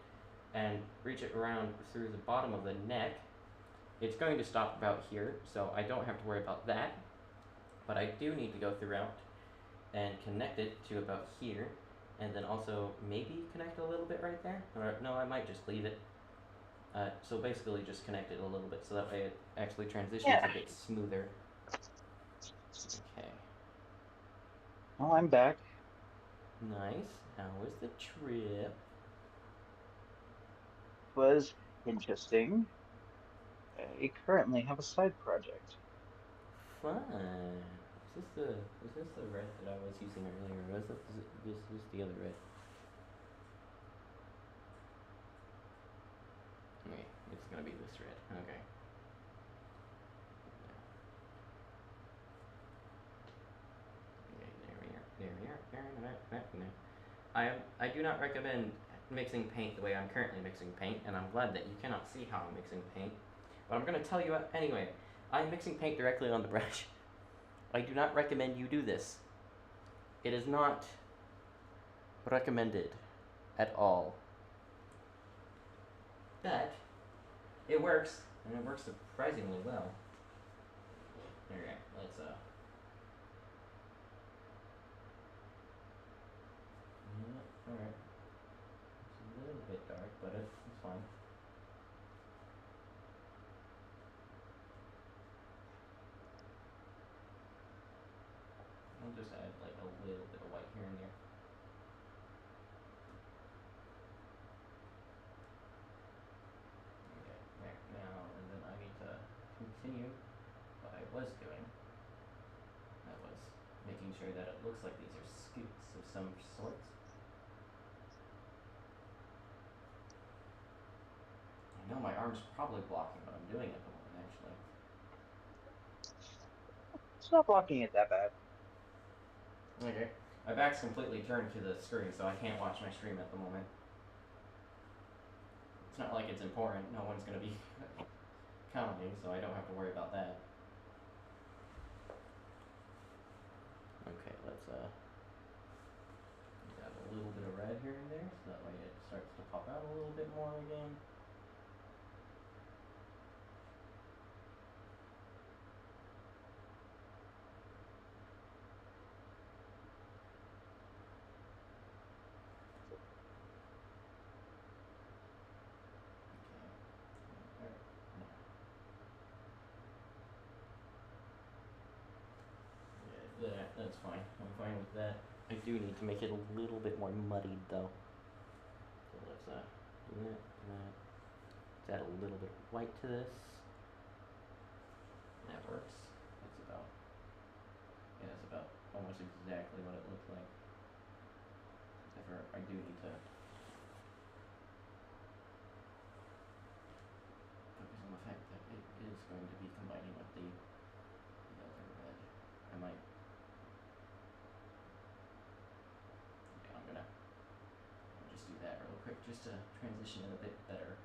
and reach it around through the bottom of the neck. It's going to stop about here, so I don't have to worry about that, but I do need to go throughout and connect it to about here, and then also maybe connect a little bit right there, or no, I might just leave it. So basically just connect it a little bit so that way it actually transitions Yeah. a bit smoother. Okay. Well, I'm back. Nice. How was the trip? Was interesting. I currently have a side project. Fun. Is this the red that I was using earlier? Or was this the other red? Okay, it's gonna be this red. Okay. Okay, there we are. There we are. I do not recommend mixing paint the way I'm currently mixing paint, and I'm glad that you cannot see how I'm mixing paint. But I'm gonna tell you anyway. I'm mixing paint directly on the brush. I do not recommend you do this. It is not recommended at all. But it works, and it works surprisingly well. Alright, let's yeah, alright. It's a little bit dark, but it's fine. I'll just add like a little bit of white here and there. Okay, there. Now, and then I need to continue what I was doing. That was making sure that it looks like these are scoops of some sorts. I know my arm's probably blocking what I'm doing at the moment, actually. It's not blocking it that bad. Okay. My back's completely turned to the screen, so I can't watch my stream at the moment. It's not like it's important. No one's gonna be counting, so I don't have to worry about that. Okay, let's add a little bit of red here and there, so that way it starts to pop out a little bit more again. Yeah, that's fine. I'm fine with that. I do need to make it a little bit more muddied though. So let's do that, Let's add a little bit of white to this. That works. That's about almost exactly what it looks like. However, I do need to focus on the fact that it is going to be combining with the other red. I might. Okay, I'm gonna just do that real quick just to transition it a bit better.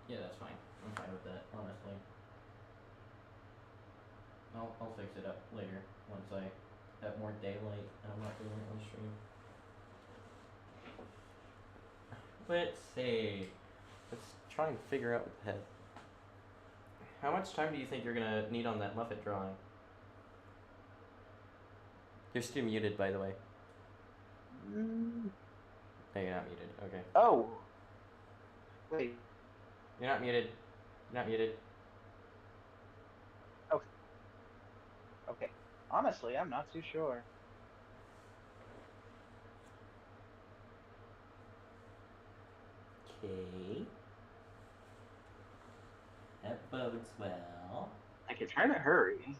Yeah, that's fine. I'm fine with that, honestly. I'll fix it up later once I have more daylight and I'm not doing it on stream. Let's see. Let's try and figure out the head. How much time do you think you're gonna need on that Muppet drawing? You're still muted, by the way. Mm. No, you're not muted. Okay. Oh, wait. You're not muted. You're not muted. Okay. Okay. Honestly, I'm not too sure. Okay. That bodes well. I can try to hurry.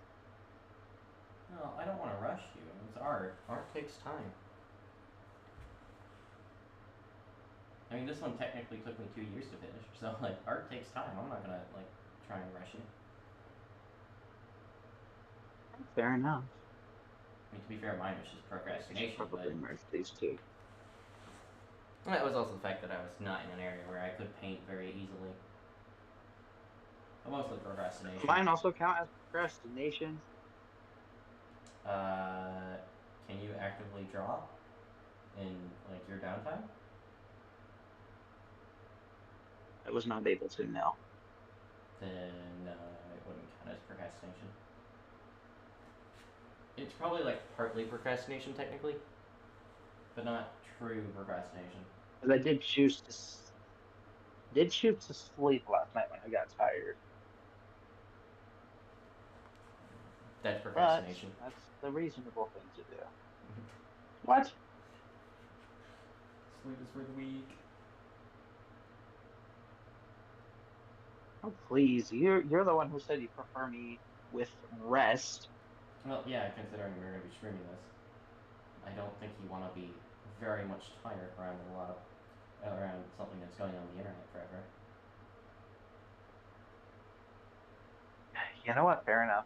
No, I don't want to rush you. It's art. Art takes time. I mean, this one technically took me 2 years to finish, so like art takes time. I'm not gonna like try and rush it. Fair enough. I mean, to be fair, mine was just I should procrastination, but probably merge these two. that was also the fact that I was not in an area where I could paint very easily. But mostly procrastination. Mine also count as procrastination. Uh, can you actively draw in like your downtime? I was not able to, no. Then it wouldn't count as procrastination. It's probably like partly procrastination technically, but not true procrastination. Because I did choose to sleep last night when I got tired. That's But procrastination. that's the reasonable thing to do. What? Sleep is for the weak. Oh please, you're the one who said you prefer me with rest. Well, yeah, considering we're gonna be streaming this, I don't think you want to be very much tired around around something that's going on the internet forever. You know what? Fair enough.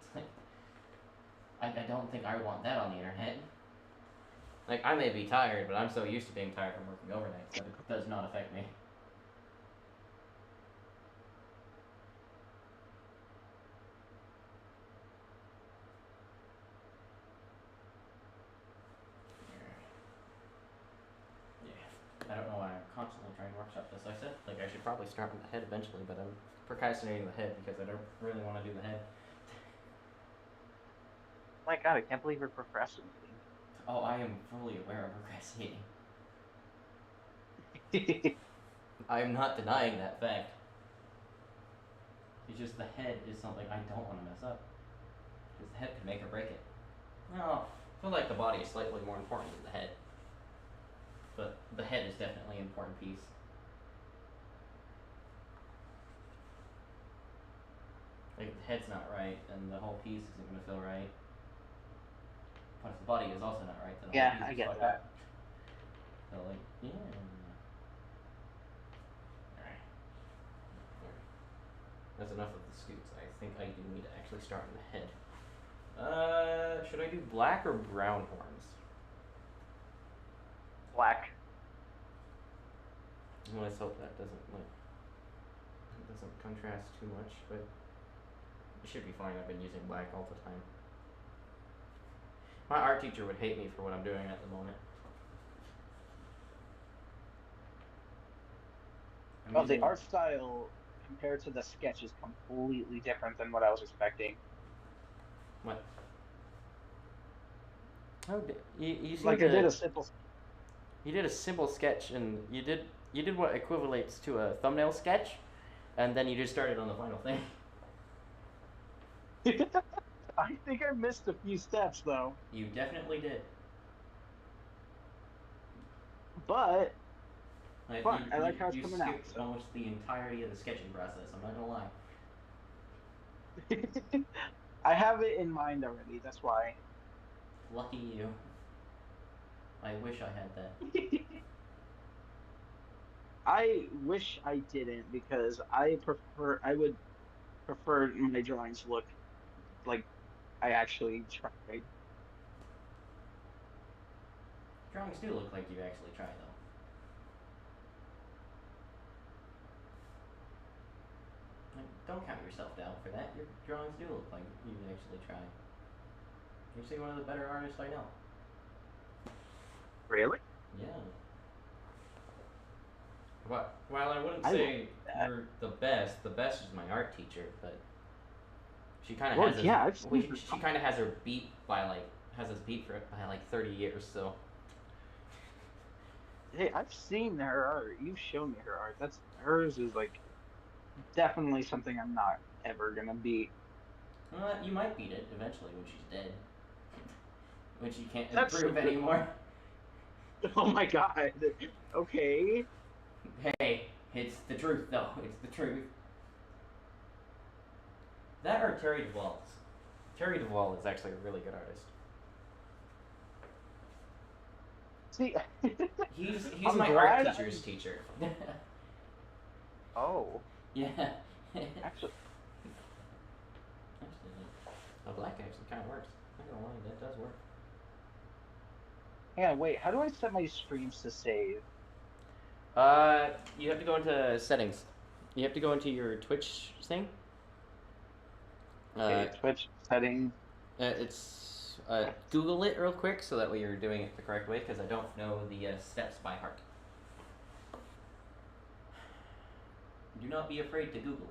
It's like I don't think I want that on the internet. Like I may be tired, but I'm so used to being tired from working overnights that it does not affect me. Yeah. I don't know why I'm constantly trying to workshop this. I said like I should probably start with the head eventually, but I'm procrastinating the head because I don't really want to do the head. My God, I can't believe you're procrastinating. Oh, I am fully aware of procrastinating. I am not denying that fact. It's just the head is something I don't want to mess up. Because the head could make or break it. Well, I feel like the body is slightly more important than the head. But the head is definitely an important piece. Like, if the head's not right, then the whole piece isn't going to feel right. But if the body is also not right, then the whole Yeah, piece I is get fucked that. up. So, like, yeah. Alright. That's enough of the scoots. I think I do need to actually start on the head. Should I do black or brown horns? Black. Well, let's hope that doesn't contrast too much, but it should be fine. I've been using black all the time. My art teacher would hate me for what I'm doing at the moment. Well, the art style compared to the sketch is completely different than what I was expecting. What? Oh, you seem Like I did to a simple. you did a simple sketch and you did what equivalates to a thumbnail sketch, and then you just started on the final thing. I think I missed a few steps though, You definitely did. but Like fun. I like how it's you coming out. skipped So almost the entirety of the sketching process. I'm not gonna lie. I have it in mind already. That's why. Lucky you. I wish I had that. I wish I didn't because I would prefer my drawings look like I actually tried. Drawings do look like you actually try though. don't count yourself down for that. Your drawings do look like you actually try. You're actually one of the better artists I know. Really? Yeah. While I wouldn't I love say that. you're the best is my art teacher, but she kind of Well, has us. yeah, I've seen her. She kind of has her beat by like has us beat for by like 30 years. So Hey, I've seen her art. You've shown me her art. That's hers is like definitely something I'm not ever gonna beat. you might beat it eventually when she's dead, when she can't That's improve anymore. oh my God. Okay. Hey, it's the truth though. It's the truth. That or Terry DeWalt. Terry DeWalt is actually a really good artist. See, He's I'm my art glad teacher's I. teacher. Oh, Yeah. actually, Actually, a black actually kind of works. I'm not gonna lie, that does work. hang on, wait. How do I set my streams to save? You have to go into settings. You have to go into your Twitch thing. Uh, Okay, Twitch settings. it's Google it real quick so that way you're doing it the correct way because I don't know the steps by heart. Do not be afraid to Google.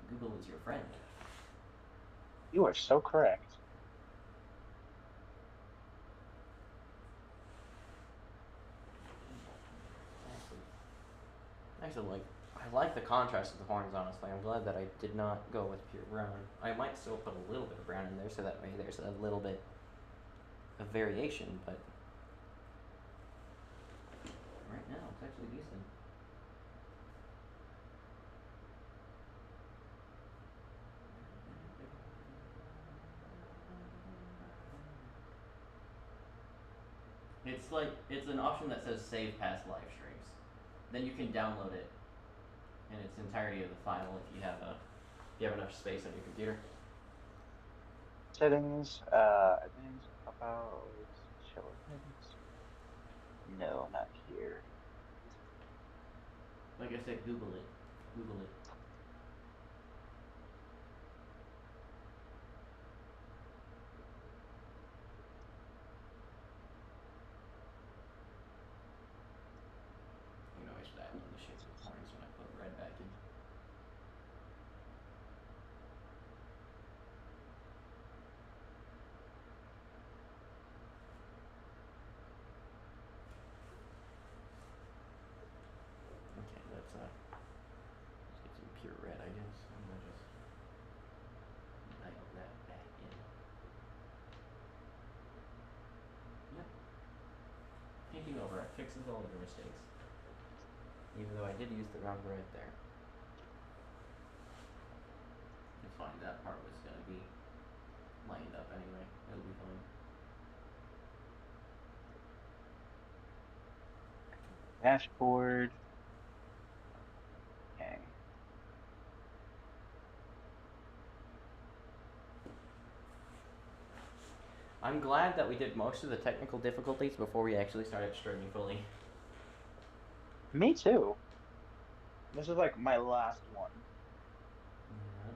Google is your friend. You are so correct. Actually, I like the contrast of the horns. Honestly, I'm glad that I did not go with pure brown. I might still put a little bit of brown in there so that way there's a little bit of variation, but right now it's actually decent. It's an option that says save past live streams. Then you can download it in its entirety of the file if you have enough space on your computer. Settings. Advanced about show events. No, not here. Like I said, Google it. Google it. You know I should add in the shape of the horns when I put red back in. Okay, let's get some pure red, I guess. I'm gonna just dial that back in. Yep. Thinking over it fixes all of your mistakes. Even though I did use the wrong red there. It's fine, that part was gonna be lined up anyway. It'll be fine. Dashboard. Okay. I'm glad that we did most of the technical difficulties before we actually started streaming fully. Me too. This is like my last one. Yeah.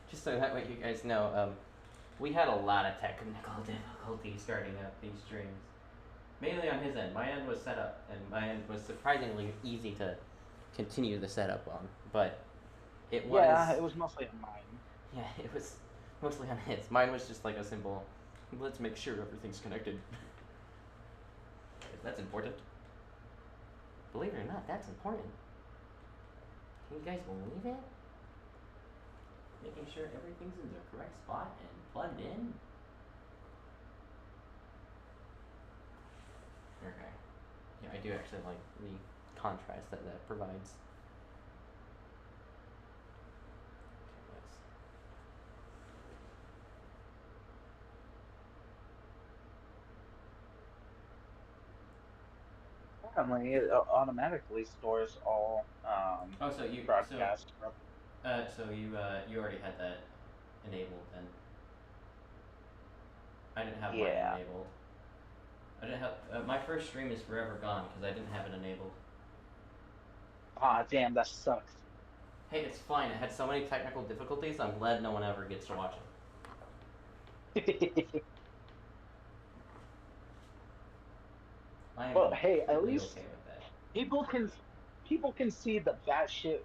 Just so that way you guys know, we had a lot of technical difficulties starting up these streams. Mainly on his end. My end was set up, and my end was surprisingly easy to continue the setup on. But it was. Yeah, it was mostly on mine. Yeah, it was mostly on his. Mine was just like a simple, let's make sure everything's connected. That's important. Believe it or not, that's important. Can you guys believe it? Making sure everything's in the correct spot and plugged in. Okay. Yeah, I do actually like the contrast that provides. Okay, Apparently, it automatically stores all oh, so you broadcasts. you already had that enabled then. I didn't have mine Yeah. enabled. I didn't have my first stream is forever gone because I didn't have it enabled. Ah, damn, that sucks. Hey, it's fine. It had so many technical difficulties. I'm glad no one ever gets to watch it. I am Well, hey, at completely least okay with that. people can people can see the batshit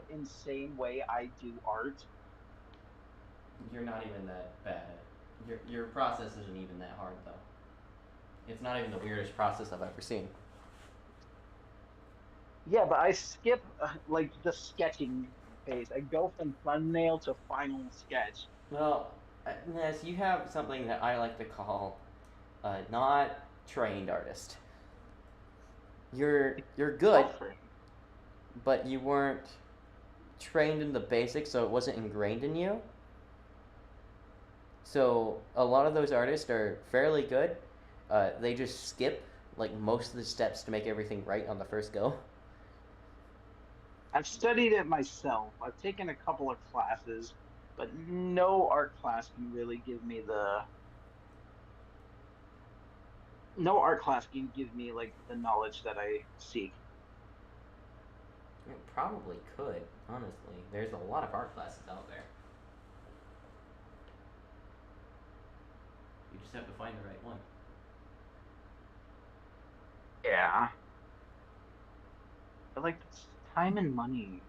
insane way I do art. You're not even that bad. Your process isn't even that hard though. It's not even the weirdest process I've ever seen. Yeah, but I skip like the sketching phase. I go from thumbnail to final sketch. Well, Ness, you have something that I like to call not trained artist. You're good, Suffering. but you weren't trained in the basics, so it wasn't ingrained in you. So a lot of those artists are fairly good. They just skip like most of the steps to make everything right on the first go. I've studied it myself. I've taken a couple of classes, but no art class can give me like the knowledge that I seek. It probably could, honestly. There's a lot of art classes out there. You just have to find the right one. Yeah. But like it's time and money.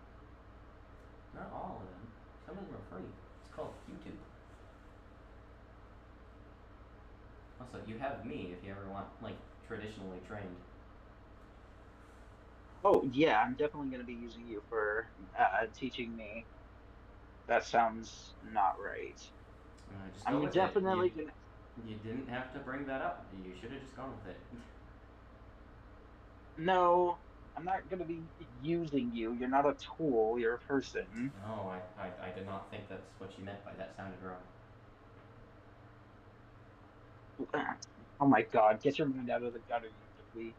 Not all of them. Some of them are free. It's called YouTube. Also, you have me if you ever want, like, traditionally trained. Oh yeah, I'm definitely going to be using you for teaching me. That sounds not right. Just go I'm with it. definitely gonna. You didn't have to bring that up. You should have just gone with it. No, I'm not going to be using you. You're not a tool. You're a person. No, I did not think that's what you meant by that. Sounded wrong. Oh my God, get your mind out of the gutter, you dweeb.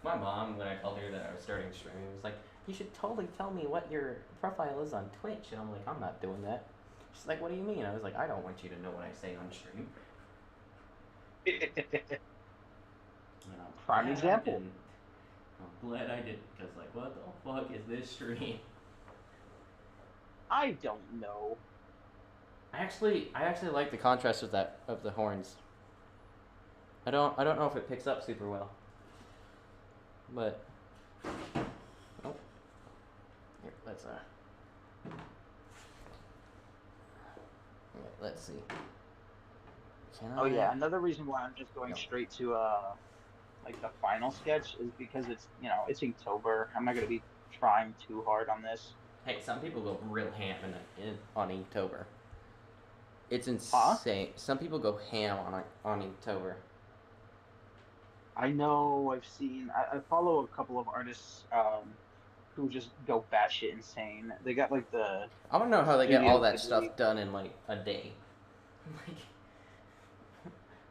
My mom, when I told her that I was starting streaming, was like, "You should totally tell me what your profile is on Twitch." And I'm like, "I'm not doing that." She's like, "What do you mean?" I was like, "I don't want you to know what I say on stream." And I'm Prime glad I example. didn't. I'm glad I didn't, because like, what the fuck is this stream? I don't know. I actually like the contrast of that of the horns. I don't know if it picks up super well, but oh, here let's see. Can Oh I? yeah, another reason why I'm just going No. straight to like the final sketch is because it's Inktober. I'm not gonna be trying too hard on this. Hey, some people go real ham on Inktober. It's Huh? insane. Some people go ham on Inktober. I know I follow a couple of artists who just go batshit insane. They got like the I want to know how they get all Studio that Ghibli. stuff done in like a day. Like,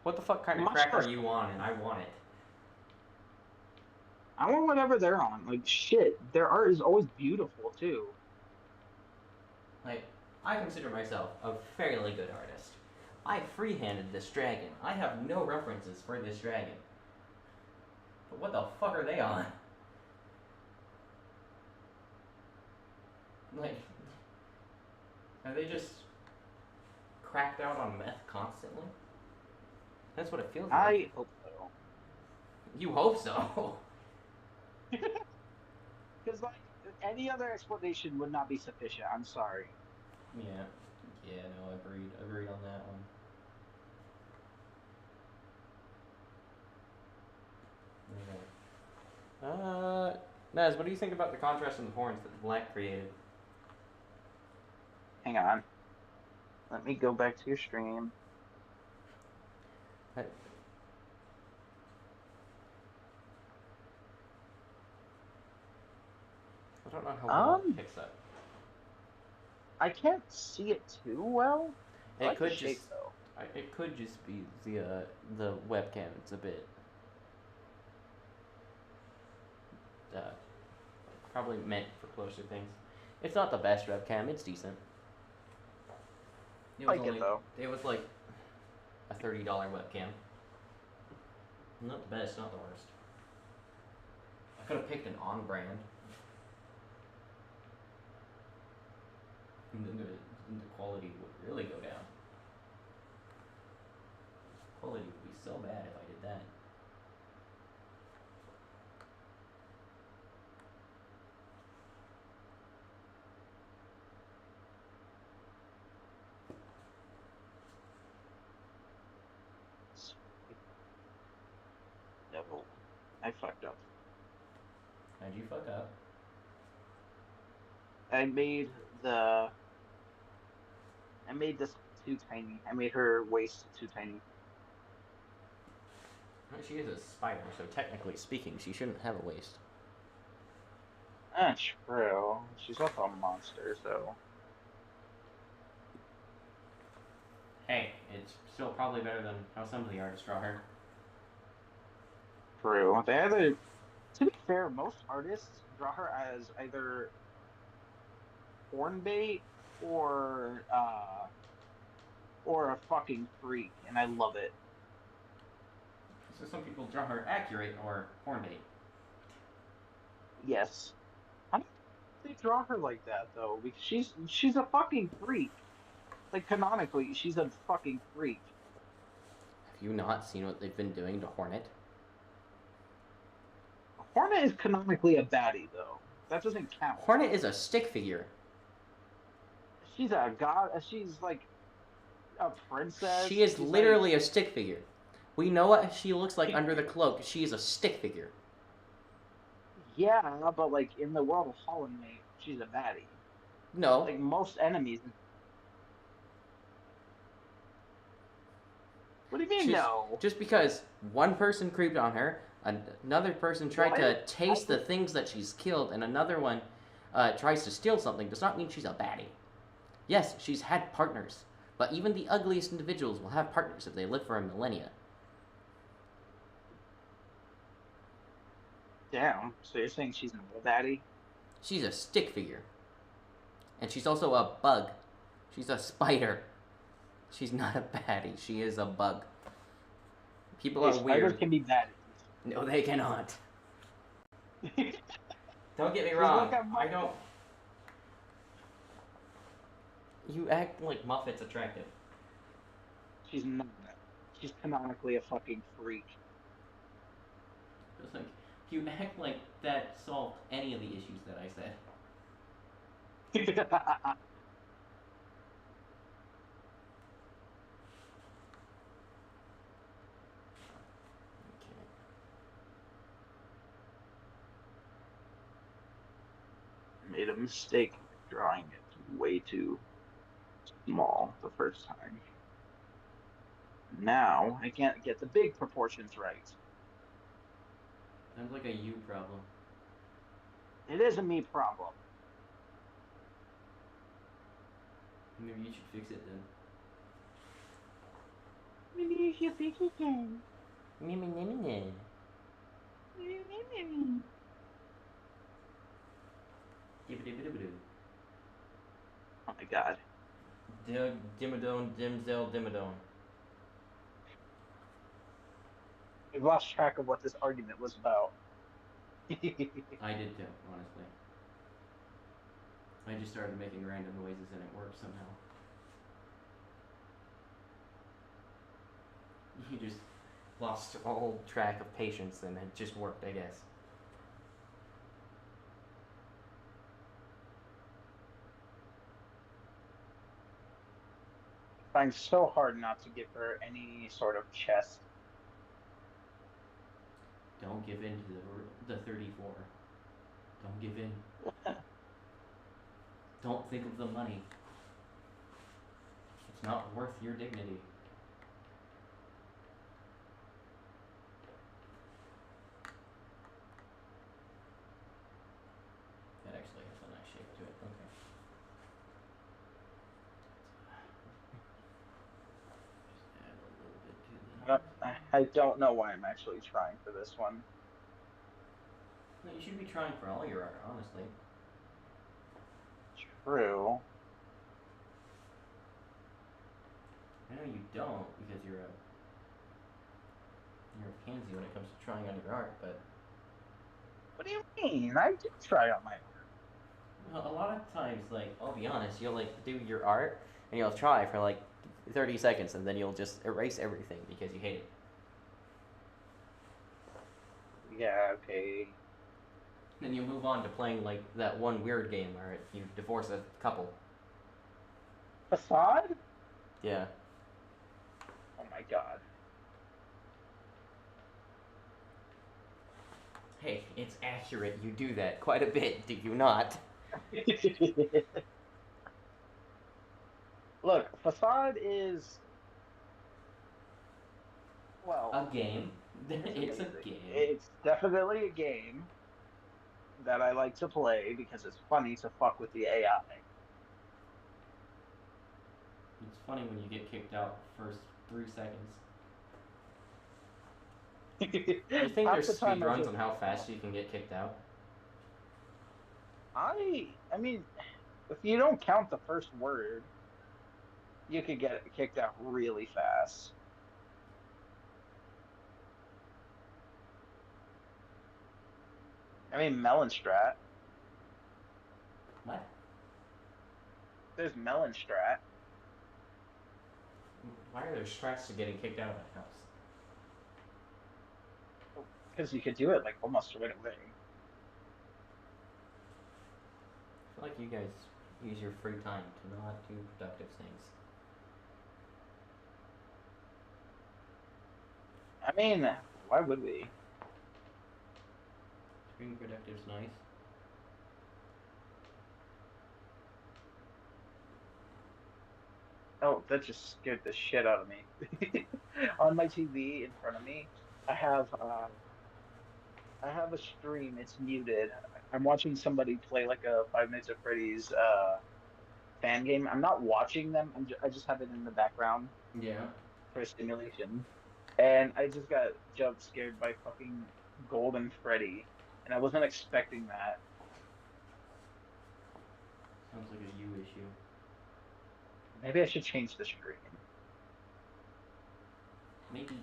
what the fuck kind of Much crack are less you on? And I want it. I want whatever they're on. Like shit, their art is always beautiful too. Like, I consider myself a fairly good artist. I freehanded this dragon. I have no references for this dragon. But what the fuck are they on? Like, are they just cracked out on meth constantly? That's what it feels like. I hope so. You hope so. Because like any other explanation would not be sufficient. I'm sorry. Yeah. Yeah, no, agreed on that one. Okay. Naz, what do you think about the contrast in the horns that Black created? Hang on. Let me go back to your stream. I, I don't know how well it Um, picks up. I can't see it too well. I It like the could just, shape though. it could just be the webcam. It's a bit uh, probably meant for closer things. It's not the best webcam. It's decent. It I was like it only though. it was like a $30 webcam. Not the best, not the worst. I could have picked an on brand. And then the quality would really go down. Quality would be so bad if I did that. No, I fucked up. How'd you fuck up? I made the I made this too tiny. I made her waist too tiny. Well, she is a spider, so technically speaking, she shouldn't have a waist. That's true. She's also a monster, so Hey, it's still probably better than how some of the artists draw her. true. They either, to be fair, most artists draw her as either porn bait or a fucking freak, and I love it. So some people draw her accurate or porn bait. Yes. How do they draw her like that though? Because she's a fucking freak. Like canonically, she's a fucking freak. Have you not seen what they've been doing to Hornet? Hornet is canonically a baddie though. That doesn't count. Hornet is a stick figure. She's a god. She's like a princess. She is She's like, literally a stick figure. We know what she looks like under the cloak. She is a stick figure. yeah, but like in the world of Holland, mate, she's a baddie. No. Like most enemies. What do you mean She's no? just because one person creeped on her, another person tried to What? taste the things that she's killed, and another one tries to steal something, does not mean she's a baddie. Yes, she's had partners, but even the ugliest individuals will have partners if they live for a millennia. Damn. So you're saying she's not a baddie? She's a stick figure. And she's also a bug. She's a spider. She's not a baddie. She is a bug. People are Spiders weird. can be baddies. No, they cannot. Just Don't get me look wrong. at I don't. You act like Muffet's attractive. She's not. She's canonically a fucking freak. It's like you act like that solved any of the issues that I said. Okay. Made a mistake drawing it way too small the first time. Now I can't get the big proportions right. Sounds like a you problem. It is a me problem. Maybe you should fix it then. Maybe you should fix it then. Me. Oh my god. Dimmadome, Dimzel, Dimmadome. I've lost track of what this argument was about. I did too, honestly. I just started making random noises and it worked somehow. You just lost all track of patience and it just worked, I guess. Trying so hard not to give her any sort of chest. Don't give in to the 34. Don't give in. Don't think of the money. It's not worth your dignity. That actually has a nice shape to it. Okay. Just add a little bit to the. I don't know why I'm actually trying for this one. No, you should be trying for all your art, honestly. True. I know you don't because you're a You're a pansy when it comes to trying on your art, but What do you mean? I do try on my art. well, a lot of times, like I'll be honest, you'll like do your art and you'll try for like 30 seconds and then you'll just erase everything because you hate it. Yeah, okay. Then you'll move on to playing like that one weird game where you divorce a couple. Facade? Yeah. Oh my God. Hey, it's accurate. You do that quite a bit, do you not? Look, Facade is, A well, game. it is It's a amazing. game. It's definitely a game that I like to play because it's funny to fuck with the AI. It's funny when you get kicked out first 3 seconds. Do you think Half there's the speed time I runs just, on how fast you can get kicked out? I mean, if you don't count the first word, you could get kicked out really fast. I mean, Melon Strat. What? There's Melon Strat Why are there strats to getting kicked out of a house? because you could do it like almost right away. I feel like you guys use your free time to not do productive things. I mean, why would we? Being productive is nice. Oh, that just scared the shit out of me. On my TV in front of me, I have uh I have a stream. It's muted. I'm watching somebody play like a Five Nights at Freddy's fan game. I'm not watching them. I just have it in the background Yeah. for stimulation. And I just got jump scared by fucking Golden Freddy, and I wasn't expecting that. Sounds like a you issue. Maybe I should change the screen. Maybe,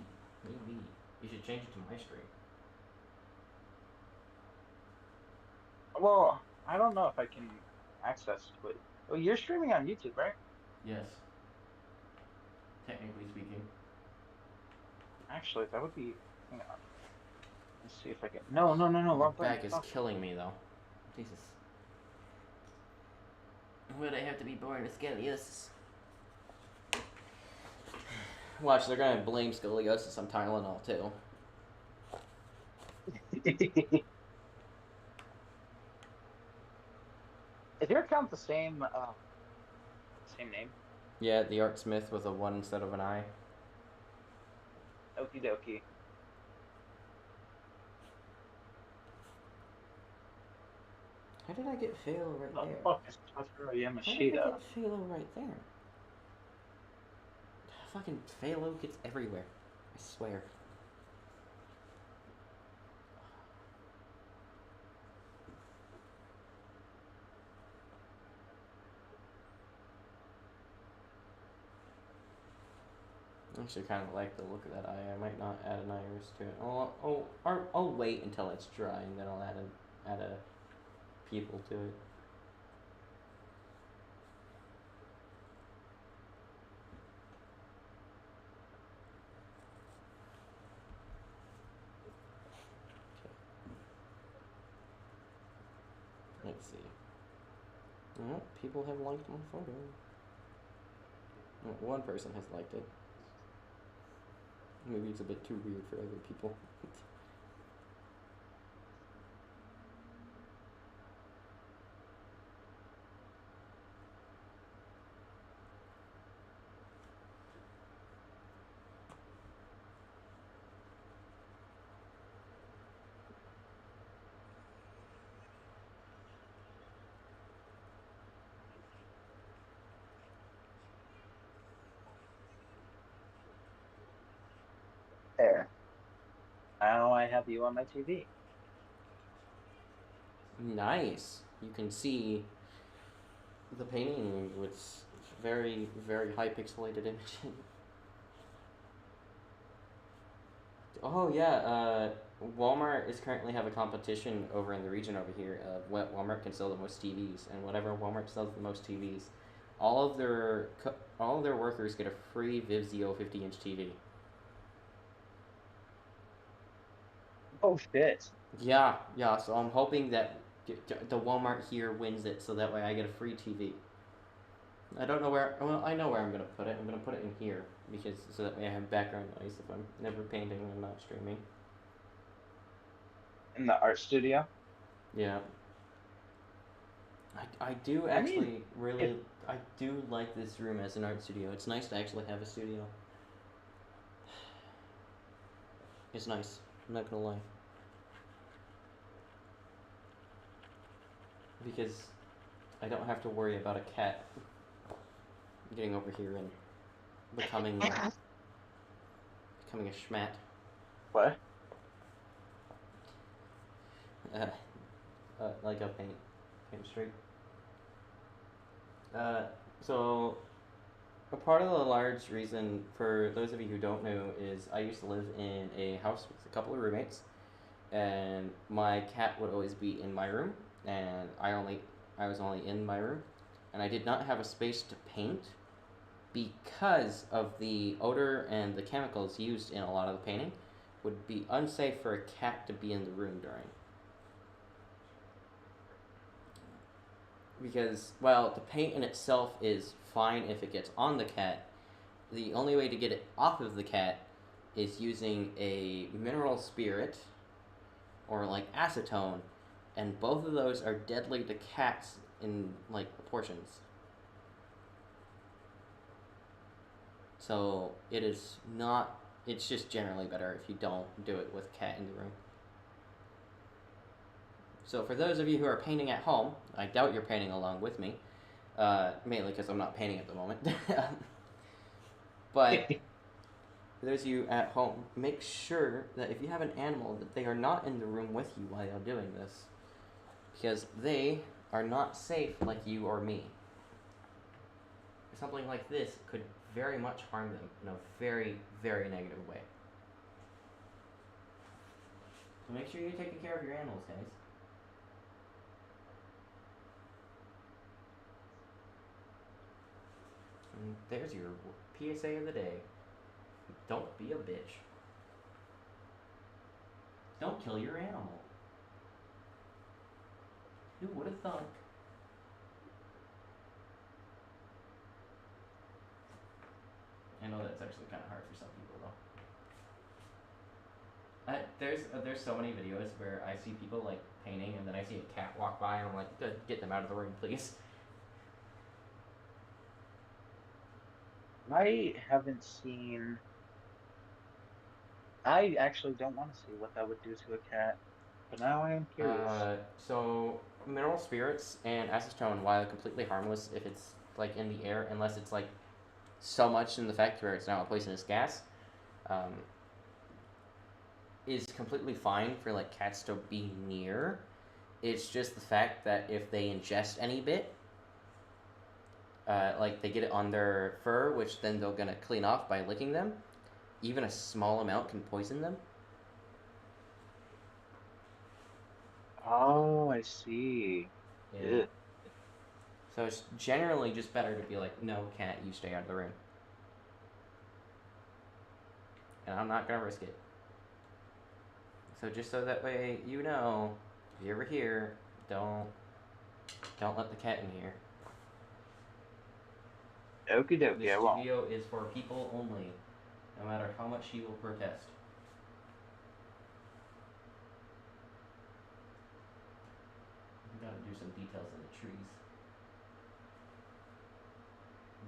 maybe. You should change it to my stream. Well, I don't know if I can access Twitch. Well, you're streaming on YouTube, right? Yes, technically speaking. Actually, that would be. Hang on. Let's see if I can. No, no, no, no. My Wrong button. back is Fuck. killing me though. Jesus. Would I have to be born with scoliosis? Watch, they're gonna blame scoliosis on Tylenol too. Is your account the same name? Yeah, the Art Smith with a one instead of an I. Okie dokie. How did I get Phalo right The there? fuck is Tataru How did I Yamashita? get Phalo right there? Fucking Phalo gets everywhere. I swear. I actually kind of like the look of that eye. I might not add an iris to it. I'll wait until it's dry and then I'll add a pupil to it. Let's see. Oh, people have liked my photo. Oh, one person has liked it. Maybe it's a bit too weird for other people. There. Now I have you on my TV. Nice. You can see the painting with very, very high pixelated image. Oh yeah, Walmart is currently have a competition over in the region over here of what Walmart can sell the most TVs, and whatever Walmart sells the most TVs, all of their workers get a free Vizio 50-inch TV. Oh shit. Yeah, yeah. So I'm hoping that the Walmart here wins it, so that way I get a free TV. I don't know where. Well, I know where I'm gonna put it. I'm gonna put it in here because so that way I have background noise if I'm never painting and I'm not streaming. In the art studio. Yeah, I do I mean, actually if really I do like this room as an art studio. It's nice to actually have a studio. It's nice. I'm not gonna lie because I don't have to worry about a cat getting over here and becoming a schmat. what? Uh, like a paint streak. Uh, so a part of the large reason for those of you who don't know is I used to live in a house with a couple of roommates, and my cat would always be in my room, and I was only in my room, and I did not have a space to paint because of the odor and the chemicals used in a lot of the painting would be unsafe for a cat to be in the room during. Because, well, the paint in itself is fine if it gets on the cat. The only way to get it off of the cat is using a mineral spirit or like acetone, and both of those are deadly to cats in like proportions. So it is not. It's just generally better if you don't do it with a cat in the room. So for those of you who are painting at home, I doubt you're painting along with me, mainly because I'm not painting at the moment. But for those of you at home, make sure that if you have an animal, that they are not in the room with you while you're doing this, because they are not safe like you or me. Something like this could very much harm them in a very, very negative way. So make sure you're taking care of your animals, guys. And there's your PSA of the day. Don't be a bitch. Don't kill your animal. Who would have thunk? I know that's actually kind of hard for some people, though. There's so many videos where I see people like painting, and then I see a cat walk by, and I'm like, get them out of the room, please. I haven't seen. I actually don't want to see what that would do to a cat, but now I am curious. So mineral spirits and acetone, while completely harmless if it's like in the air, unless it's like so much in the fact where it's now a poisonous gas, um, is completely fine for like cats to be near. It's just the fact that if they ingest any bit, like they get it on their fur, which then they're gonna clean off by licking them. Even a small amount can poison them. Oh, I see. Yeah. Ugh. So it's generally just better to be like, no, cat, you stay out of the room. And I'm not gonna risk it. So just so that way you know, if you're ever here, don't don't let the cat in here. Okie This dokie, I won't. studio is for people only, no matter how much she will protest. We gotta do some details in the trees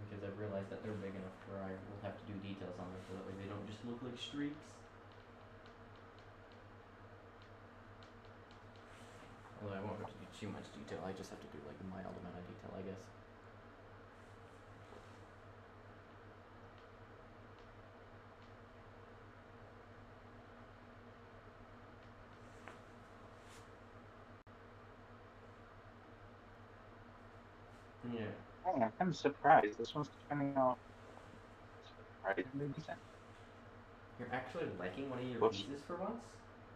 because I've realized that they're big enough where I will have to do details on them so that way they don't just look like streaks. Although I won't have to do too much detail, I just have to do like a mild amount of detail, I guess. Yeah. Oh, I'm surprised. This one's turning out surprisingly decent. You're actually liking one of your Whoops. pieces for once?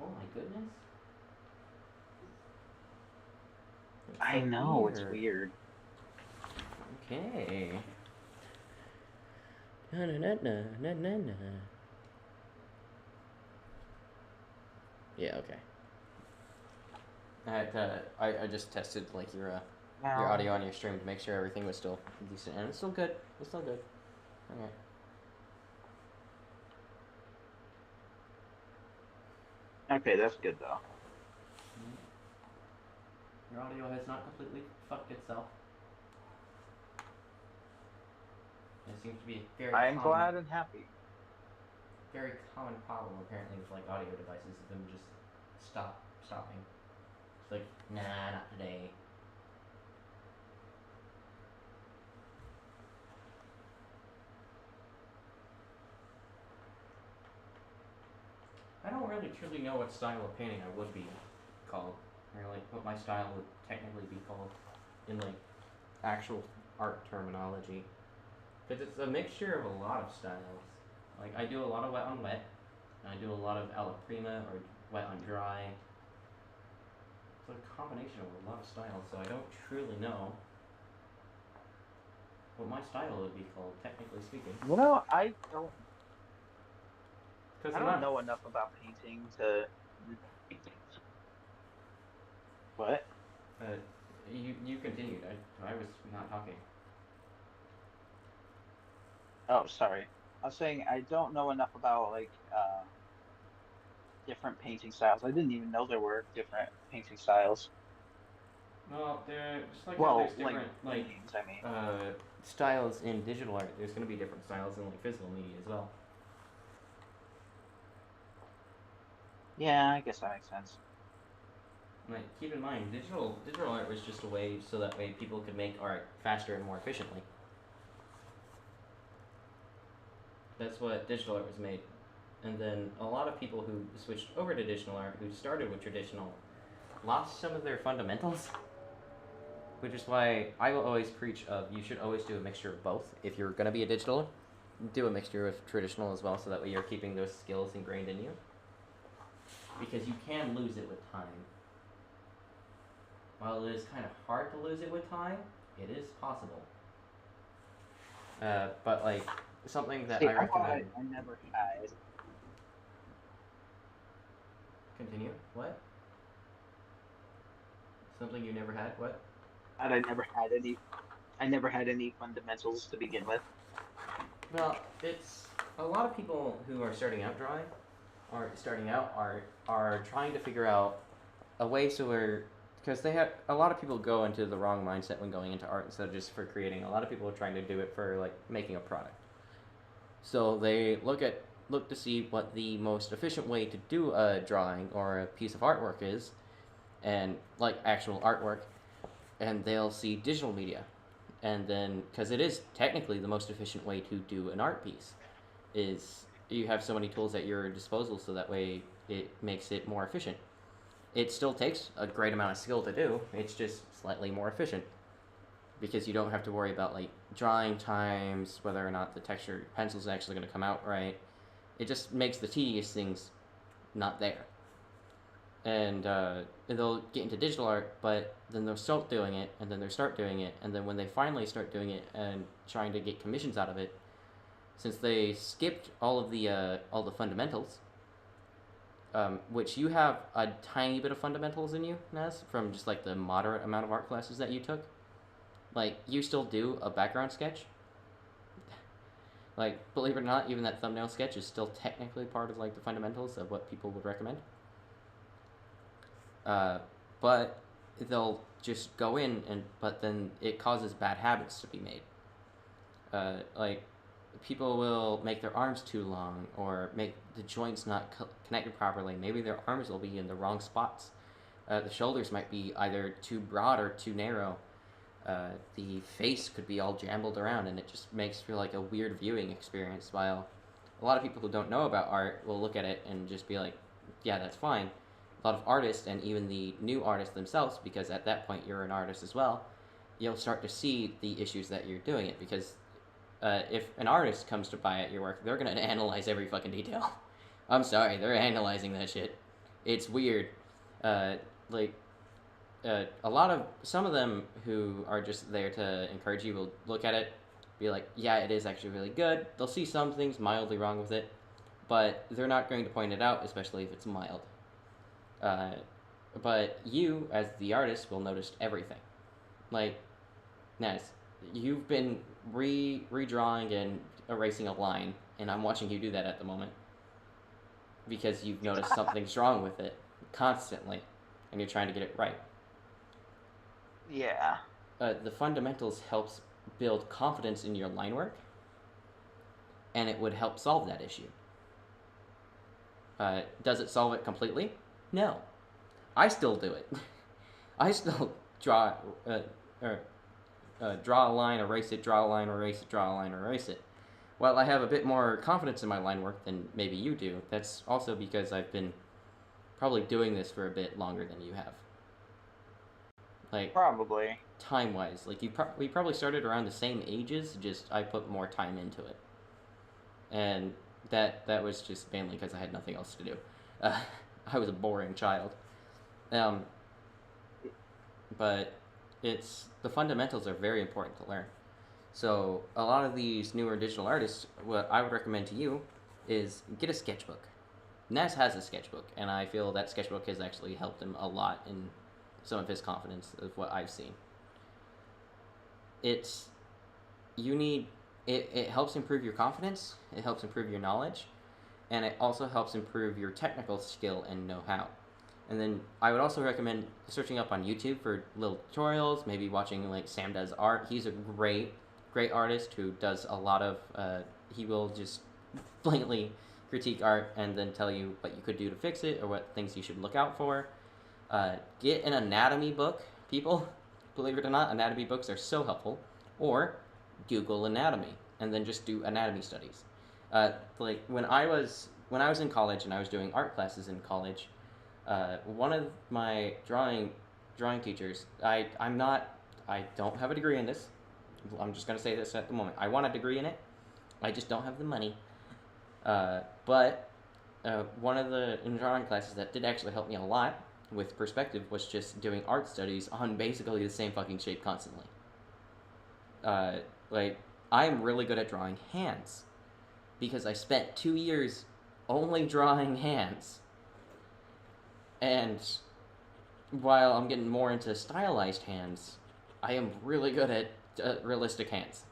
Oh my goodness. That's I so know, it's weird. weird. Okay. Na na na na na na na. Yeah, okay. I just tested like your Now, audio on your stream to make sure everything was still decent, and it's still good. It's still good. Okay. okay, that's good though. Your audio has not completely fucked itself. It seems to be a I'm glad and happy. very common problem apparently with like audio devices is them just stopping. It's like, nah, not today. I don't really truly know what style of painting I would be called, or like what my style would technically be called in like actual art terminology, because it's a mixture of a lot of styles. Like I do a lot of wet on wet, and I do a lot of alla prima or wet on dry. It's a combination of a lot of styles, so I don't truly know what my style would be called, technically speaking. You know, Because I I'm don't not. know enough about painting to what? Uh, you continued. I was not talking. Oh, sorry. I was saying I don't know enough about like different painting styles. I didn't even know there were different painting styles. Well, there just like how there's Well, like different the like names, I mean. uh, styles in digital art. There's going to be different styles in like physical media as well. Yeah, I guess that makes sense. Like keep in mind, digital art was just a way so that way people could make art faster and more efficiently. That's what digital art was made. And then a lot of people who switched over to digital art, who started with traditional, lost some of their fundamentals. Which is why I will always preach of you should always do a mixture of both. If you're gonna be a digital, do a mixture of traditional as well, so that way you're keeping those skills ingrained in you. Because you can lose it with time. While it is kind of hard to lose it with time, it is possible. But like something that See, I I'm glad recommend. I never had. Continue. What? Something you never had? What? Glad I never had any. I never had any fundamentals to begin with. Well, it's a lot of people who are starting out drawing, or starting out art, are trying to figure out a way so where, because they have a lot of people go into the wrong mindset when going into art instead of just for creating. A lot of people are trying to do it for like making a product. So they look to see what the most efficient way to do a drawing or a piece of artwork is, and like actual artwork, and they'll see digital media, and then because it is technically the most efficient way to do an art piece, is you have so many tools at your disposal, so that way it makes it more efficient. It still takes a great amount of skill to do. It's just slightly more efficient because you don't have to worry about like drying times, whether or not the texture pencil is actually going to come out right. It just makes the tedious things not there. And they'll get into digital art, but then they'll start doing it, and then they start doing it, and then when they finally start doing it and trying to get commissions out of it, since they skipped all the fundamentals, which you have a tiny bit of fundamentals in you, Naz, from just like the moderate amount of art classes that you took. Like you still do a background sketch. Like believe it or not, even that thumbnail sketch is still technically part of like the fundamentals of what people would recommend. Uh, but they'll just go in and but then it causes bad habits to be made. Like people will make their arms too long or make the joints not connected properly. Maybe their arms will be in the wrong spots. The shoulders might be either too broad or too narrow. The face could be all jumbled around, and it just makes for like a weird viewing experience. While a lot of people who don't know about art will look at it and just be like, "Yeah, that's fine." A lot of artists and even the new artists themselves, because at that point you're an artist as well, you'll start to see the issues that you're doing it because if an artist comes to buy at your work, they're gonna analyze every fucking detail. I'm sorry, they're analyzing that shit. It's weird. Uh, like, a lot of some of them who are just there to encourage you will look at it, be like, yeah, it is actually really good. They'll see some things mildly wrong with it, but they're not going to point it out, especially if it's mild. Uh, but you, as the artist, will notice everything. Like, Naz, you've been redrawing and erasing a line, and I'm watching you do that at the moment because you've noticed something's wrong with it constantly, and you're trying to get it right. Yeah. The fundamentals helps build confidence in your line work, and it would help solve that issue. Does it solve it completely? No. I still do it. I still uh, or, draw a line, erase it, draw a line, erase it, draw a line, erase it. While I have a bit more confidence in my line work than maybe you do, that's also because I've been probably doing this for a bit longer than you have. Like, Probably. time wise, like we probably started around the same ages, just I put more time into it. And that was just mainly because I had nothing else to do. Uh, I was a boring child. Um, but it's the fundamentals are very important to learn. So a lot of these newer digital artists, what I would recommend to you is get a sketchbook. Ness has a sketchbook, and I feel that sketchbook has actually helped him a lot in some of his confidence of what I've seen. It's you need it helps improve your confidence, it helps improve your knowledge, and it also helps improve your technical skill and know-how. And then I would also recommend searching up on YouTube for little tutorials, maybe watching like Sam Does Art. He's a great artist who does a lot of, he will just blatantly critique art and then tell you what you could do to fix it or what things you should look out for. Get an anatomy book, people. Believe it or not, anatomy books are so helpful. Or Google anatomy and then just do anatomy studies. Like when I was in college and I was doing art classes in college, one of my drawing teachers, I don't have a degree in this. I'm just gonna say this at the moment. I want a degree in it. I just don't have the money. But one of the in drawing classes that did actually help me a lot with perspective was just doing art studies on basically the same fucking shape constantly. Like I'm really good at drawing hands because I spent 2 years only drawing hands. And while I'm getting more into stylized hands, I am really good at realistic hands.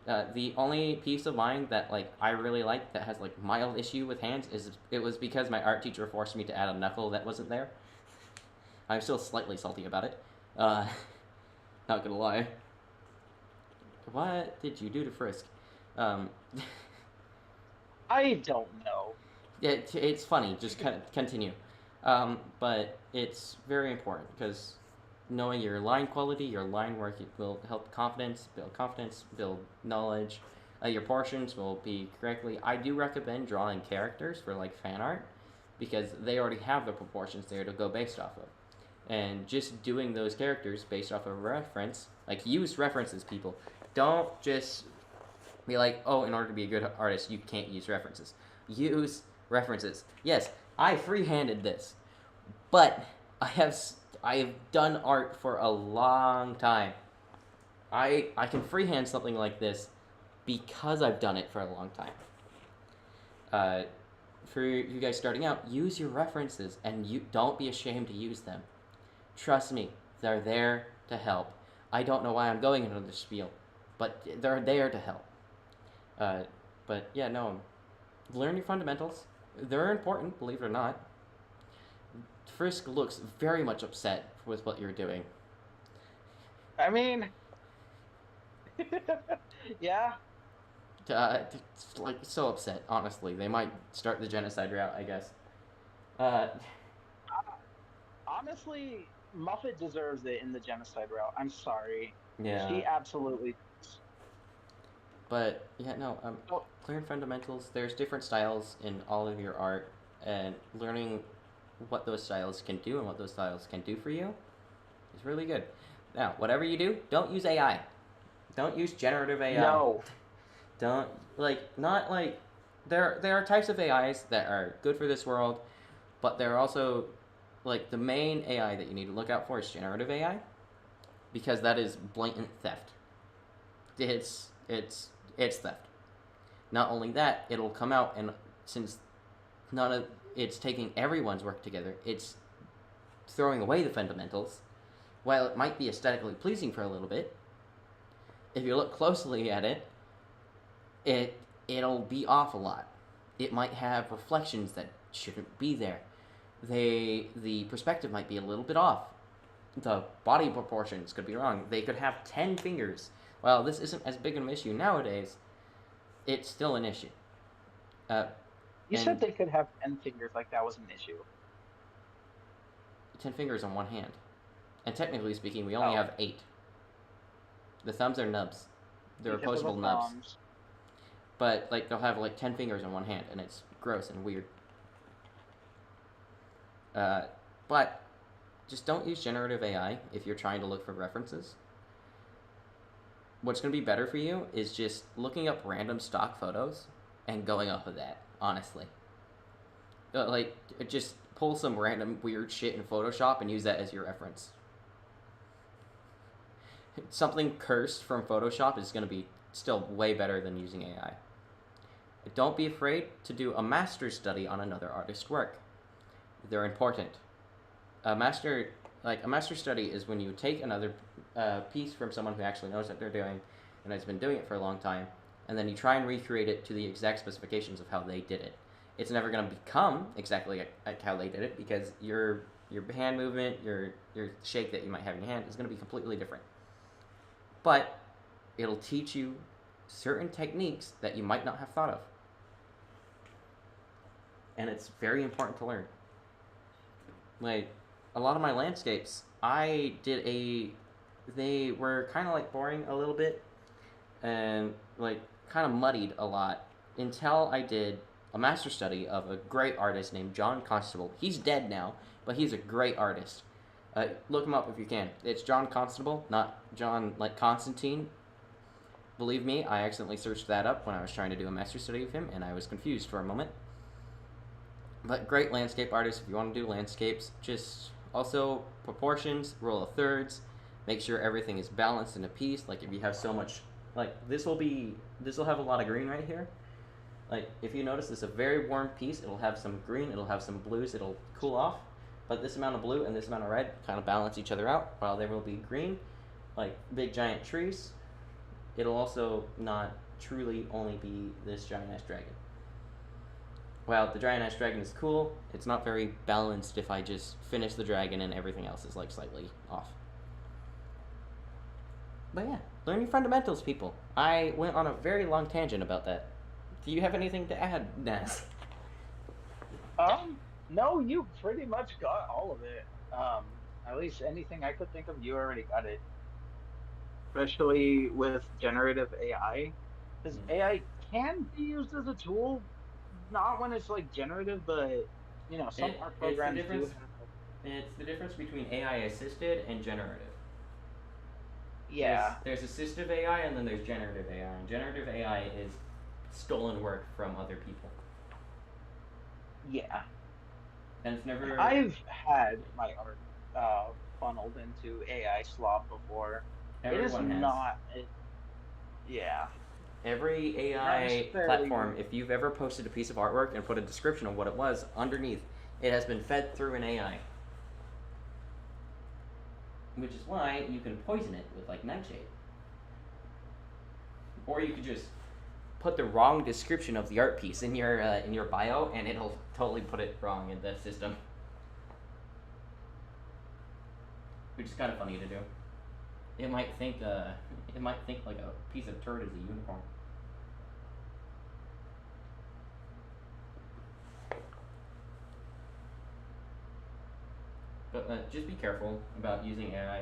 The only piece of mine that like I really like that has like mild issue with hands is it was because my art teacher forced me to add a knuckle that wasn't there. I'm still slightly salty about it. Not gonna lie. What did you do to Frisk? Um, I don't know. it's funny. Just continue. But it's very important because knowing your line quality, your line work, it will help confidence, build knowledge. Your portions will be correctly. I do recommend drawing characters for like fan art because they already have the proportions there to go based off of. And just doing those characters based off of reference, like use references, people. Don't just be like, oh, in order to be a good artist, you can't use references. Use references. Yes, I freehanded this, but I have done art for a long time. I can freehand something like this because I've done it for a long time. For you guys starting out, use your references and you don't be ashamed to use them. Trust me, they're there to help. I don't know why I'm going into this spiel, but they're there to help. But yeah, no, learn your fundamentals. They're important, believe it or not. Frisk looks very much upset with what you're doing. I mean, yeah. It's like so upset. Honestly, they might start the genocide route. I guess. Uh, Honestly, Muffet deserves it in the genocide route. I'm sorry. yeah, She absolutely does. but yeah, no. Oh, Learn fundamentals. There's different styles in all of your art, and learning what those styles can do and what those styles can do for you is really good. Now, whatever you do, don't use AI. Don't use generative AI. no. Don't not like there are types of AIs that are good for this world, but there are also like the main AI that you need to look out for is generative AI because that is blatant theft. It's theft. Not only that, it'll come out and since none of it's taking everyone's work together, it's throwing away the fundamentals. While it might be aesthetically pleasing for a little bit, if you look closely at it, it'll be off a lot. It might have reflections that shouldn't be there. The perspective might be a little bit off. The body proportions could be wrong. They could have 10 fingers. While this isn't as big of an issue nowadays, it's still an issue. Uh, You said and they could have 10 fingers, like that was an issue. 10 fingers on one hand. And technically speaking, we only Oh, have 8. The thumbs are nubs. They're because of the opposable nubs. thumbs. But like they'll have like 10 fingers on one hand, and it's gross and weird. But just don't use generative AI if you're trying to look for references. What's going to be better for you is just looking up random stock photos and going off of that, honestly. Like, just pull some random weird shit in Photoshop and use that as your reference. Something cursed from Photoshop is going to be still way better than using AI. Don't be afraid to do a master's study on another artist's work. They're important. A master study is when you take another piece from someone who actually knows what they're doing and has been doing it for a long time, and then you try and recreate it to the exact specifications of how they did it. It's never going to become exactly like how they did it because your hand movement, your shake that you might have in your hand is going to be completely different. But it'll teach you certain techniques that you might not have thought of. And it's very important to learn. Like, a lot of my landscapes, they were kind of like boring a little bit and like kind of muddied a lot until I did a master study of a great artist named John Constable. He's dead now, but he's a great artist. Look him up if you can. It's John Constable, not John like Constantine. Believe me, I accidentally searched that up when I was trying to do a master study of him, and I was confused for a moment. But great landscape artist if you want to do landscapes. Just also proportions, rule of thirds, make sure everything is balanced in a piece. Like if you have so much, like this will have a lot of green right here. Like if you notice, this is a very warm piece. It'll have some green, it'll have some blues. It'll cool off. But this amount of blue and this amount of red kind of balance each other out. While there will be green, like big giant trees, it'll also not truly only be this giant ass dragon. While the giant ass dragon is cool, it's not very balanced if I just finish the dragon and everything else is like slightly off. But yeah, learn your fundamentals, people. I went on a very long tangent about that. Do you have anything to add, Naz? No, you pretty much got all of it. At least anything I could think of, you already got it. Especially with generative AI, because Mm. AI can be used as a tool, not when it's like generative, but some art It's the programs do difference. have. It's the difference between AI assisted and generative. Yeah, There's assistive AI and then there's generative AI. And generative AI is stolen work from other people, yeah. and it's never I've had my art funneled into AI slop before. It is everyone has. not, yeah, Every not AI necessarily. platform, if you've ever posted a piece of artwork and put a description of what it was underneath, it has been fed through an AI. Which is why you can poison it with like nightshade. Or you could just put the wrong description of the art piece in your bio, and it'll totally put it wrong in the system, which is kind of funny to do. It might think like a piece of turd is a unicorn. But just be careful about using AI.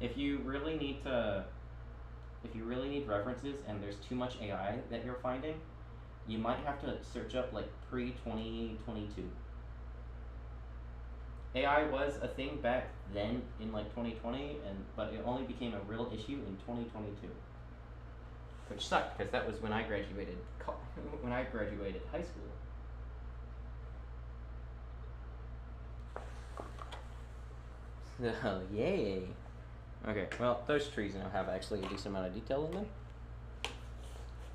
If you really need to, if you really need references and there's too much AI that you're finding, you might have to search up like pre 2022. AI was a thing back then in like 2020, but it only became a real issue in 2022. which sucked because that was when I graduated when I graduated high school. So yay. Okay, well those trees now have actually a decent amount of detail in them.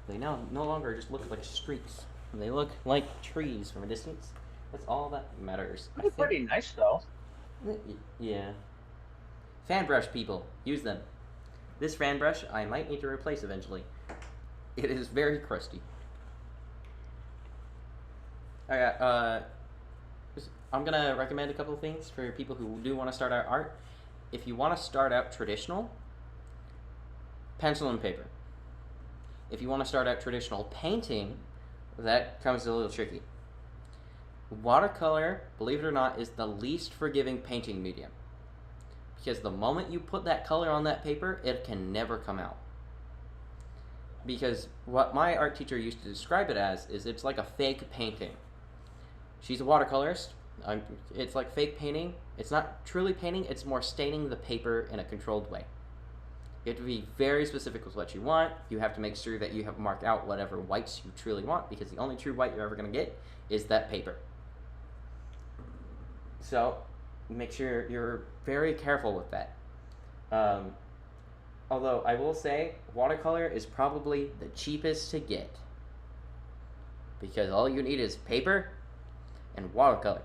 They now no longer just look like streaks. They look like trees from a distance. That's all that matters. They're pretty nice though. Yeah. Fan brush, people, use them. This fan brush I might need to replace eventually. It is very crusty. Alright, I'm gonna recommend a couple of things for people who do want to start out art. If you want to start out traditional, pencil and paper. If you want to start out traditional painting, that comes a little tricky. Watercolor, believe it or not, is the least forgiving painting medium. Because the moment you put that color on that paper, it can never come out. Because what my art teacher used to describe it as is it's like a fake painting. She's a watercolorist. It's like fake painting. It's not truly painting, it's more staining the paper in a controlled way. You have to be very specific with what you want. You have to make sure that you have marked out whatever whites you truly want, because the only true white you're ever going to get is that paper. So make sure you're very careful with that. Although I will say watercolor is probably the cheapest to get, because all you need is paper and watercolor.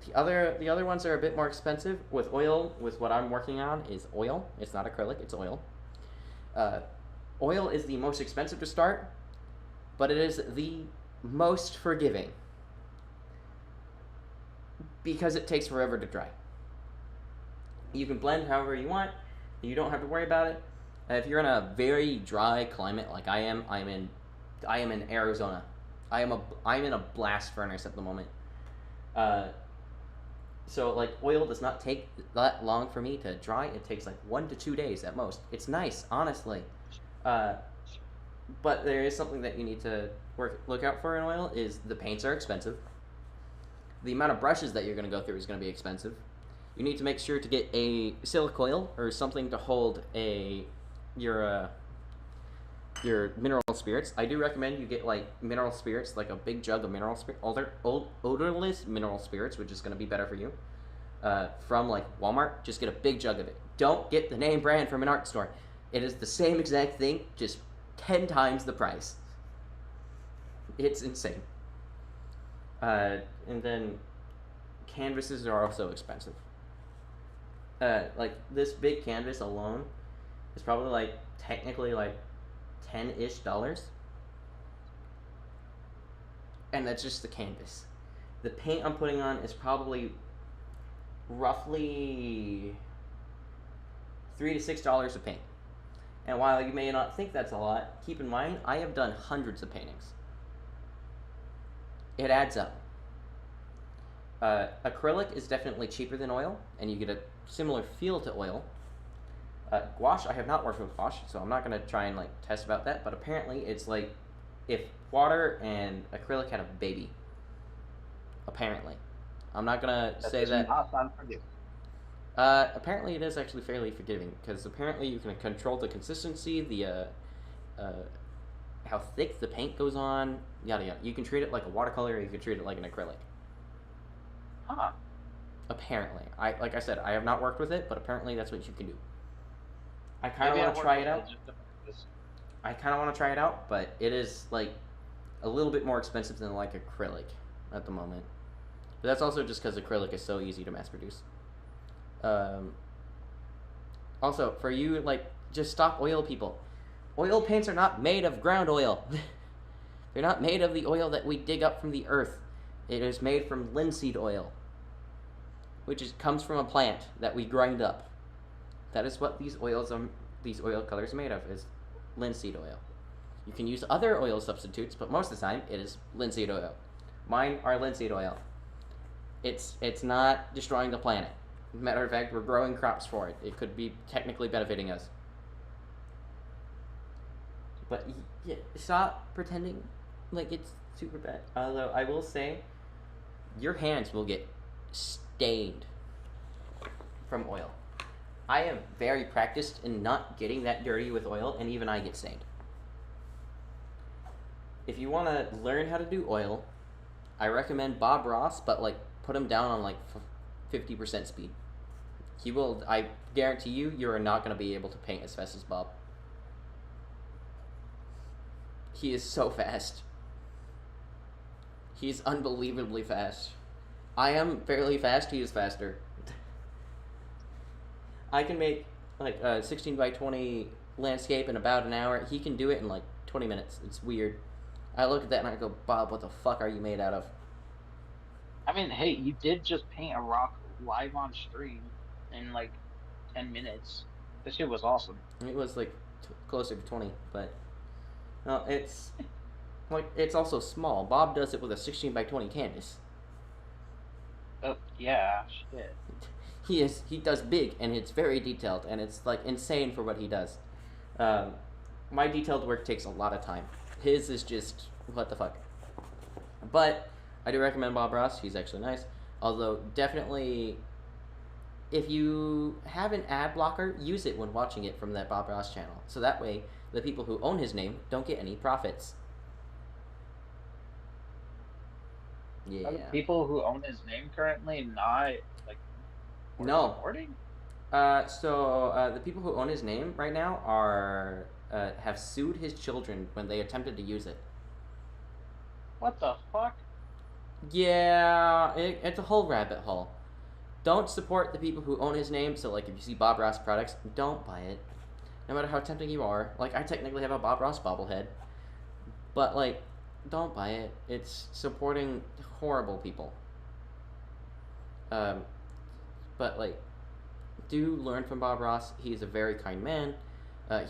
The other ones are a bit more expensive. With oil, with what I'm working on is oil. It's not acrylic, it's oil. Oil is the most expensive to start, but it is the most forgiving, because it takes forever to dry. You can blend however you want. You don't have to worry about it. If you're in a very dry climate like I am in Arizona. I'm in a blast furnace at the moment. So like oil does not take that long for me to dry. It takes like 1 to 2 days at most. It's nice, honestly. But there is something that you need to look out for in oil is the paints are expensive. The amount of brushes that you're going to go through is going to be expensive. You need to make sure to get a silica oil or something to hold your mineral spirits. I do recommend you get like mineral spirits, like a big jug of mineral odorless mineral spirits, which is going to be better for you. From like Walmart, just get a big jug of it. Don't get the name brand from an art store. It is the same exact thing, just 10 times the price. It's insane. And then canvases are also expensive. Like this big canvas alone is probably like technically like $10-ish, and that's just the canvas. The paint I'm putting on is probably roughly $3 to $6 a paint. And while you may not think that's a lot, keep in mind I have done hundreds of paintings. It adds up. Acrylic is definitely cheaper than oil, and you get a similar feel to oil. Gouache, I have not worked with gouache, so I'm not going to try and like test about that, but apparently it's like if water and acrylic had a baby. Apparently. I'm not going to say that. Apparently it is actually fairly forgiving, because apparently you can control the consistency, the how thick the paint goes on, yada yada. You can treat it like a watercolor, or you can treat it like an acrylic. Huh. Apparently. Like I said, I have not worked with it, but apparently that's what you can do. I kind of want to try it out. But it is like a little bit more expensive than like acrylic at the moment. But that's also just because acrylic is so easy to mass produce. Also, for you, like, just stop oil people. Oil paints are not made of ground oil. They're not made of the oil that we dig up from the earth. It is made from linseed oil, which comes from a plant that we grind up. That is what these oil colors are made of, is linseed oil. You can use other oil substitutes, but most of the time it is linseed oil. Mine are linseed oil. It's not destroying the planet. Matter of fact, we're growing crops for it. It could be technically benefiting us. But yeah, stop pretending like it's super bad. Although I will say, your hands will get stained from oil. I am very practiced in not getting that dirty with oil, and even I get stained. If you want to learn how to do oil, I recommend Bob Ross, but like put him down on like 50% speed. He will. I guarantee you are not going to be able to paint as fast as Bob. He is so fast. He's unbelievably fast. I am fairly fast. He is faster. I can make like a 16 by 20 landscape in about an hour. He can do it in like 20 minutes. It's weird. I look at that and I go, Bob, what the fuck are you made out of? I mean, hey, you did just paint a rock live on stream in like 10 minutes. This shit was awesome. It was like closer to 20, but no, it's like it's also small. Bob does it with a 16 by 20 canvas. Oh, yeah, shit. He does big and it's very detailed and it's like insane for what he does. Um, my detailed work takes a lot of time. His is just what the fuck. But I do recommend Bob Ross. He's actually nice. Although definitely, if you have an ad blocker, use it when watching it from that Bob Ross channel. So that way, the people who own his name don't get any profits. Are the Yeah. people who own his name currently not like or No. supporting? The people who own his name right now are have sued his children when they attempted to use it. What the fuck? Yeah, it's a whole rabbit hole. Don't support the people who own his name. So, like, if you see Bob Ross products, don't buy it. No matter how tempting you are. Like, I technically have a Bob Ross bobblehead, but like, don't buy it. It's supporting horrible people. Um, but like, do learn from Bob Ross. He's a very kind man.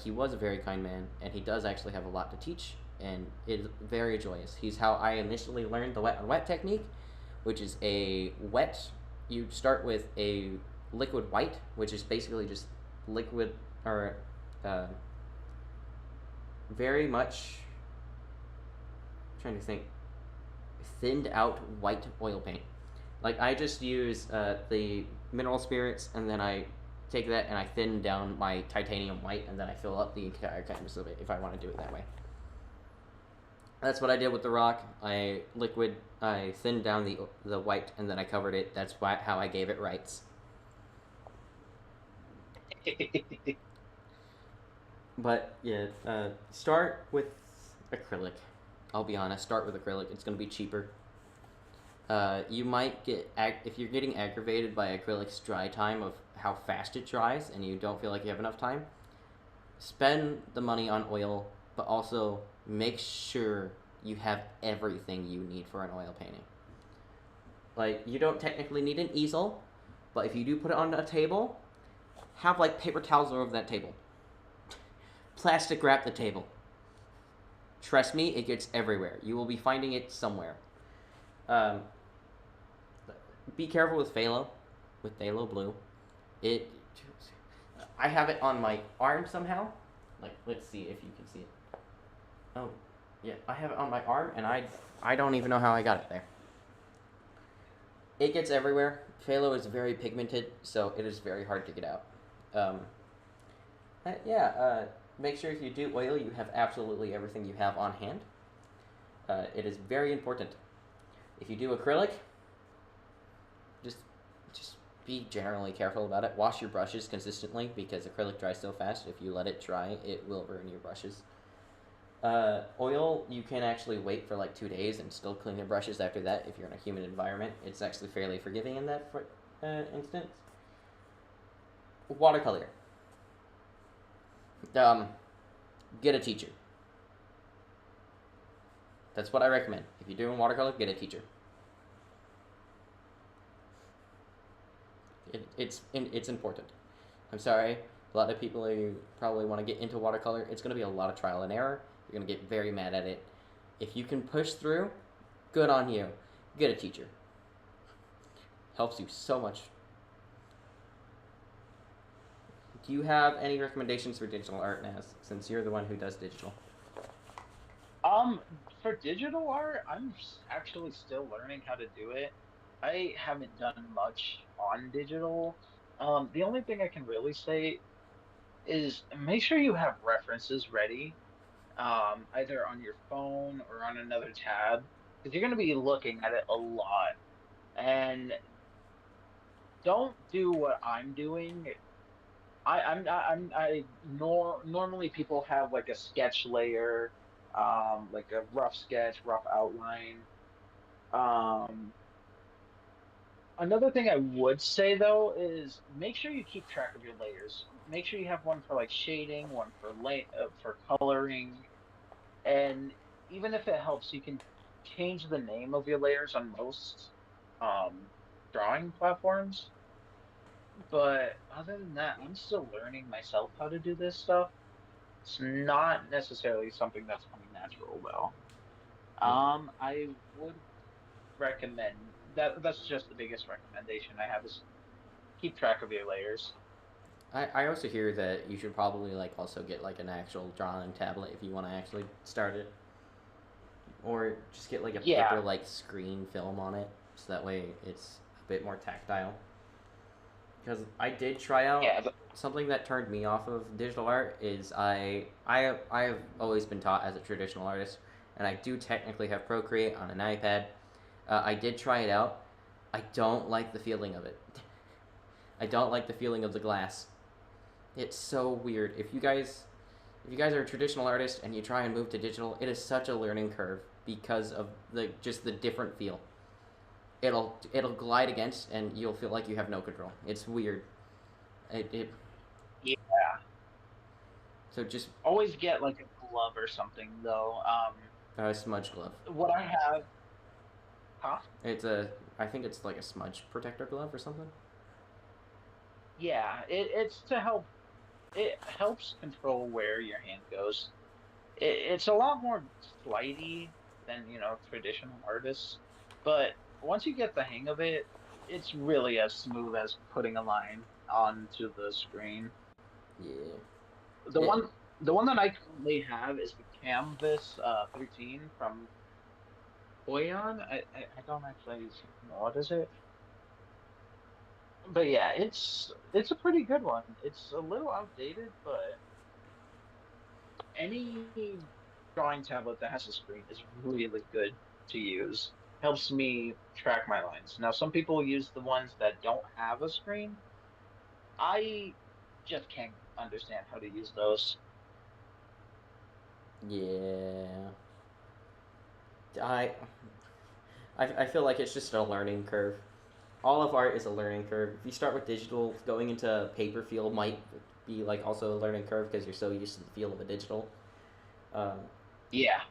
He was a very kind man, and he does actually have a lot to teach, and it is very joyous. He's how I initially learned the wet on wet technique, which is a wet. You start with a liquid white, which is basically just liquid or uh, very much. I'm trying to think, thinned out white oil paint. Like I just use the mineral spirits, and then I take that and I thin down my titanium white, and then I fill up the entire canvas of it if I want to do it that way. That's what I did with the rock. I thinned down the white, and then I covered it. That's how I gave it rights. But yeah, start with acrylic. I'll be honest. Start with acrylic. It's gonna be cheaper. You might get if you're getting aggravated by acrylic's dry time of how fast it dries, and you don't feel like you have enough time. Spend the money on oil, but also make sure you have everything you need for an oil painting. Like, you don't technically need an easel, but if you do put it on a table, have like paper towels over that table. Plastic wrap the table. Trust me, it gets everywhere. You will be finding it somewhere. Um, be careful with Phthalo blue. It, I have it on my arm somehow. Like, let's see if you can see it. Oh, yeah, I have it on my arm, and I don't even know how I got it there. It gets everywhere. Phthalo is very pigmented, so it is very hard to get out. Um, make sure if you do oil, you have absolutely everything you have on hand. It is very important. If you do acrylic, just be generally careful about it. Wash your brushes consistently because acrylic dries so fast. If you let it dry, it will ruin your brushes. Oil, you can actually wait for like 2 days and still clean your brushes after that if you're in a humid environment. It's actually fairly forgiving in that instance. Watercolor. Get a teacher. That's what I recommend. If you're doing watercolor, get a teacher. It's important. I'm sorry. A lot of people who probably want to get into watercolor, it's going to be a lot of trial and error. You're going to get very mad at it. If you can push through, good on you. Get a teacher. Helps you so much. Do you have any recommendations for digital art, Naz? Since you're the one who does digital. Um, for digital art, actually still learning how to do it. I haven't done much on digital. The only thing I can really say is make sure you have references ready, either on your phone or on another tab, because you're going to be looking at it a lot. And don't do what I'm doing. Normally people have like a sketch layer, like a rough sketch, rough outline. Um, Another thing I would say though is make sure you keep track of your layers. Make sure you have one for like shading, one for for coloring, and even if it helps, you can change the name of your layers on most um drawing platforms. But other than that, I'm still learning myself how to do this stuff. It's not necessarily something that's coming natural though. Yeah. I would recommend that's just the biggest recommendation I have is keep track of your layers. I also hear that you should probably like also get like an actual drawing tablet if you want to actually start it, or just get like a Yeah, paper like screen film on it, so that way it's a bit more tactile. Because I did try out yeah, something that turned me off of digital art is I have always been taught as a traditional artist, and I do technically have Procreate on an iPad. I did try it out. I don't like the feeling of it. I don't like the feeling of the glass. It's so weird. If you guys are a traditional artist and you try and move to digital, it is such a learning curve because of the just the different feel. It'll glide against and you'll feel like you have no control. It's weird. It yeah. so just Always get like a glove or something though. smudge glove. What I have, huh? It's a I think it's like a smudge protector glove or something. Yeah, it's to help. It helps control where your hand goes. It's a lot more flighty than, traditional artists, but once you get the hang of it, it's really as smooth as putting a line onto the screen. Yeah. The It one the one that I currently have is the Canvas 13 from Oyan. I don't actually know what is it. But yeah, it's a pretty good one. It's a little outdated, but any drawing tablet that has a screen is really good to use. Helps me track my lines. Now, some people use the ones that don't have a screen. I just can't understand how to use those. yeah. I I feel like it's just a learning curve. All of art is a learning curve. If you start with digital, going into paper feel might be like also a learning curve because you're so used to the feel of a digital. Um, Yeah,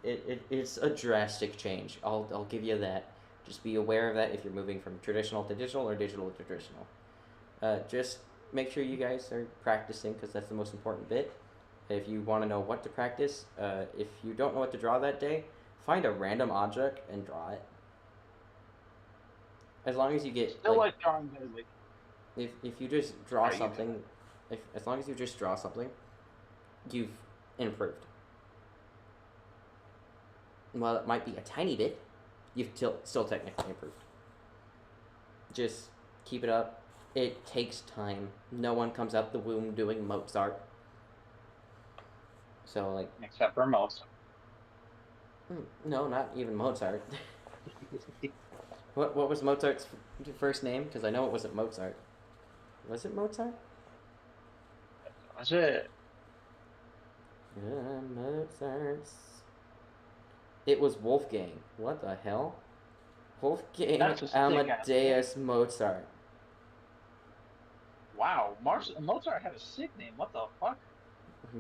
it's a drastic change. I'll give you that. Just be aware of that if you're moving from traditional to digital or digital to traditional. Just make sure you guys are practicing because that's the most important bit. If you want to know what to practice, if you don't know what to draw that day, find a random object and draw it. As long as you get still like like drawing very like. if you just draw Sorry, you go something, if as long as you just draw something, you've improved. While it might be a tiny bit, you've still technically improved. Just keep it up. It takes time. No one comes out the womb doing Mozart. So like, except for most. no, not even Mozart. What was Mozart's first name? Because I know it wasn't Mozart. Was it Mozart? That's it. Mozart's. It was Wolfgang. What the hell? Wolfgang That's a sick ass name. Amadeus Mozart. Wow, Mozart had a sick name. What the fuck?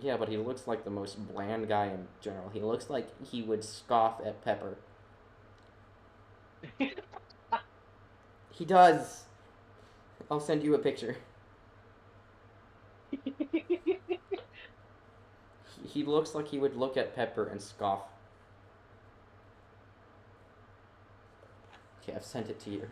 Yeah, but he looks like the most bland guy in general. He looks like he would scoff at Pepper. He does. I'll send you a picture. He looks like he would look at Pepper and scoff. Okay, I've sent it to you.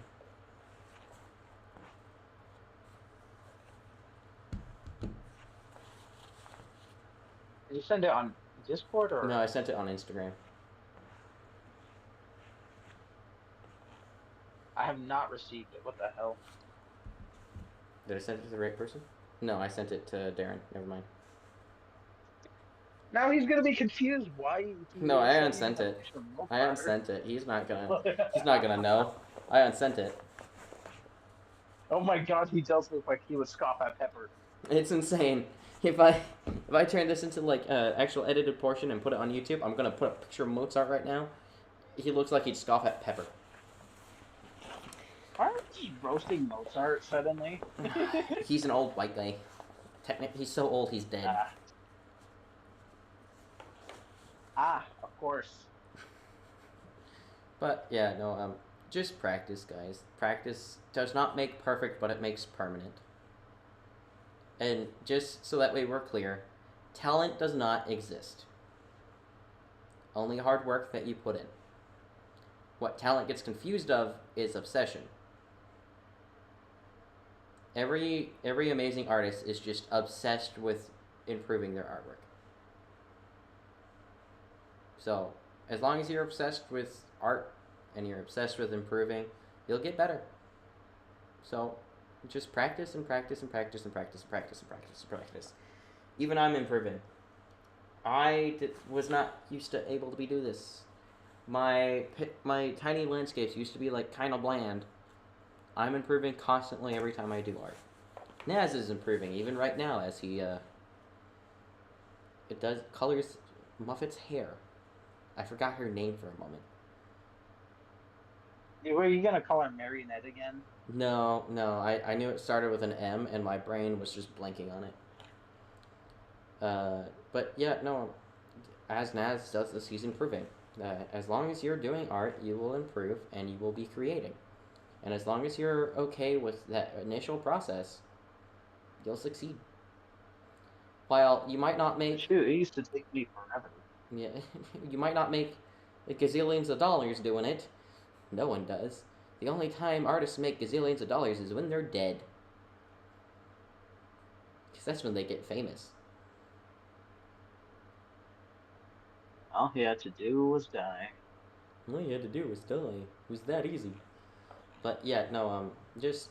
Did you send it on Discord No, or I sent it on Instagram. I have not received it. What the hell? Did I send it to the right person? No, I sent it to Darren. Never mind. Now he's gonna be confused why No, he I sent me unsent a it. picture of I Mozart. unsent it. He's not gonna know. I unsent it. Oh my God, he does look like he would scoff at Pepper. It's insane. If I turn this into like actual edited portion and put it on YouTube, I'm gonna put a picture of Mozart right now. He looks like he'd scoff at Pepper. Why are we just roasting Mozart suddenly? He's an old white guy. He's so old he's dead. Ah, of course. But yeah, no, just practice, guys. Practice does not make perfect, but it makes permanent. And just so that way we're clear, talent does not exist. Only hard work that you put in. What talent gets confused of is obsession. Every amazing artist is just obsessed with improving their artwork. So, as long as you're obsessed with art and you're obsessed with improving, you'll get better. So, just practice and practice and practice and practice and practice and practice and practice. Even I'm improving. Was not used to able to do this. My tiny landscapes used to be like kind of bland. I'm improving constantly every time I do art. Naz is improving even right now as he it does colors Muffet's hair. I forgot her name for a moment. Were you gonna call her Marionette again? No, I knew it started with an M and my brain was just blanking on it. But yeah, no, as Naz does this, he's improving. As long as you're doing art, you will improve and you will be creating. And as long as you're okay with that initial process, you'll succeed. While you might not make, Shoot, it used to take me forever. yeah, you might not make gazillions of dollars doing it. No one does. The only time artists make gazillions of dollars is when they're dead. Because that's when they get famous. All he had to do was die. All you had to do was die. It was that easy. But yeah, no, just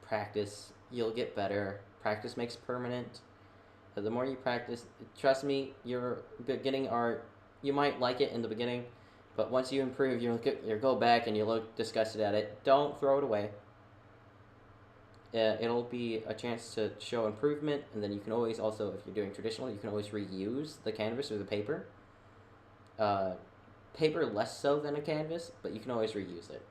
practice. You'll get better. Practice makes permanent. The more you practice, trust me, you're beginning art. You might like it in the beginning, but once you improve, you'll go back and you look disgusted at it. Don't throw it away. It'll be a chance to show improvement, and then you can always also, if you're doing traditional, you can always reuse the canvas or the paper. Paper less so than a canvas, but you can always reuse it.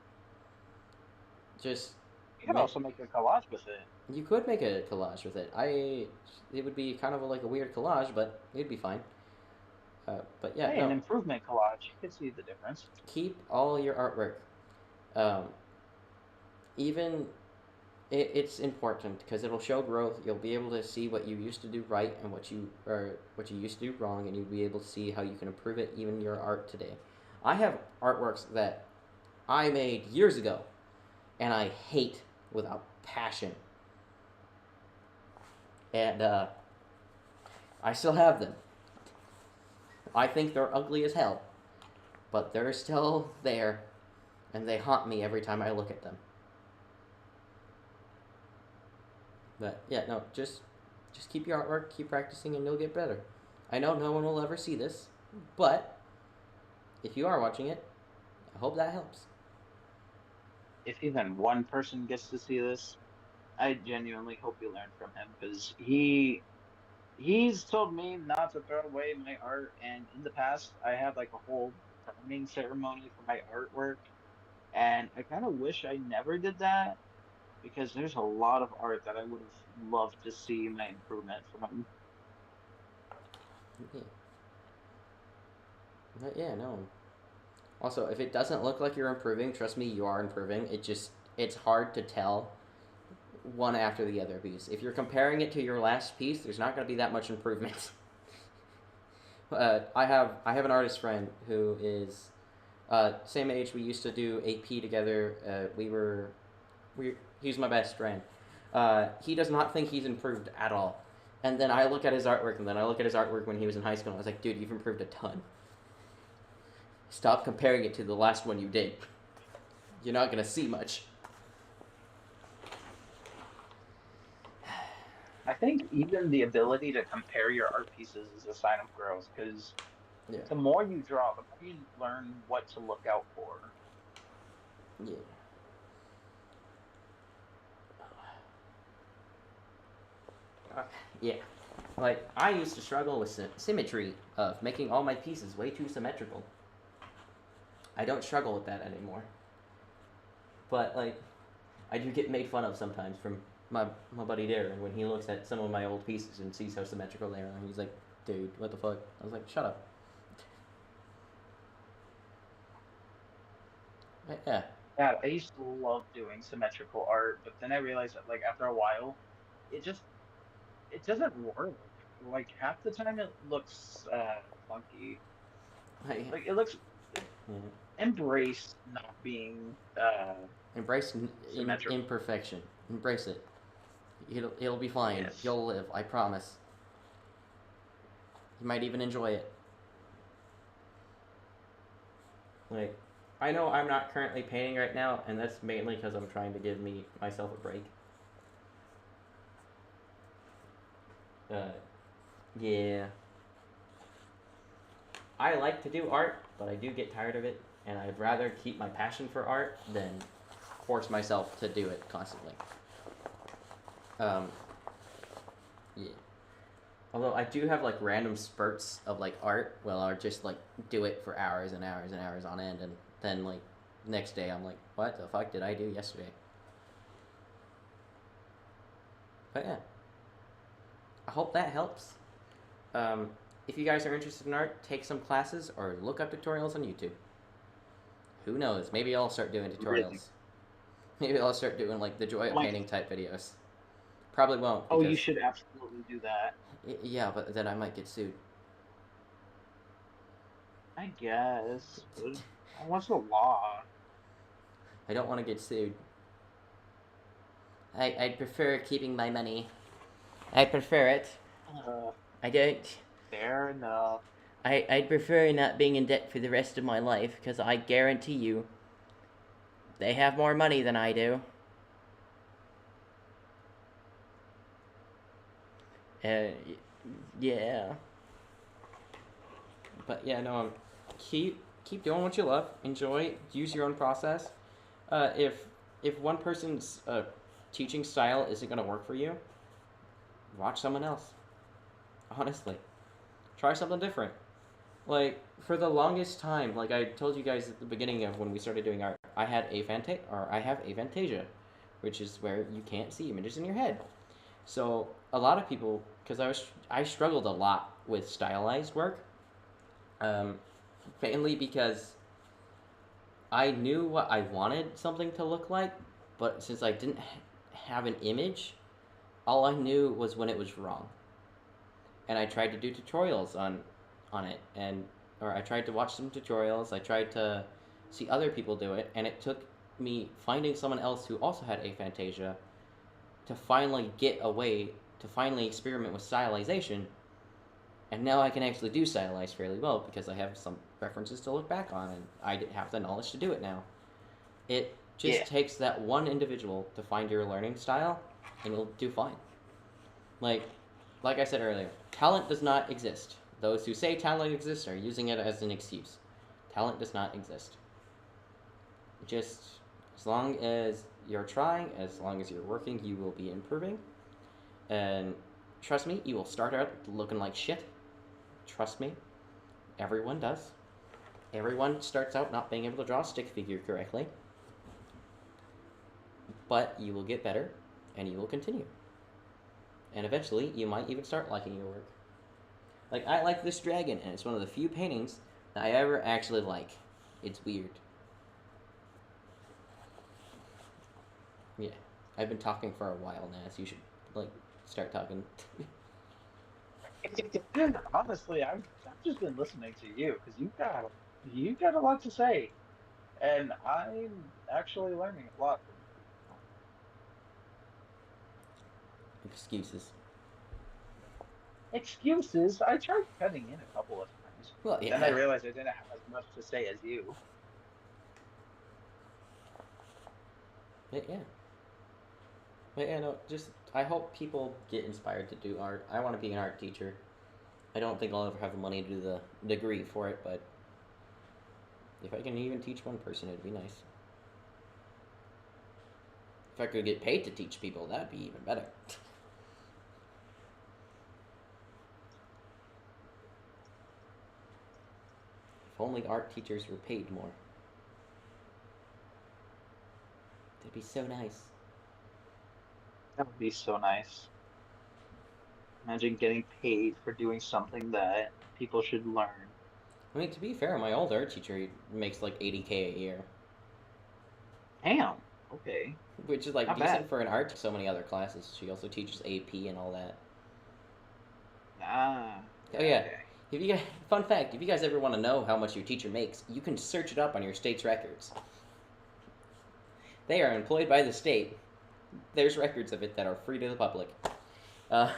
Just You could also make a collage with it. you could make a collage with it. It would be kind of like a weird collage, but it'd be fine. But yeah, Hey, an no. improvement collage. You could see the difference. Keep all your artwork. Um, even it's important because it'll show growth. You'll be able to see what you used to do right and what you used to do wrong, and you'll be able to see how you can improve it. Even your art today. I have artworks that I made years ago, and I hate without passion. And I still have them. I think they're ugly as hell, but they're still there, and they haunt me every time I look at them. But yeah, no, just keep your artwork, keep practicing, and you'll get better. I know no one will ever see this, but if you are watching it, I hope that helps. If even one person gets to see this, I genuinely hope you learn from him because he's told me not to throw away my art, and in the past I had like a whole burning ceremony for my artwork, and I kind of wish I never did that because there's a lot of art that I would have loved to see my improvement from. Yeah, but yeah, no. Also, if it doesn't look like you're improving, trust me, you are improving. It's hard to tell one after the other piece. If you're comparing it to your last piece, there's not going to be that much improvement. I have an artist friend who is same age. We used to do AP together. He's my best friend. He does not think he's improved at all. And then I look at his artwork, and then I look at his artwork when he was in high school, and I was like, dude, you've improved a ton. Stop comparing it to the last one you did. You're not gonna see much. I think even the ability to compare your art pieces is a sign of growth because Yeah. the more you draw, the more you learn what to look out for. Yeah. Uh, yeah. Like, I used to struggle with symmetry of making all my pieces way too symmetrical. I don't struggle with that anymore. But, like, I do get made fun of sometimes from my buddy Darren when he looks at some of my old pieces and sees how symmetrical they are. And he's like, dude, what the fuck? I was like, shut up. Yeah. Yeah, I used to love doing symmetrical art, but then I realized that like after a while, it just it doesn't work. Like half the time it looks funky. I, Like it looks it, yeah. embrace not being Embrace symmetrical. imperfection. Embrace it. It'll be fine. Yes. You'll live. I promise. You might even enjoy it. Like, I know I'm not currently painting right now, and that's mainly because I'm trying to give myself a break. Uh, yeah. I like to do art, but I do get tired of it, and I'd rather keep my passion for art than force myself to do it constantly. Um, yeah. Although I do have like random spurts of like art, well, I'll just like do it for hours and hours and hours on end, and then like next day I'm like, what the fuck did I do yesterday? But yeah, I hope that helps. Um, if you guys are interested in art, take some classes or look up tutorials on YouTube. Who knows? Maybe I'll start doing Really. tutorials. Maybe I'll start doing like the joy of Like, painting type videos. Probably won't oh, you because should absolutely do that. yeah, but then I might get sued. I guess. But what's the law? I don't want to get sued. I'd prefer keeping my money. I prefer it. Uh, I don't. fair enough. I'd prefer not being in debt for the rest of my life because I guarantee you they have more money than I do. Uh, yeah. But yeah, no, keep doing what you love. Enjoy. Use your own process. If one person's teaching style isn't gonna work for you, watch someone else. Honestly, try something different. Like for the longest time, like I told you guys at the beginning of when we started doing art, I have aphantasia, which is where you can't see images in your head. So a lot of people, because I struggled a lot with stylized work, um, mainly because I knew what I wanted something to look like, but since I didn't have an image, all I knew was when it was wrong. And I tried to do tutorials on it, and or I tried to watch some tutorials. I tried to see other people do it, and it took me finding someone else who also had aphantasia to finally get a way to finally experiment with stylization. And now I can actually do stylize fairly well because I have some references to look back on, and I have the knowledge to do it now. It Yeah. just takes that one individual to find your learning style, and you'll do fine. Like, like I said earlier, talent does not exist. Those who say talent exists are using it as an excuse. Talent does not exist. Just as long as you're trying, as long as you're working, you will be improving. And trust me, you will start out looking like shit. Trust me, everyone does. Everyone starts out not being able to draw a stick figure correctly. But you will get better, and you will continue. And eventually, you might even start liking your work. Like, I like this dragon, and it's one of the few paintings that I ever actually like. It's weird. Yeah. I've been talking for a while now, so you should, like, start talking. Honestly, I've just been listening to you because you got a lot to say, and I'm actually learning a lot from you. Excuses. Excuses. I tried cutting in a couple of times, Well, but then I yeah. realized I didn't have as much to say as you. Yeah. But yeah, no, just I hope people get inspired to do art. I want to be an art teacher. I don't think I'll ever have the money to do the degree for it, but if I can even teach one person, it'd be nice. If I could get paid to teach people, that'd be even better. If only art teachers were paid more. That'd be so nice. That would be so nice. Imagine getting paid for doing something that people should learn. I mean, to be fair, my old art teacher makes like 80K a year, Damn. Okay. which is like Not decent bad. for an art. So many other classes. She also teaches AP and all that. Ah. Oh Yeah. yeah. Okay. If you guys, fun fact, if you guys ever want to know how much your teacher makes, you can search it up on your state's records. They are employed by the state. There's records of it that are free to the public. Uh,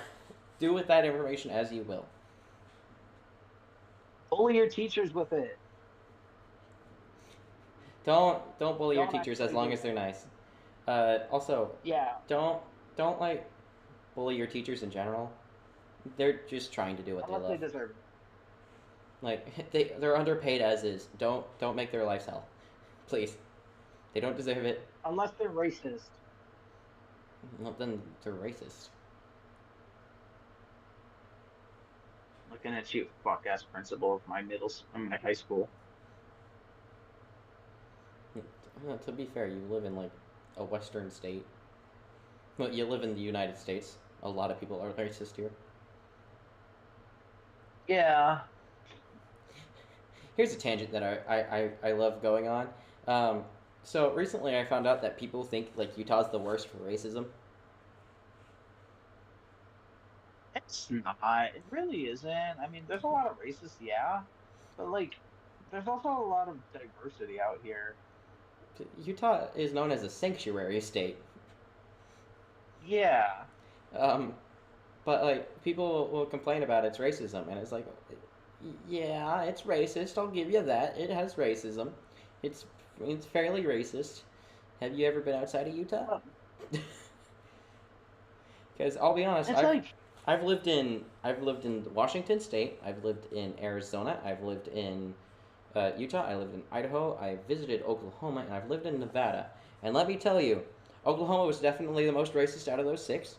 do with that information as you will. Bully your teachers with it. Don't bully your Don't teachers as actually long do as they're it. nice. Also, Yeah. don't don't like bully your teachers in general. They're just trying to do what they Unless they love. deserve it. Like they're underpaid as is. Don't make their lives hell, please. They don't deserve it. Unless they're racist. Well, then they're racist. Looking at you, fuck ass principal of my my high school. To be fair, you live in like a western state. Well, you live in the United States. A lot of people are racist here. Yeah. Here's a tangent that I love going on. So recently I found out that people think like Utah's the worst for racism. It's not. It really isn't. I mean, there's a lot of racists, yeah, but like, there's also a lot of diversity out here. Utah is known as a sanctuary state. Yeah, Um, but like people will complain about its racism, and it's like, yeah, it's racist. I'll give you that. It has racism. It's it's fairly racist. Have you ever been outside of Utah? well, Because I'll be honest, it's like I've lived in Washington State. I've lived in Arizona. I've lived in Utah. I lived in Idaho. I visited Oklahoma, and I've lived in Nevada. And let me tell you, Oklahoma was definitely the most racist out of those six.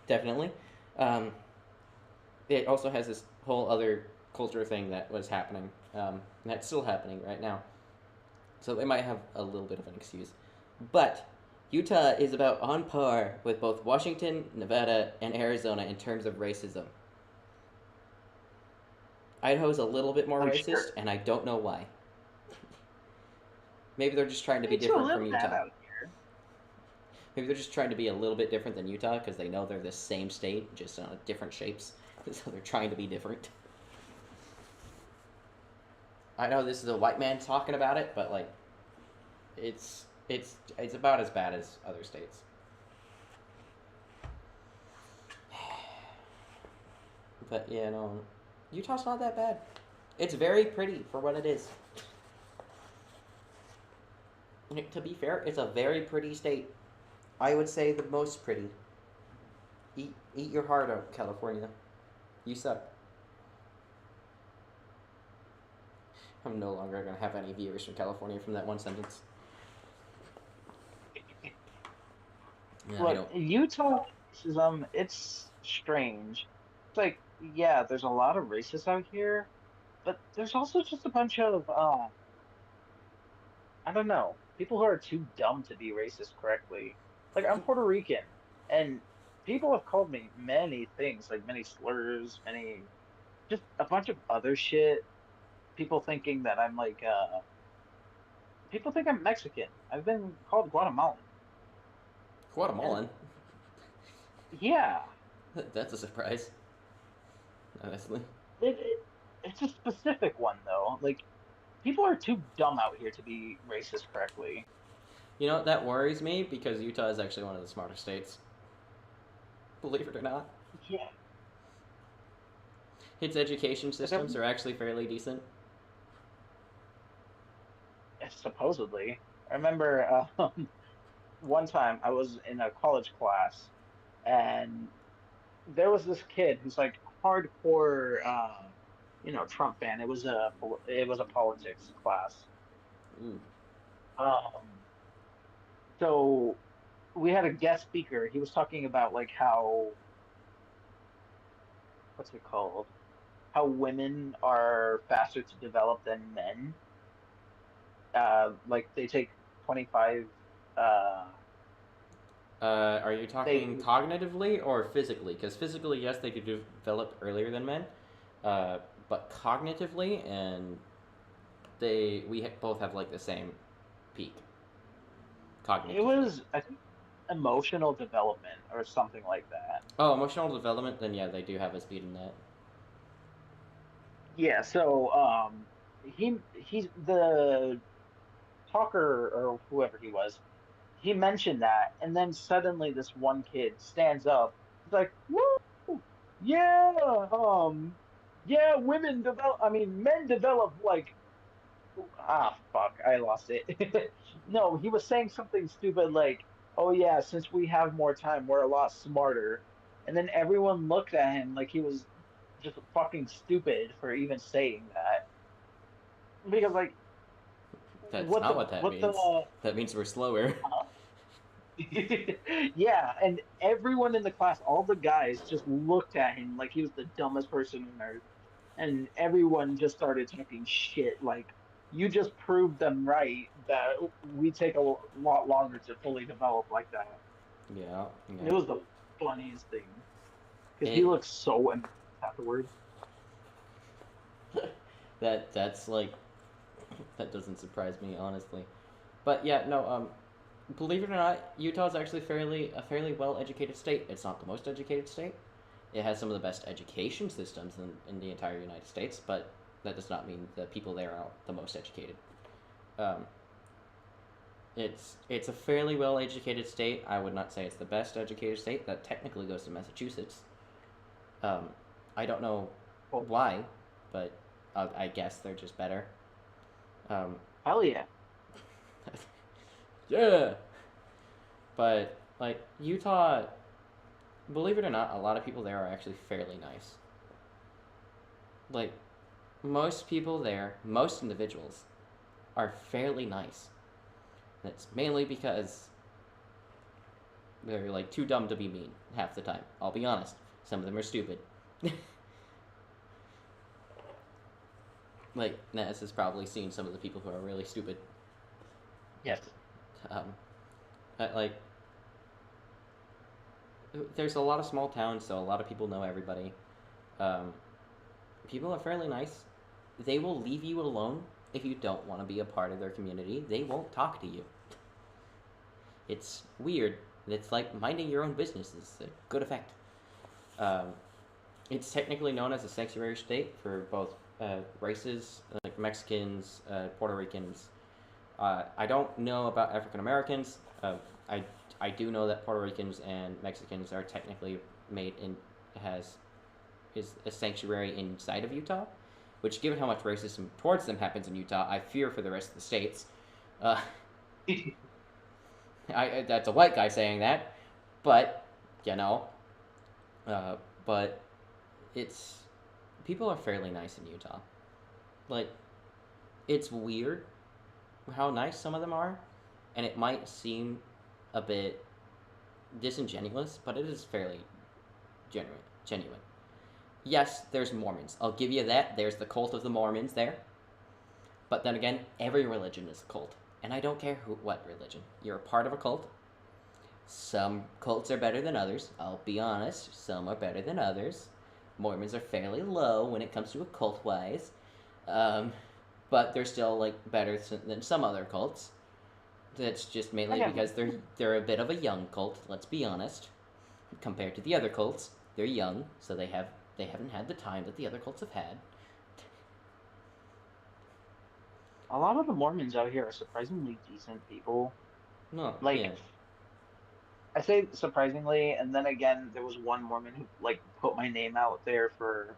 Definitely. Um, it also has this whole other culture thing that was happening. That's still happening right now. So they might have a little bit of an excuse. But Utah is about on par with both Washington, Nevada, and Arizona in terms of racism. Idaho's a little bit more I'm racist, sure. and I don't know why. Maybe they're just trying to be Me too. different from Live that Utah. out here. Maybe they're just trying to be a little bit different than Utah because they know they're the same state, just on different shapes. So they're trying to be different. I know this is a white man talking about it, but like, it's about as bad as other states. But yeah, no, Utah's not that bad. It's very pretty for what it is. To be fair, it's a very pretty state. I would say the most pretty. Eat your heart out, California. You suck. I'm no longer gonna have any viewers from California from that one sentence. Yeah, I Look, don't. Utah racism, it's strange. It's like, yeah, there's a lot of racists out here, but there's also just a bunch of I don't know, people who are too dumb to be racist correctly. Like I'm Puerto Rican, and people have called me many things, like many slurs, many just a bunch of other shit. People thinking that I'm like people think I'm Mexican. I've been called Guatemalan. And Guatemalan. yeah, That's a surprise, honestly. it's a specific one though. Like people are too dumb out here to be racist correctly. You know that worries me because Utah is actually one of the smarter states. Believe it or not, Yeah, its education like I'm, systems are actually fairly decent. supposedly. I remember one time I was in a college class and there was this kid who's like hardcore Trump fan. It was a politics class. Ooh. Um so we had a guest speaker. He was talking about like how what's it called? How women are faster to develop than men. Like they take 25 uh Are you talking they cognitively or physically? Because physically, yes, they could develop earlier than men, uh, but cognitively, and both have like the same peak it cognitively. was I think emotional development or something like that. Oh, emotional development, then yeah, they do have a speed in that. Yeah, so he's the talker or whoever he was. He mentioned that, and then suddenly this one kid stands up. He's like, "Woo, yeah, yeah, women develop. I mean, men develop like fuck, I lost it. No, he was saying something stupid like, "Oh yeah, since we have more time, we're a lot smarter." And then everyone looked at him like he was just fucking stupid for even saying that. Because like, That's what not the what that what means. the That means we're slower. Yeah, and everyone in the class, all the guys just looked at him like he was the dumbest person on earth. And everyone just started talking shit like you just proved them right that we take a lot longer to fully develop like that. Yeah, It yeah. was the funniest thing because he It looked so embarrassed afterward. that's like that doesn't surprise me honestly. But yeah, no. Believe it or not, Utah is actually fairly well educated state. It's not the most educated state. It has some of the best education systems in the entire United States, but that does not mean the people there are the most educated. Um, it's a fairly well educated state. I would not say it's the best educated state. That technically goes to Massachusetts. Um, I don't know Well, why, but I guess they're just better. Um, hell yeah. yeah, but like Utah, believe it or not, a lot of people there are actually fairly nice. Like most people there, most individuals are fairly nice. That's mainly because they're like too dumb to be mean half the time. I'll be honest. Some of them are stupid. Like Naz has probably seen some of the people who are really stupid. Yes. Um, like there's a lot of small towns, so a lot of people know everybody. Um, People are fairly nice. They will leave you alone if you don't want to be a part of their community. They won't talk to you. It's weird. It's like minding your own business is a good effect. Um, it's technically known as a sanctuary state for both races, like Mexicans, Puerto Ricans. I don't know about African Americans. I I do know that Puerto Ricans and Mexicans are technically made in has is a sanctuary inside of Utah, which, given how much racism towards them happens in Utah, I fear for the rest of the states. Uh, that's a white guy saying that, but you know, uh, but it's people are fairly nice in Utah. Like it's weird how nice some of them are, and it might seem a bit disingenuous, but it is fairly genuine. Genuine. Yes, there's Mormons. I'll give you that. There's the cult of the Mormons there. But then again, every religion is a cult. And I don't care what religion. You're a part of a cult. Some cults are better than others. I'll be honest. Some are better than others. Mormons are fairly low when it comes to occult wise. Um, but they're still like better than some other cults. That's just I mainly got because they're a bit of a young cult, let's be honest. Compared to the other cults, they're young, so they haven't had the time that the other cults have had. a lot of the Mormons out here are surprisingly decent people. No, Like yeah. I say surprisingly, and then again, there was one Mormon who like put my name out there for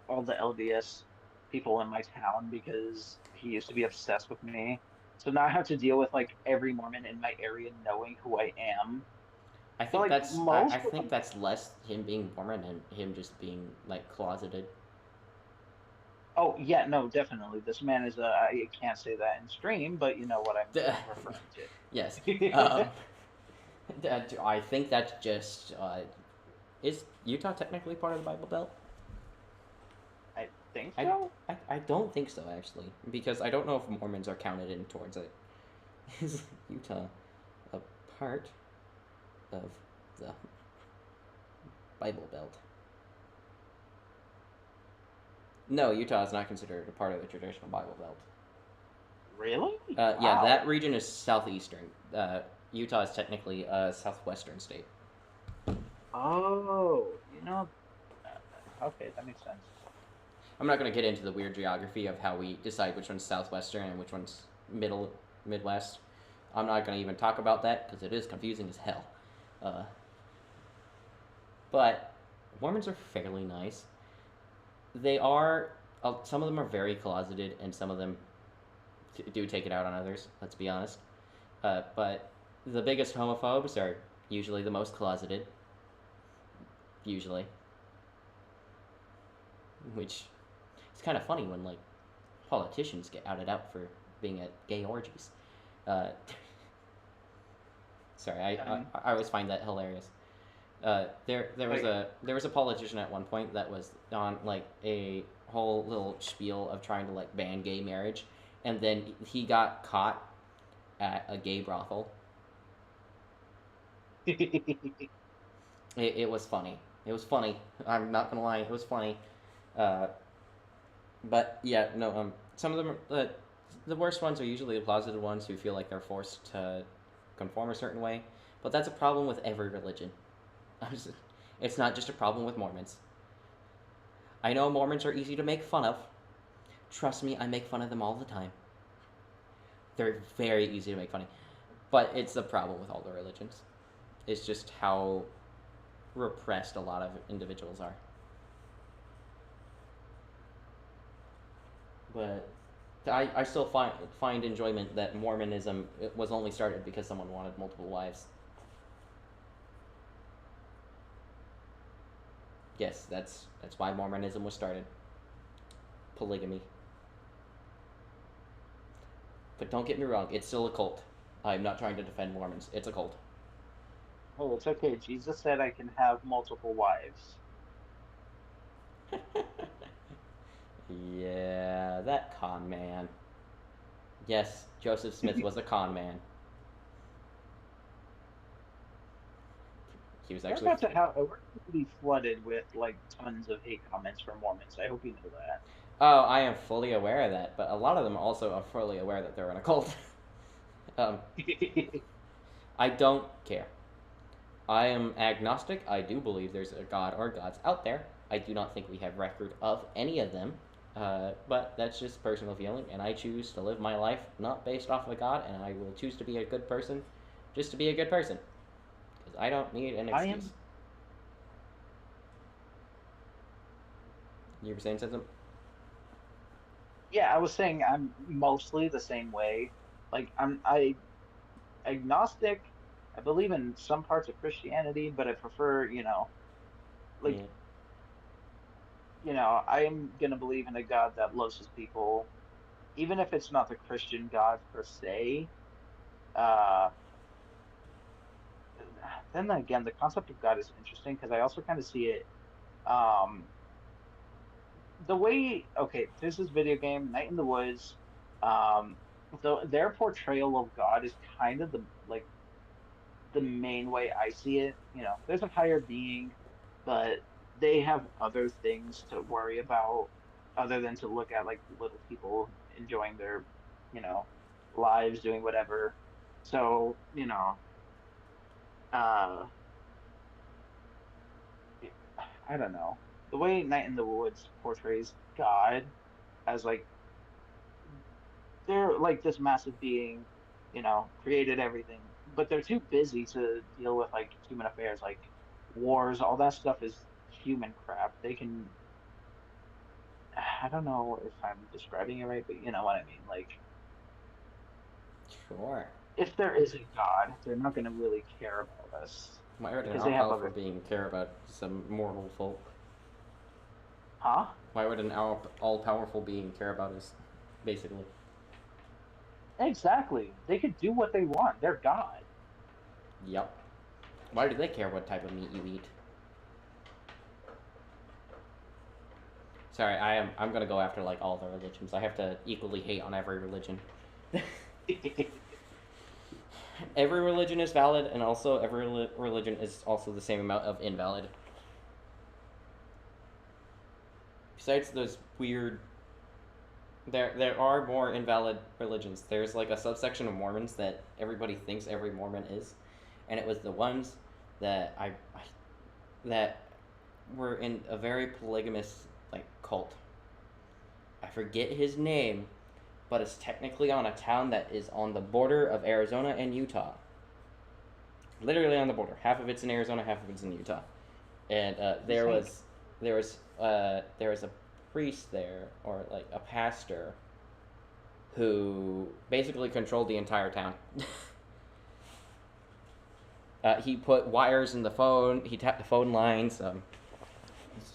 all the LDS people in my town because he used to be obsessed with me. So now I have to deal with like every Mormon in my area knowing who I am. But like I most of think them, that's less him being Mormon and him just being like closeted. oh yeah, no, definitely. This man is a, I can't say that in stream, but you know what I'm referring Yes. to. Um, I think that's just is Utah technically part of the Bible Belt? I think I, so. I don't think so actually, because I don't know if Mormons are counted in towards it. Is Utah a part of the Bible Belt? No, Utah is not considered a part of the traditional Bible Belt. Really? Yeah, Wow. that region is southeastern. Utah is technically a southwestern state. Oh, okay, that makes sense. I'm not going to get into the weird geography of how we decide which one's southwestern and which one's middle Midwest. I'm not going to even talk about that because it is confusing as hell. Uh, but Mormons are fairly nice. They are. Some of them are very closeted, and some of them do take it out on others. Let's be honest. But the biggest homophobes are usually the most closeted. Usually, which is kind of funny when like politicians get outed out for being at gay orgies. Uh, sorry, I mean, I always find that hilarious. like, There was a politician at one point that was on like a whole little spiel of trying to like ban gay marriage, and then he got caught at a gay brothel. It was funny. It was funny. I'm not gonna lie, it was funny. Uh, but yeah, no. Some of them, the worst ones are usually the closeted ones who feel like they're forced to conform a certain way. But that's a problem with every religion. It's not just a problem with Mormons. I know Mormons are easy to make fun of. Trust me, I make fun of them all the time. They're very easy to make fun of. But it's the problem with all the religions. It's just how repressed a lot of individuals are. But I still find enjoyment that Mormonism was only started because someone wanted multiple wives. Yes, that's why Mormonism was started. Polygamy. But don't get me wrong, it's still a cult. I'm not trying to defend Mormons. It's a cult. oh, it's okay. Jesus said I can have multiple wives. Yeah, that con man. Yes, Joseph Smith was a con man. He was actually. We're about to be flooded with like tons of hate comments from Mormons. I hope you know Oh, I am fully aware of that, but a lot of them also are fully aware that they're in a cult. um, that. I don't care. I am agnostic. I do believe there's a god or gods out there. I do not think we have record of any of them. But that's just personal feeling, and I choose to live my life not based off of a god, and I will choose to be a good person just to be a good person. Because I don't need an I excuse. am, You were saying something? yeah, I was saying I'm mostly the same way. Like I agnostic. I believe in some parts of Christianity, but I prefer, like, Yeah. I'm gonna believe in a God that loves his people, even if it's not the Christian God per se. Uh, then again, the concept of God is interesting because I also kind of see it. Um, the way, okay, there's this video game, Night in the Woods. Um, their portrayal of God is kind of the main way I see it. There's a higher being, but they have other things to worry about other than to look at like little people enjoying their, you know, lives doing whatever. So, uh, I don't know. The way Night in the Woods portrays God as like they're like this massive being, created everything, but they're too busy to deal with like human affairs, like wars, all that stuff is human crap. They can, I don't know if I'm describing it right, but you know what I mean. Like, Sure. If there is a God, they're not going to really care about us Why would an because all they have powerful other being things. care about some mortal folk? Huh? Why would an all powerful being care about us? Basically. Exactly. They could do what they want. They're God. Yep. Why do they care what type of meat you eat? Sorry, I'm gonna go after like all the religions. I have to equally hate on every religion. Every religion is valid, and also every religion is also the same amount of invalid. Besides those weird, there are more invalid religions. There's like a subsection of Mormons that everybody thinks every Mormon is, and it was the ones that that were in a very polygamous like cult. I forget his name, but it's technically on a town that is on the border of Arizona and Utah. Literally on the border. Half of it's in Arizona, half of it's in Utah. And This Hank. there was a priest there, or like a pastor, who basically controlled the entire town. He put wires in the phone. He tapped the phone lines.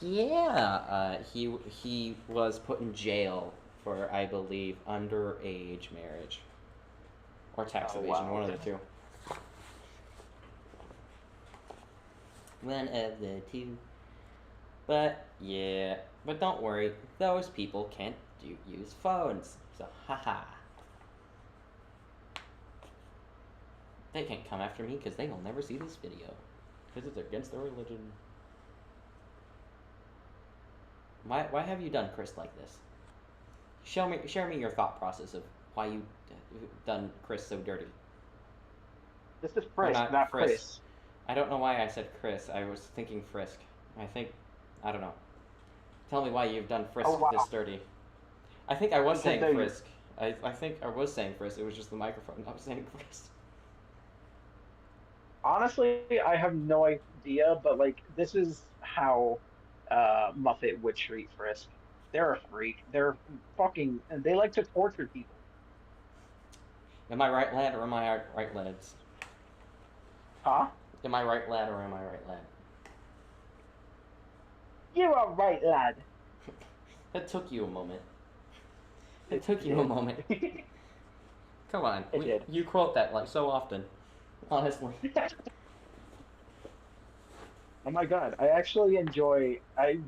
Yeah, he was put in jail for, I believe, underage marriage or tax Oh evasion, wow. one of the two. One of the two. But yeah, but don't worry, those people can't use phones. So haha, they can't come after me because they will never see this video because it's against their religion. Why have you done Chris like this? Share me your thought process of why you done Chris so dirty. This is Or Frisk, not not Chris. Chris. I don't know why I said Chris. I was thinking Frisk. I think I don't know. Tell me why you've done Oh Frisk this wow. dirty. I think I was Because saying they Frisk. I think I was saying Frisk. It was just the microphone. I was saying Frisk. honestly, I have no idea, but like this is how Muffet would treat Frisk. They're a freak. They're fucking and they like to torture people. Am I right, lad, or am I right, lads? Huh? Am I right, lad, or am I right, lad? You're all right, lad. That took you a moment. It It took you a did. moment. Come on, It did. you quote that like so often. Honestly. Oh my God. I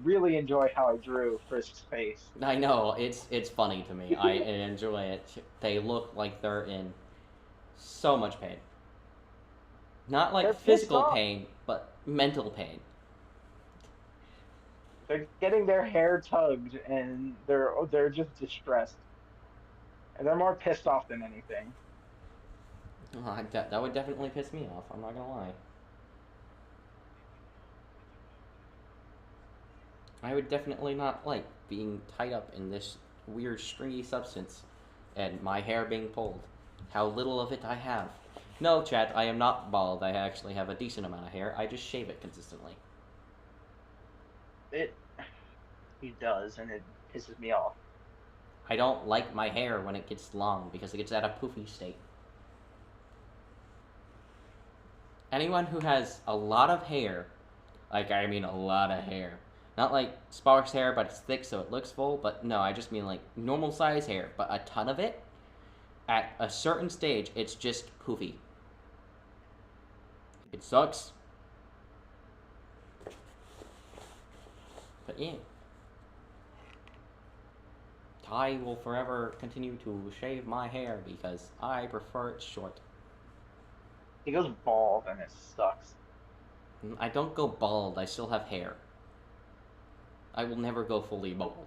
really enjoy how I drew Frisk's face. I know, it's funny to me. I enjoy it. They look like they're in so much pain. Not like They're pissed physical off. pain, but mental pain. They're getting their hair tugged and they're just distressed. And they're more pissed off than anything. That would definitely piss me off. I'm not gonna lie. I would definitely not like being tied up in this weird stringy substance and my hair being pulled. How little of it I have. No, chat, I am not bald. I actually have a decent amount of hair. I just shave it consistently. It he does, and it pisses me off. I don't like my hair when it gets long because it gets at a poofy state. Anyone who has a lot of hair, like I mean a lot of hair, not like sparse hair but it's thick so it looks full, but no, I just mean like normal size hair, but a ton of it, at a certain stage, it's just poofy. It sucks. But yeah. I will forever continue to shave my hair because I prefer it short. He goes bald, and it sucks. I don't go bald, I still have hair. I will never go fully bald.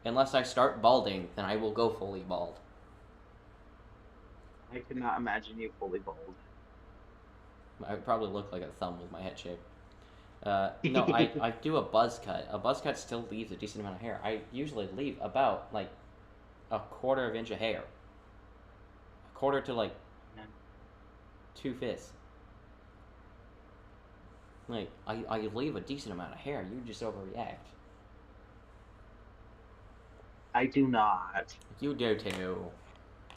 Unless I start balding, then I will go fully bald. I could not imagine you fully bald. I would probably look like a thumb with my head shape. No, I do a buzz cut. A buzz cut still leaves a decent amount of hair. I usually leave about like a quarter of inch of hair. A quarter to like 2 fists. Like, I leave a decent amount of hair. You just overreact. I do not. You do too.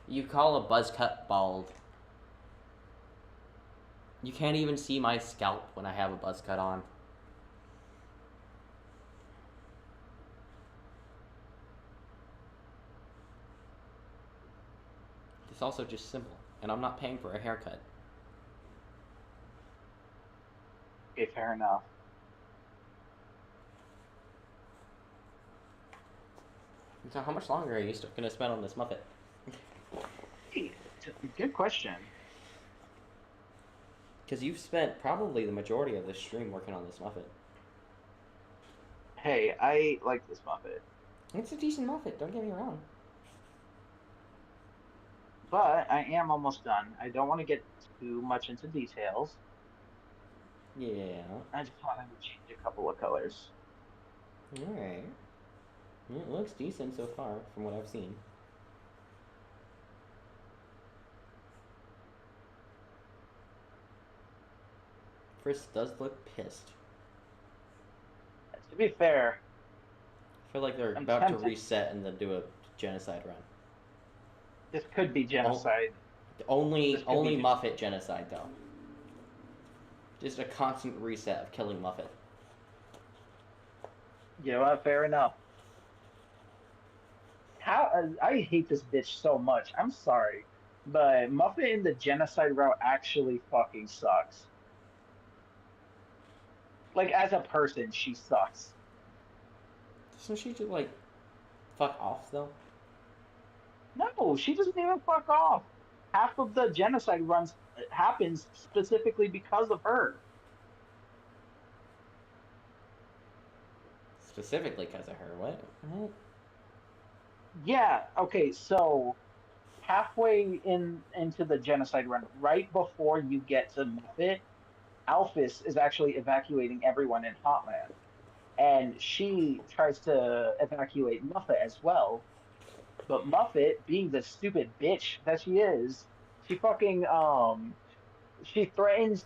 You call a buzz cut bald. You can't even see my scalp when I have a buzz cut on. It's also just simple, and I'm not paying for a haircut. Okay, fair enough. So how much longer are you still gonna spend on this Muppet? Hey, good question. Because you've spent probably the majority of this stream working on this Muppet. Hey, I like this Muppet, It's a decent Muppet, don't get me wrong. but I am almost done. I don't want to get too much into details. Yeah. I just want to change a couple of colors. Alright. It looks decent so far, from what I've seen. Frisk does look pissed. To be fair, I feel like they're I'm about to tempted. reset and then do a genocide run. This could be Oh, genocide. This could be only genocide. Muffet genocide though. Just a constant reset of killing Muffet. You know what? Fair enough. How I hate this bitch so much. I'm sorry, but Muffet in the genocide route actually fucking sucks. Like as a person, she sucks. Doesn't she just like fuck off though? No, she doesn't even fuck off. Half of the genocide runs happens specifically because of her. Specifically because of her. What? Yeah, okay, so halfway into the genocide run, right before you get to Muffet, Alphys is actually evacuating everyone in Hotland. And she tries to evacuate Muffet as well. But Muffet, being the stupid bitch that she is, she fucking she threatens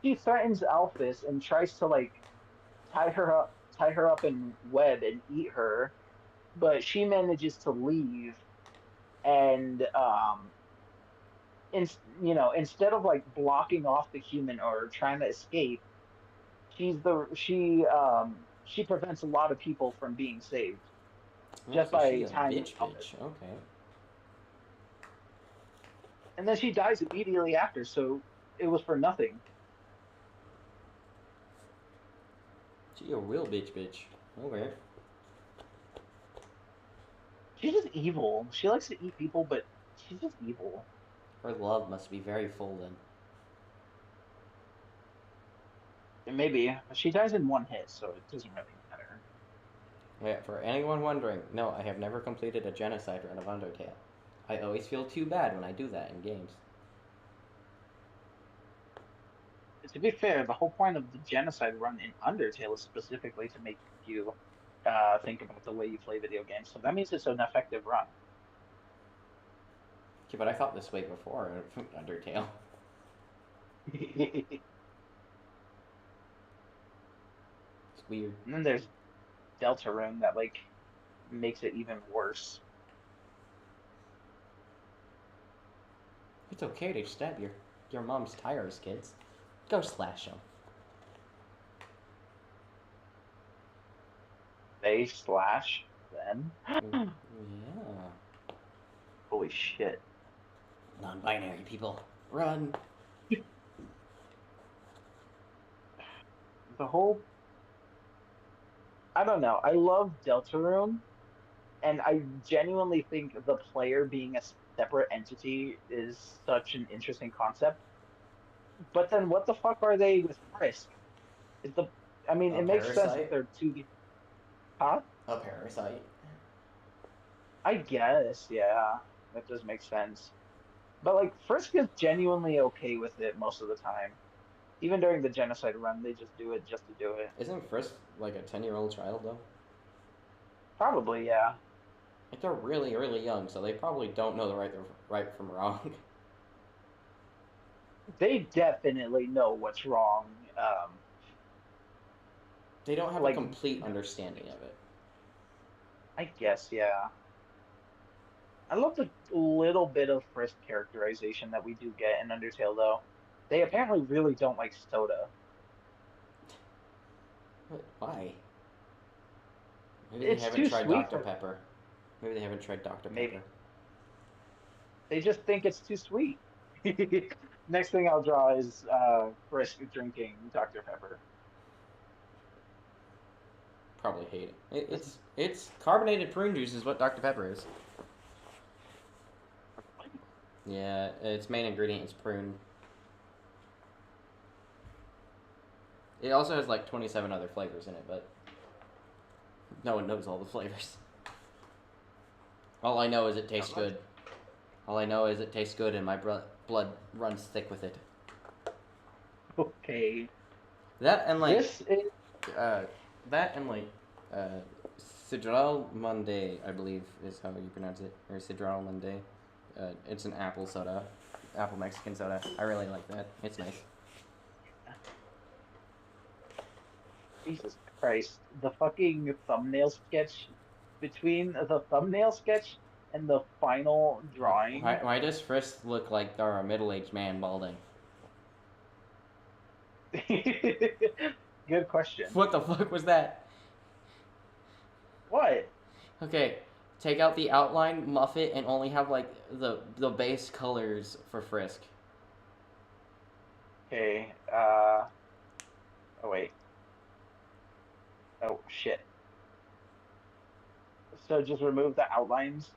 she threatens Alphys and tries to like tie her up in web and eat her, but she manages to leave and in, instead of like blocking off the human or trying to escape, she prevents a lot of people from being saved Oh, just so by she's a tying bitch Alphys. bitch. Okay. And then she dies immediately after, so it was for nothing. She a real bitch bitch. Okay. She's just evil. She likes to eat people, but she's just evil. Her love must be very full then. And maybe she dies in one hit, so it doesn't really matter. Yeah, for anyone wondering, no, I have never completed a genocide run of Undertale. I always feel too bad when I do that in games. To be fair, the whole point of the genocide run in Undertale is specifically to make you think about the way you play video games. So that means it's an effective run. Okay, but I thought this way before Undertale. And It's weird. then there's Deltarune that like makes it even worse. It's okay to stab your mom's tires, kids. Go slash them. They slash then. Yeah. Holy shit. Non-binary people, run. The whole I don't know. I love Deltarune, and I genuinely think the player being a separate entity is such an interesting concept. But then what the fuck are they with Frisk? Is the I mean, A it makes sense that parasite. they're two. Huh? A parasite. I guess, yeah, that does make sense. But like Frisk is genuinely okay with it most of the time. Even during the genocide run, they just do it just to do it. Isn't Frisk like a 10-year-old child though? Probably, yeah. Like they're really, really young, so they probably don't know the right from wrong. They definitely know what's wrong. They don't have a Like complete understanding of it. I guess, yeah. I love the little bit of Frisk characterization that we do get in Undertale, though. They apparently really don't like soda. What? Why? Maybe they It's haven't too tried sweet Dr. for them. Pepper. Maybe they haven't tried Dr. Pepper. Maybe. They just think it's too sweet. Next thing I'll draw is Frisk drinking Dr. Pepper. Probably hate it. It's carbonated prune juice is what Dr. Pepper is. Yeah, its main ingredient is prune. It also has like 27 other flavors in it, but no one knows all the flavors. All I know is it tastes good. All I know is it tastes good and my blood runs thick with it. Okay. That and like, This is uh, that and like, uh, Sidral Monday, I believe is how you pronounce it, or Sidral Monday. It's an apple soda, apple Mexican soda. I really like that. It's nice. Jesus Christ. The fucking thumbnail sketch between the thumbnail sketch and the final drawing. Why does Frisk look like they're a middle-aged man balding? Good question. What the fuck was that? What? Okay, take out the outline, muff it, and only have like the base colors for Frisk. Okay. Oh wait. Oh shit. So just remove the outlines.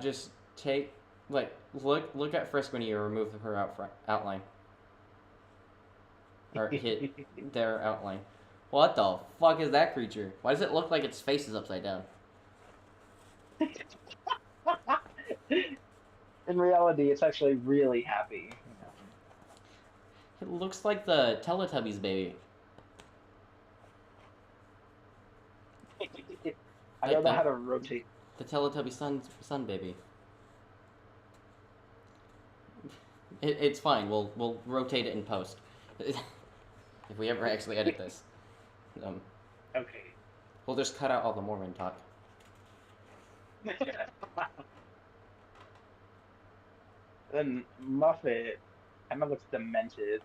Just take like look at Frisk when you remove her outline or hit their outline. What the fuck is that creature? Why does it look like its face is upside down? In reality, it's actually really happy. It looks like the Teletubbies baby. I Like don't know how to rotate. the Teletubby son baby. It's fine. We'll rotate it in post. If we ever actually edit this, Okay. we'll just cut out all the Mormon talk. Then Muffet kind of looks demented.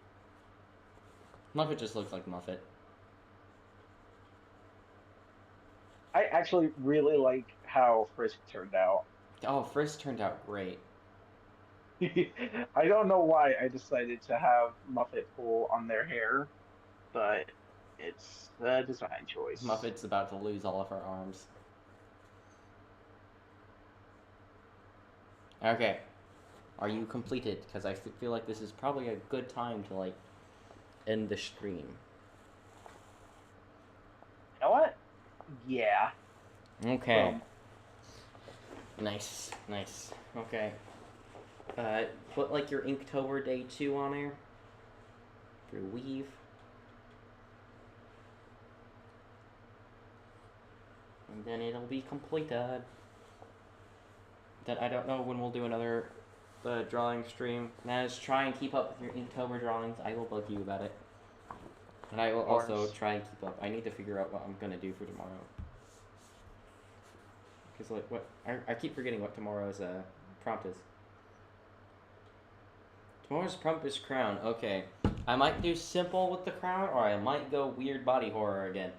Muffet just looks like Muffet. I actually really like how Frisk turned out. Oh, Frisk turned out great. I don't know why I decided to have Muffet pull on their hair, but it's a design choice. Muffet's about to lose all of her arms. Okay, are you completed? Because I feel like this is probably a good time to like end the stream. You know what? Yeah. Okay. Boom. Nice, nice. Okay. Put like your Inktober Day 2 on there. For weave. And then it'll be completed. Then I don't know when we'll do another drawing stream. Naz, try and keep up with your Inktober drawings. I will bug you about it. And I will also try and keep up. I need to figure out what I'm gonna do for tomorrow. Because like what I keep forgetting what tomorrow's prompt is. Tomorrow's prompt is crown. Okay, I might do simple with the crown, or I might go weird body horror again.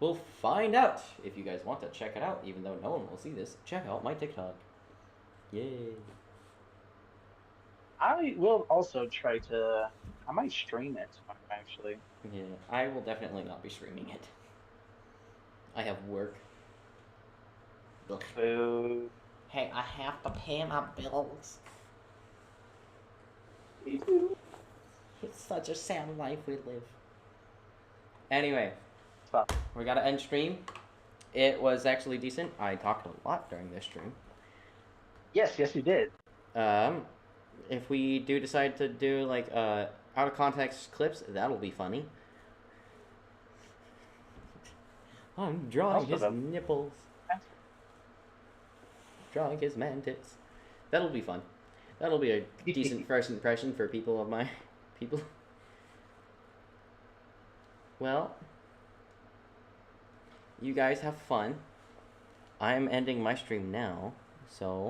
We'll find out. If you guys want to check it out, even though no one will see this, check out my TikTok. Yay! I will also try to. I might stream it actually. Yeah, I will definitely not be streaming it. I have work. Ugh. Boo. Hey, I have to pay my bills. It's such a sad life we live. Anyway, Stop. we gotta end stream. It was actually decent. I talked a lot during this stream. Yes, yes, you did. If we do decide to do like out of context clips, that'll be funny. I'm drawing his nipples. Drawing his man tits. That'll be fun. That'll be a decent first impression for people of my people. Well, you guys have fun. I'm ending my stream now So